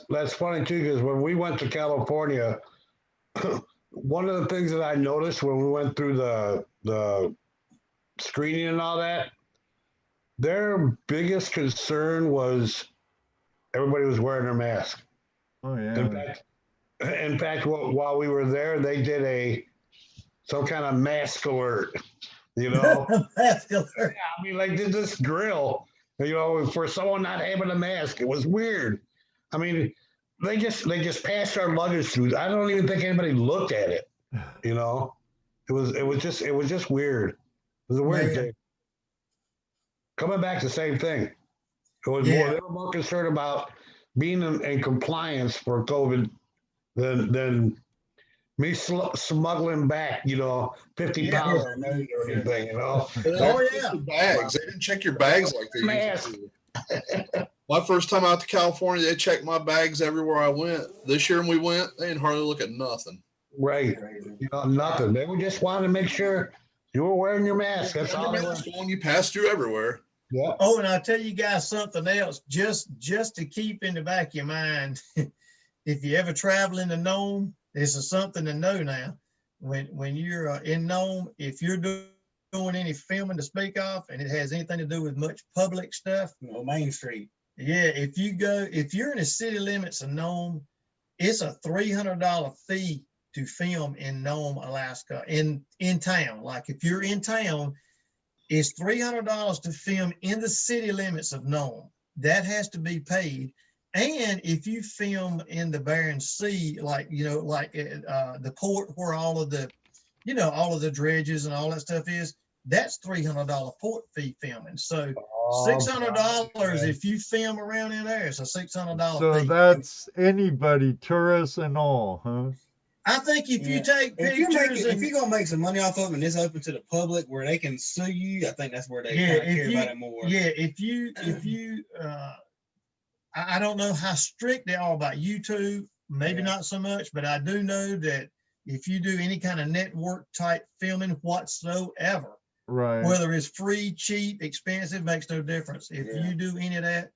That's funny too, because when we went to California, one of the things that I noticed when we went through the screening and all that, their biggest concern was everybody was wearing their mask. Oh In fact, while we were there, they did some kind of mask alert. You know, vascular. I mean, like did this drill. You know, for someone not having a mask, it was weird. I mean, they just passed our luggage through. I don't even think anybody looked at it. You know, it was just weird. It was a weird thing. Coming back, the same thing. It was Yeah. they were more concerned about being in compliance for COVID than me smuggling back, 50 pounds or anything, Oh yeah. Bags. They didn't check your bags like they Mask. used to. My first time out to California, they checked my bags everywhere I went. This year when we went, they didn't hardly look at nothing. Right. Nothing. They were just wanting to make sure you were wearing your mask. That's all they were. You pass through everywhere. Yeah. Oh, and I'll tell you guys something else, just to keep in the back of your mind. If you ever travel into Nome, this is something to know now. When you're in Nome, if you're doing any filming to speak of, and it has anything to do with much public stuff, Main Street. Yeah, if you're in the city limits of Nome, it's a $300 fee to film in Nome, Alaska, in town. Like if you're in town, it's $300 to film in the city limits of Nome. That has to be paid. And if you film in the Barren Sea, the port where all of the dredges and all that stuff is, that's $300 port fee filming. So $600 if you film around in there. It's a $600 So fee. that's anybody, tourists and all, huh? I think if you take If pictures, you're gonna make some money off of it and it's open to the public where they can sue you, I think that's where they care about it more. Yeah, if you I don't know how strict they are about YouTube, maybe not so much, but I do know that if you do any kind of network type filming whatsoever, Right. whether it's free, cheap, expensive, makes no difference. If you do any of that,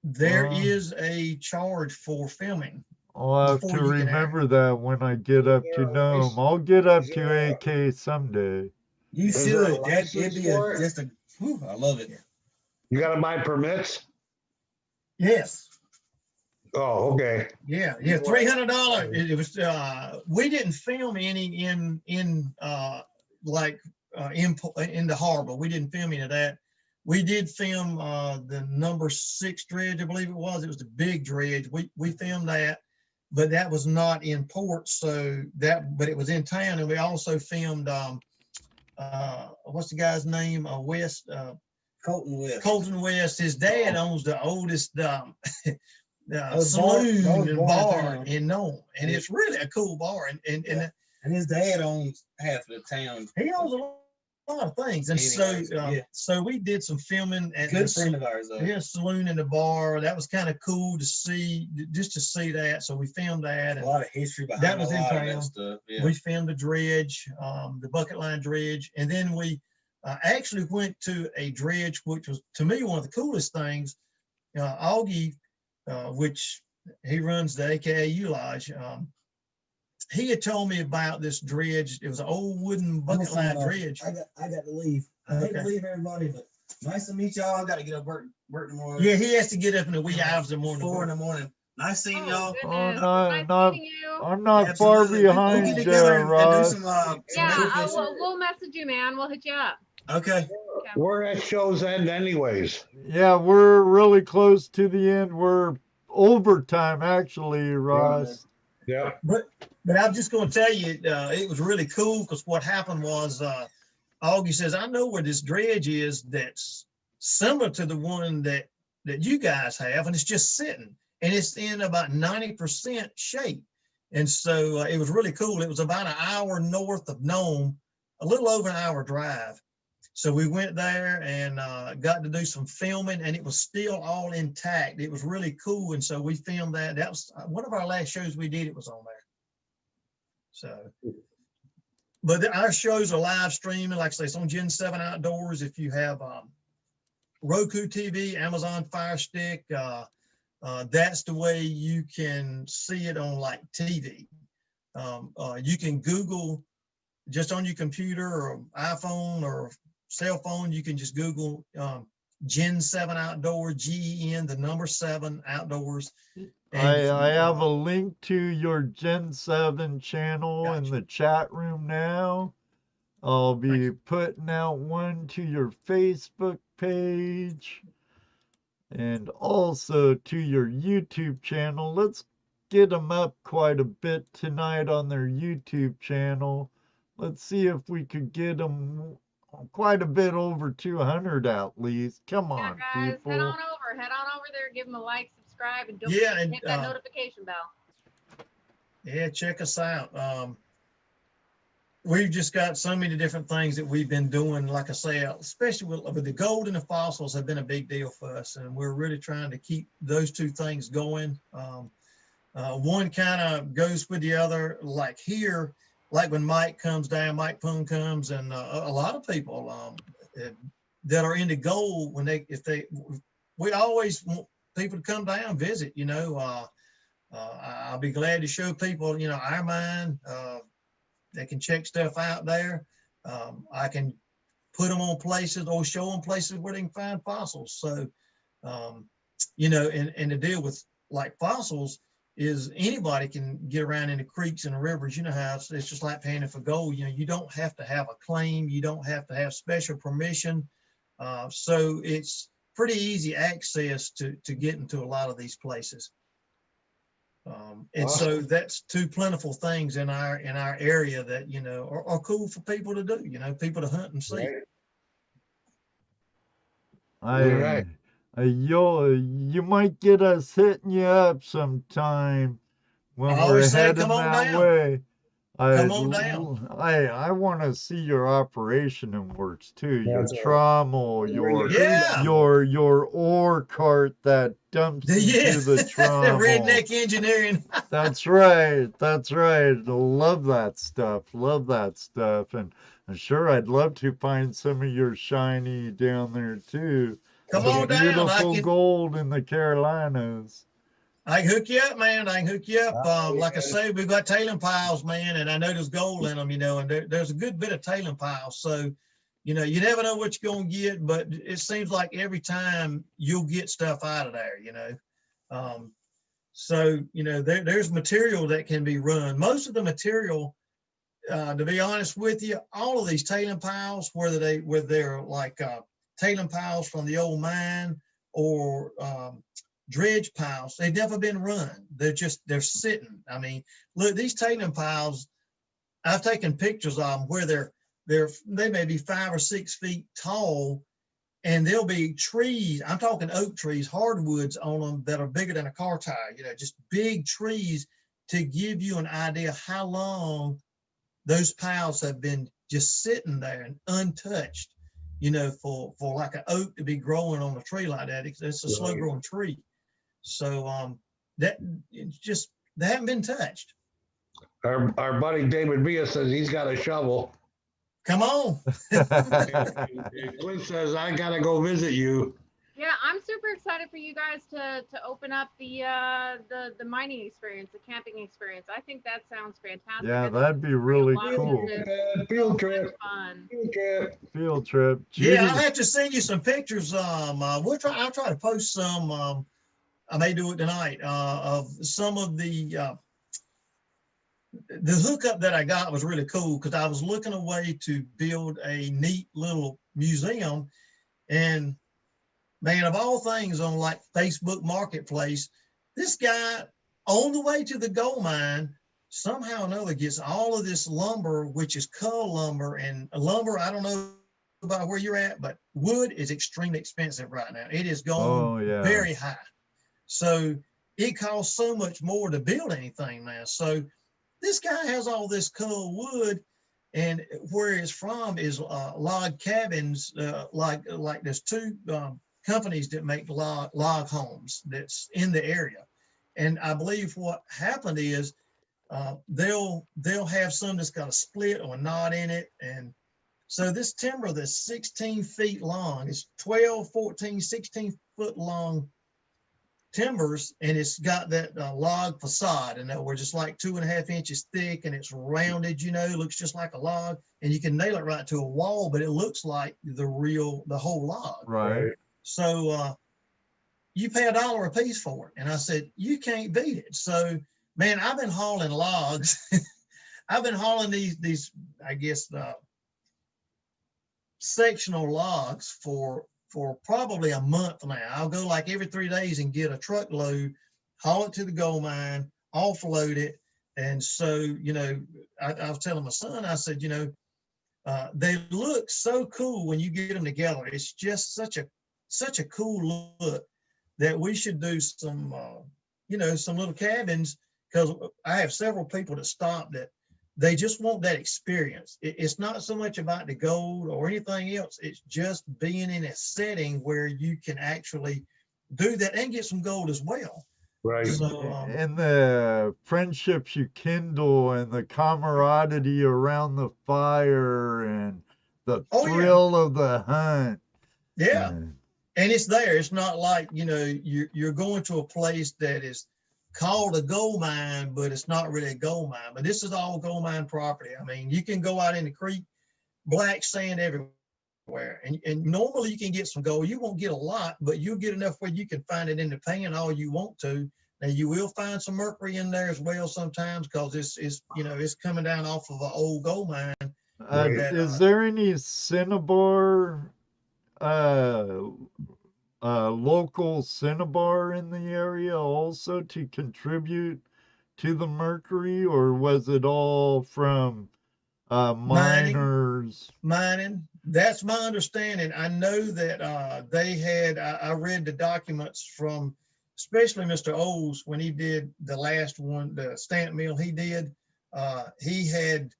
there is a charge for filming. I'll have to remember that when I get up to Nome. I'll get up to AK someday. You should. That'd be I love it. You got to buy permits? Yes. Oh, okay. Yeah, $300. It was. We didn't film any in the harbor. We didn't film any of that. We did film the number 6 dredge, I believe it was. It was the big dredge. We filmed that, but that was not in port. But it was in town, and we also filmed. What's the guy's name? West. Colton West. Colton West. His dad owns the oldest saloon bar and bar in Nome, and it's really a cool bar. And his dad owns half of the town. He owns a lot of things, and so we did some filming at Good friend of ours, saloon and the bar. That was kind of cool to see, just to see that. So we filmed that. A lot of history behind that was in town. That stuff. Yeah. We filmed the dredge, the bucket line dredge, and then we actually went to a dredge, which was to me one of the coolest things. Augie, which he runs the AKAU Lodge. He had told me about this dredge. It was an old wooden bucket line dredge. I got to leave. I hate to leave everybody, but nice to meet y'all. I got to get up work tomorrow. Yeah, he has to get up in the wee hours of the morning. 4 in the morning. Nice seeing y'all. I'm not far behind you, Ross. We'll message you, man. We'll hit you up. Okay. We're at show's end anyways. Yeah, we're really close to the end. We're overtime, actually, Ross. Yeah. But I'm just going to tell you, it was really cool because what happened was Augie says, I know where this dredge is that's similar to the one that you guys have, and it's just sitting, and it's in about 90% shape. And so it was really cool. It was about an hour north of Nome, a little over an hour drive. So we went there and got to do some filming, and it was still all intact. It was really cool. And so we filmed that. That was one of our last shows we did. It was on there. So, but our shows are live streaming. Like I say, it's on Gen 7 Outdoors. If you have Roku TV, Amazon Fire Stick, that's the way you can see it on like TV. You can Google just on your computer or iPhone or cell phone. You can just Google Gen 7 Outdoors, GEN, the number 7 Outdoors. I have a link to your Gen 7 channel Gotcha. in the chat room now. I'll be putting out one to your Facebook page and also to your YouTube channel. Let's get them up quite a bit tonight on their YouTube channel. Let's see if we could get them quite a bit over 200 at least. Come on, guys, people. head on over there, give them a like, subscribe, and don't Yeah, forget to and, hit that notification bell. Yeah, check us out. We've just got so many different things that we've been doing. Like I say, especially with the gold and the fossils have been a big deal for us, and we're really trying to keep those two things going. One kind of goes with the other. Like here, like when Mike comes down, Mike Poon comes, and a lot of people that are into gold, we always want people to come down, visit. You know, I'll be glad to show people, you know, our mine. They can check stuff out there. I can put them on places or show them places where they can find fossils. So, you know, and the deal with like fossils is anybody can get around in the creeks and the rivers. You know how it's just like panning for gold. You know, you don't have to have a claim. You don't have to have special permission. So it's pretty easy access to get into a lot of these places. And Awesome. so that's two plentiful things in our area that, you know, are cool for people to do, you know, people to hunt and see. Right. You might get us hitting you up sometime when I we're always say, heading come on that down. way. Come on down. I want to see your operation and works too. Your That's right. trommel, Yeah. your ore cart that dumps Yeah. into the trommel. Redneck engineering. That's right. That's right. Love that stuff. Love that stuff. And sure, I'd love to find some of your shiny down there too. Come Some on down. beautiful gold in the Carolinas. I can hook you up, man. I can hook you up. Like I say, we've got tailing piles, man, and I know there's gold in them, you know, and there's a good bit of tailing piles. So, you know, you never know what you're going to get, but it seems like every time you'll get stuff out of there, you know. So, you know, there's material that can be run. Most of the material, to be honest with you, all of these tailing piles, whether they're like tailing piles from the old mine or dredge piles, they've never been run. They're sitting. I mean, look, these tailing piles, I've taken pictures of them where they may be 5 or 6 feet tall, and there'll be trees. I'm talking oak trees, hardwoods on them that are bigger than a car tire, you know, just big trees to give you an idea how long those piles have been just sitting there and untouched, you know, for like an oak to be growing on a tree like that. It's a slow growing tree. So they haven't been touched. Our buddy David Villa says he's got a shovel. Come on. Klint says, I gotta go visit you. Yeah, I'm super excited for you guys to open up the mining experience, the camping experience. I think that sounds fantastic. Yeah, that'd be really cool. Field trip. Fun. Field trip. Yeah, I'll have to send you some pictures. I'll try to post some. I may do it tonight of some of the hookup that I got was really cool because I was looking a way to build a neat little museum, and man, of all things on like Facebook Marketplace, this guy on the way to the gold mine somehow or another gets all of this lumber, which is cull lumber, and lumber, I don't know about where you're at, but wood is extremely expensive right now. It is going very high. So it costs so much more to build anything now. So this guy has all this cool wood, and where it's from is log cabins. Like there's two companies that make log homes that's in the area, and I believe what happened is they'll have some that's got a split or a knot in it, and so this timber that's 16 feet long, it's 12, 14, 16 foot long timbers, and it's got that log facade, and we're just like 2.5 inches thick, and it's rounded, you know, looks just like a log, and you can nail it right to a wall, but it looks like the whole log. Right. So you pay $1 a piece for it. And I said, you can't beat it. So, man, I've been hauling logs. I've been hauling these I guess, sectional logs for probably a month now. I'll go like every 3 days and get a truckload, haul it to the gold mine, offload it. And so, you know, I was telling my son, I said, you know, they look so cool when you get them together. It's just such a cool look that we should do some, you know, some little cabins, because I have several people that stop that they just want that experience. It's not so much about the gold or anything else. It's just being in a setting where you can actually do that and get some gold as well. Right. So, and the friendships you kindle and the camaraderie around the fire and the thrill of the hunt. Yeah. And it's there. It's not like, you know, you're going to a place that is called a gold mine, but it's not really a gold mine. But this is all gold mine property. I mean, you can go out in the creek, black sand everywhere. And normally you can get some gold. You won't get a lot, but you'll get enough where you can find it in the pan all you want to. Now you will find some mercury in there as well sometimes, because it's you know, it's coming down off of an old gold mine. Is there any cinnabar, local cinnabar in the area also to contribute to the mercury, or was it all from miners? Mining. That's my understanding. I know that they had, I read the documents from, especially Mr. Oles, when he did the last one, the stamp mill he did. He had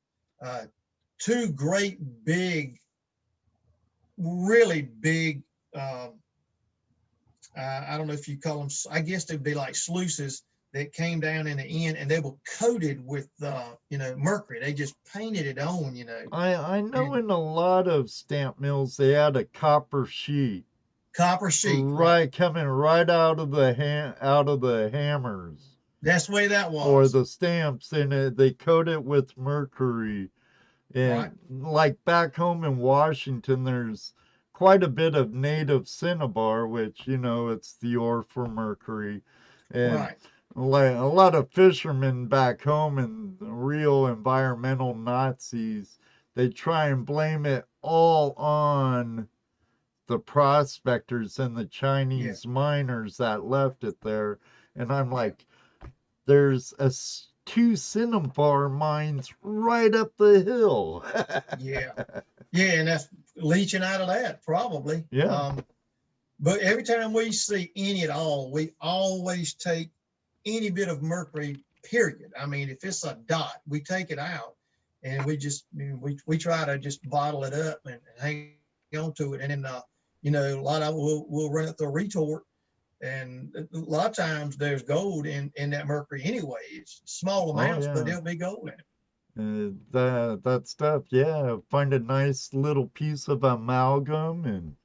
two great big, really big, I don't know if you call them, I guess they'd be like sluices that came down in the end, and they were coated with, you know, mercury. They just painted it on, you know. I know in a lot of stamp mills, they had a copper sheet. Copper sheet. Right, coming right out of the hammers. That's the way that was. Or the stamps, and they coat it with mercury. And like back home in Washington, there's quite a bit of native cinnabar, which, you know, it's the ore for mercury. And like a lot of fishermen back home and real environmental Nazis, they try and blame it all on the prospectors and the Chinese miners that left it there. And I'm like, there's two cinnabar mines right up the hill. Yeah, and that's leaching out of that probably. But every time we see any at all, we always take any bit of mercury, period. I mean, if it's a dot, we take it out, and we just, we try to just bottle it up and hang on to it. And then, you know, a lot of we'll run it through a retort, and a lot of times there's gold in that mercury anyway. It's small amounts, but there'll be gold in it. That stuff, find a nice little piece of amalgam, and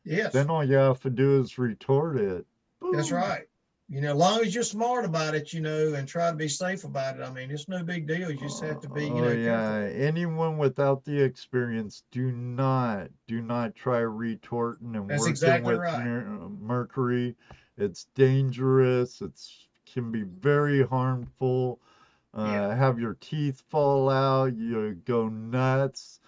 then all you have to do is retort it. Boom. That's right. You know, as long as you're smart about it, you know, and try to be safe about it. I mean, it's no big deal. You just have to be, you know, careful. Anyone without the experience, do not try retorting and working with mercury. It's dangerous. Can be very harmful. Have your teeth fall out. You go nuts.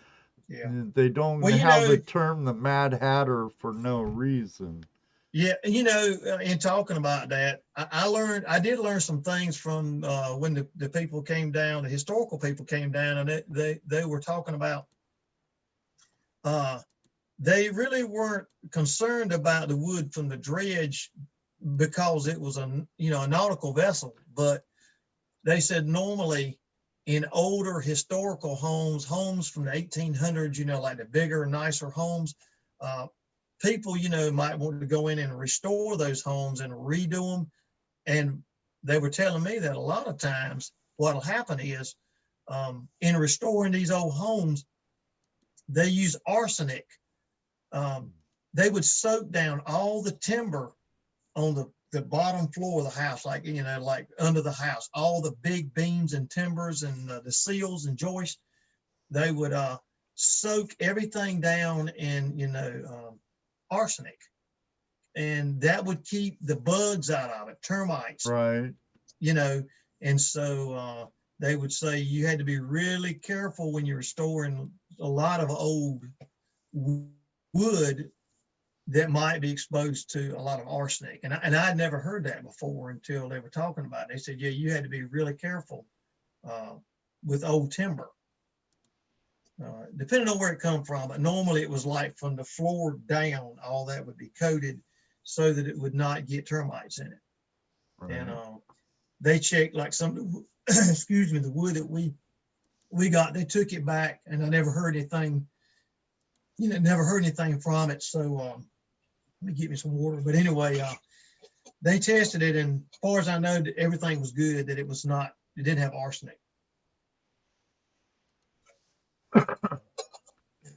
They don't have the term the Mad Hatter for no reason. Yeah, you know, in talking about that, I did learn some things from when the people came down, the historical people came down, and they were talking about, they really weren't concerned about the wood from the dredge because it was a nautical vessel, but they said normally in older historical homes from the 1800s, like the bigger, nicer homes, people, might want to go in and restore those homes and redo them. And they were telling me that a lot of times what'll happen is, in restoring these old homes, they use arsenic. They would soak down all the timber on the bottom floor of the house, like under the house, all the big beams and timbers and the seals and joists. They would soak everything down in arsenic, and that would keep the bugs out of it, termites, right? And so they would say you had to be really careful when you're restoring a lot of old wood that might be exposed to a lot of arsenic. And I'd never heard that before until they were talking about it. They said, yeah, you had to be really careful with old timber, depending on where it come from. But normally it was like from the floor down, all that would be coated so that it would not get termites in it. Right. And they checked like some, excuse me, the wood that we got, they took it back, and I never heard anything, never heard anything from it. So let me get me some water. But anyway, they tested it, and as far as I know, that everything was good, that it didn't have arsenic.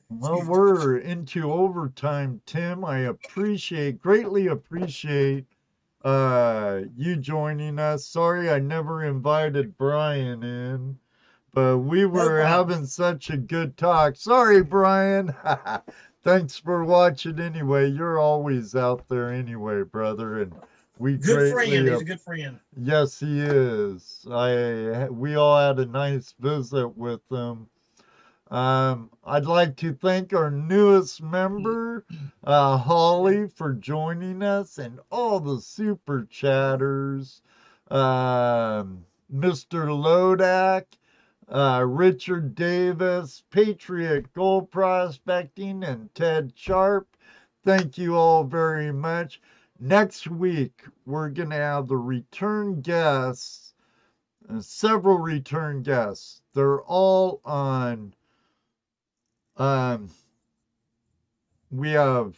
Well, we're into overtime, Tim. I greatly appreciate you joining us. Sorry I never invited Bryan in, but we were having such a good talk. Sorry, Bryan. Thanks for watching anyway. You're always out there anyway, brother, and we good friend. He's a good friend. Yes, he is. We all had a nice visit with him. I'd like to thank our newest member, Holly, for joining us, and all the super chatters, Mr. Lodak, Richard Davis, Patriot Gold Prospecting, and Ted Sharp. Thank you all very much. Next week, we're going to have the return guests, several return guests. They're all on... we have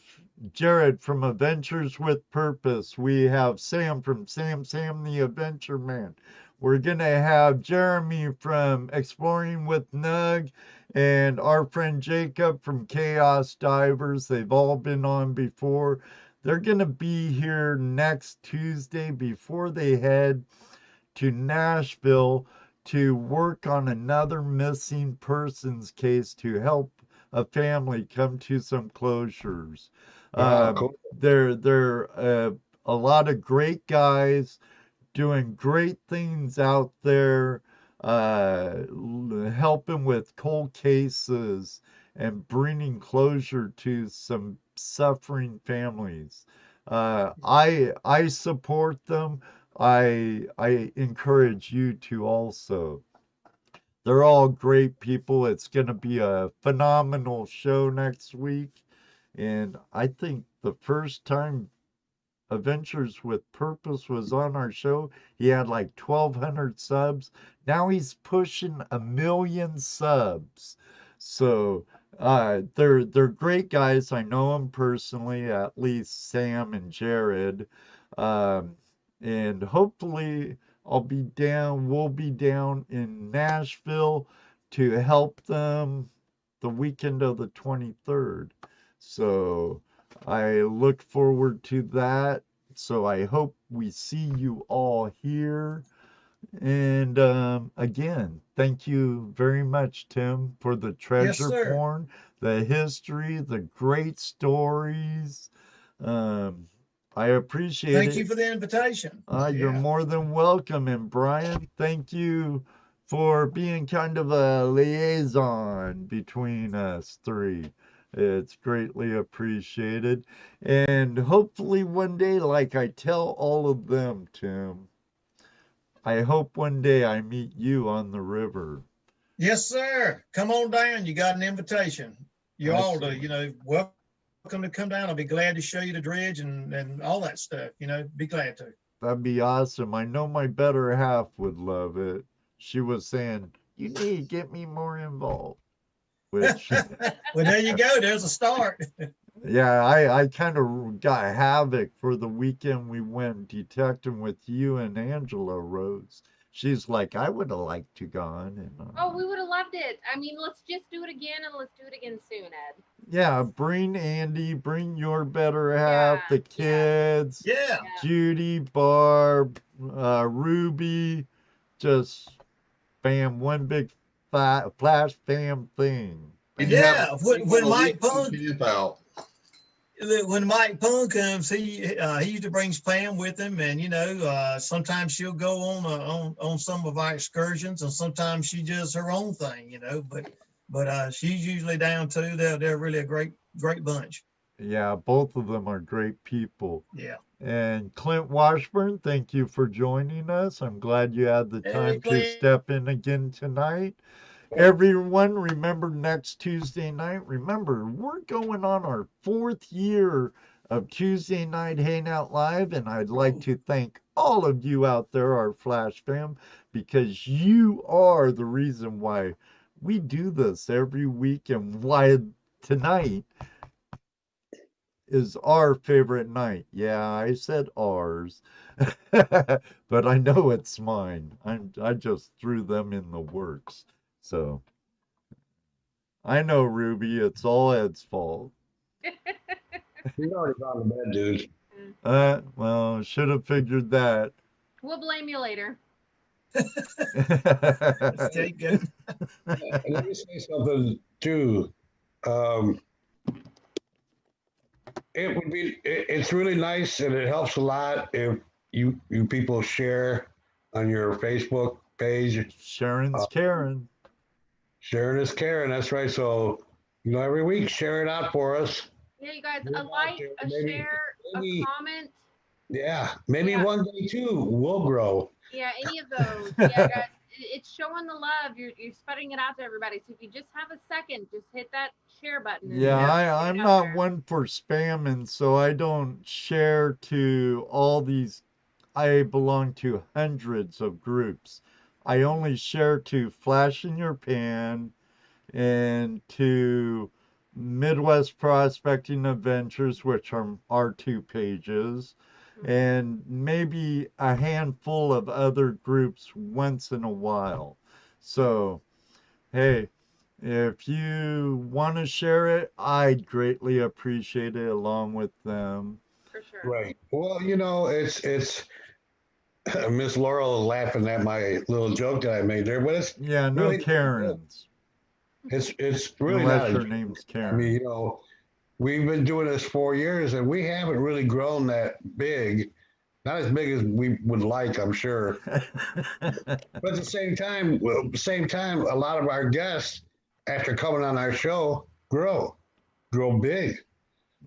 Jared from Adventures with Purpose. We have Sam from Sam the Adventure Man. We're going to have Jeremy from Exploring with Nug, and our friend Jacob from Chaos Divers. They've all been on before. They're going to be here next Tuesday before they head to Nashville to work on another missing persons case to help a family come to some closures. Cool. They're a lot of great guys doing great things out there, helping with cold cases and bringing closure to some suffering families. I support them. I encourage you to also. They're all great people. It's going to be a phenomenal show next week. And I think the first time Adventures with Purpose was on our show, he had like 1,200 subs. Now he's pushing 1 million subs. So they're great guys. I know them personally, at least Sam and Jared. And hopefully we'll be down in Nashville to help them the weekend of the 23rd. So I look forward to that. So I hope we see you all here. And again, thank you very much, Tim, for the treasure porn, the history, the great stories. I appreciate it. Thank you for the invitation. You're more than welcome. And Bryan, thank you for being kind of a liaison between us three. It's greatly appreciated. And hopefully one day, like I tell all of them, Tim, I hope one day I meet you on the river. Yes, sir. Come on down. You got an invitation. You all do, welcome to come down. I'll be glad to show you the dredge and all that stuff, be glad to. That'd be awesome. I know my better half would love it. She was saying, you need to get me more involved. Which, Well, there you go. There's a start. yeah, I kind of got havoc for the weekend we went detecting with you and Angela Rose. She's like, I would have liked to gone. And, Oh, we would have loved it. I mean, let's just do it again, and let's do it again soon, Ed. yeah, bring Andy, bring your better half, Yeah, the kids, Yeah. Judy, Barb, Ruby, just bam, one big flash bam thing. We Yeah, have when Mike Pung camp out. when Mike Pung comes, he usually brings Pam with him, and sometimes she'll go on some of our excursions, and sometimes she does her own thing, but she's usually down too. They're really a great bunch. Yeah, both of them are great people. Yeah. And Klint Washburn, thank you for joining us. I'm glad you had the Hey, time to Clint. step in again tonight. Everyone, remember next Tuesday night. Remember, we're going on our 4th year of Tuesday Night Hangout Live, and I'd like to thank all of you out there, our Flash fam, because you are the reason why we do this every week and why tonight is our favorite night. Yeah, I said ours, but I know it's mine. I just threw them in the works. So I know, Ruby, it's all Ed's fault. He's already gone to bed, dude. Well, should have figured that. We'll blame you later. Stay good. And let me say something too. It's really nice, and it helps a lot if you people share on your Facebook page. Sharon's Karen. Sharing is caring. That's right. So, every week, share it out for us. Yeah, you guys, Yeah, a like, a maybe- share, maybe- a comment. Yeah. Maybe Yeah. one day, too, we'll grow. Yeah, any of those. Yeah, guys, it's showing the love. You're spreading it out to everybody. So if you just have a second, just hit that share button. and Yeah, get I'm it out not there. one for spamming, so I don't share to all these. I belong to hundreds of groups. I only share to Flash in Your Pan and to Midwest Prospecting Adventures, which are our 2 pages, and maybe a handful of other groups once in a while. So, hey, if you want to share it, I'd greatly appreciate it along with them. For sure. Right. Well, it's Miss Laurel is laughing at my little joke that I made there, but it's Yeah, no really Karens. it's really Unless not. your A, name's I Karen. mean, we've been doing this 4 years, and we haven't really grown that big. Not as big as we would like, I'm sure. But at the same time, a lot of our guests, after coming on our show, grow big.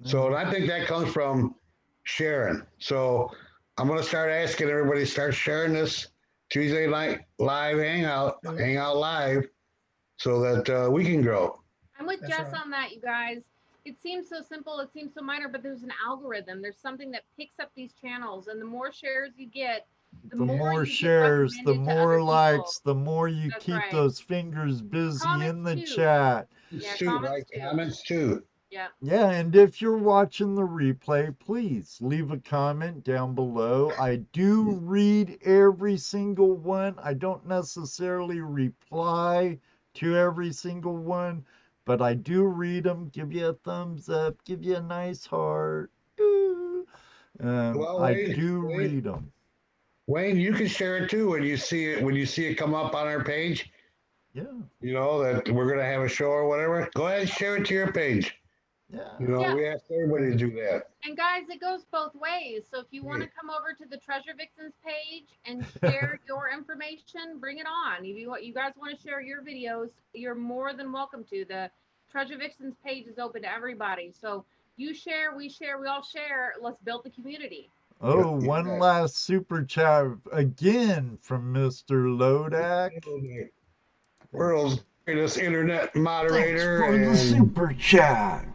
So, and I think that comes from sharing. So, I'm going to start asking everybody to start sharing this Tuesday night live hangout live, so that we can grow. I'm with That's Jess right. on that, you guys. It seems so simple, it seems so minor, but there's an algorithm. There's something that picks up these channels, and the more shares you get, the more you get shares, the recommended to more other people. likes, the more you That's keep right. those fingers busy in Comments the too. chat. Yeah, Too, comments right? too. Comments too. Yeah. Yeah, and if you're watching the replay, please leave a comment down below. I do read every single one. I don't necessarily reply to every single one, but I do read them, give you a thumbs up, give you a nice heart. Ooh. Well, I Wayne, do read them. Wayne, you can share it too when you see it come up on our page. Yeah, That we're gonna have a show or whatever. Go ahead and share it to your page. yeah. Yeah. We ask everybody to do that. And guys, it goes both ways. So if you want to come over to the Treasure Vixens page and share your information, bring it on. If you guys want to share your videos, you're more than welcome to. The Treasure Vixens page is open to everybody. So you share, we all share. Let's build the community. Oh, one last super chat again from Mr. Lodak. World's greatest internet Thanks moderator for the and super chat.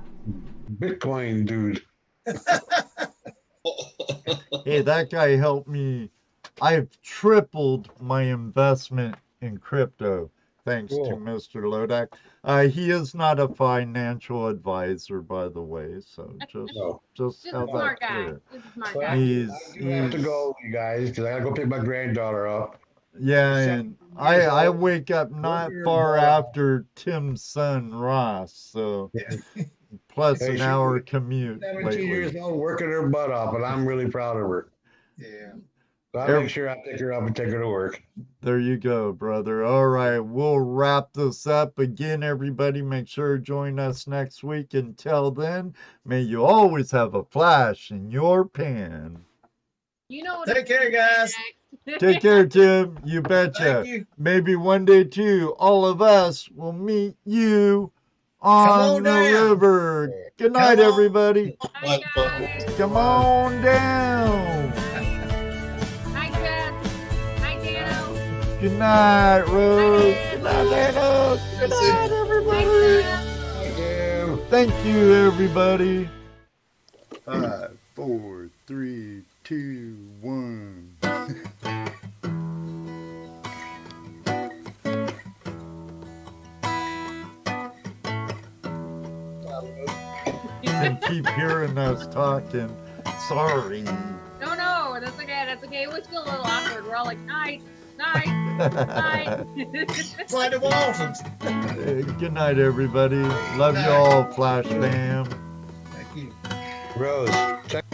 Bitcoin dude. Hey, that guy helped me. I've tripled my investment in crypto thanks Cool. to Mr. Lodak. He is not a financial advisor, by the way, so No. just Just a have smart that guy. clear. Just a smart But guy. I do have to He's- go, you guys, because I gotta go pick my granddaughter up. Yeah, and I old. wake up not Working far hard. after Tim's son Ross, so Yeah. plus Hey, an she- hour commute 17 years lately. old, working her butt off, and I'm really proud of her. Yeah. So I Every- make sure I pick her up and take her to work. There you go, brother. All right, we'll wrap this up again. Everybody, make sure to join us next week. Until then, may you always have a flash in your pan. You know what? Take care, guys. Take care, Tim. You betcha. Thank you. Maybe one day too, all of us will meet you on on the down. river. Good night, Come on. everybody. Bye, Like, guys. Come on down. Hi, Jeff. Hi, Dano. Good night, Rose. Hi, Good night, Dana. Good night, Hi, everybody. Jeff. Thank you, everybody. 5, 4, 3, 2, 1. And keep hearing us talking. Sorry. No, that's okay. That's okay. It was still a little awkward. We're all like, night, night, night. It's like the Waltons. Good night, everybody. Love you all, Flash fam. Thank you. Rose, check.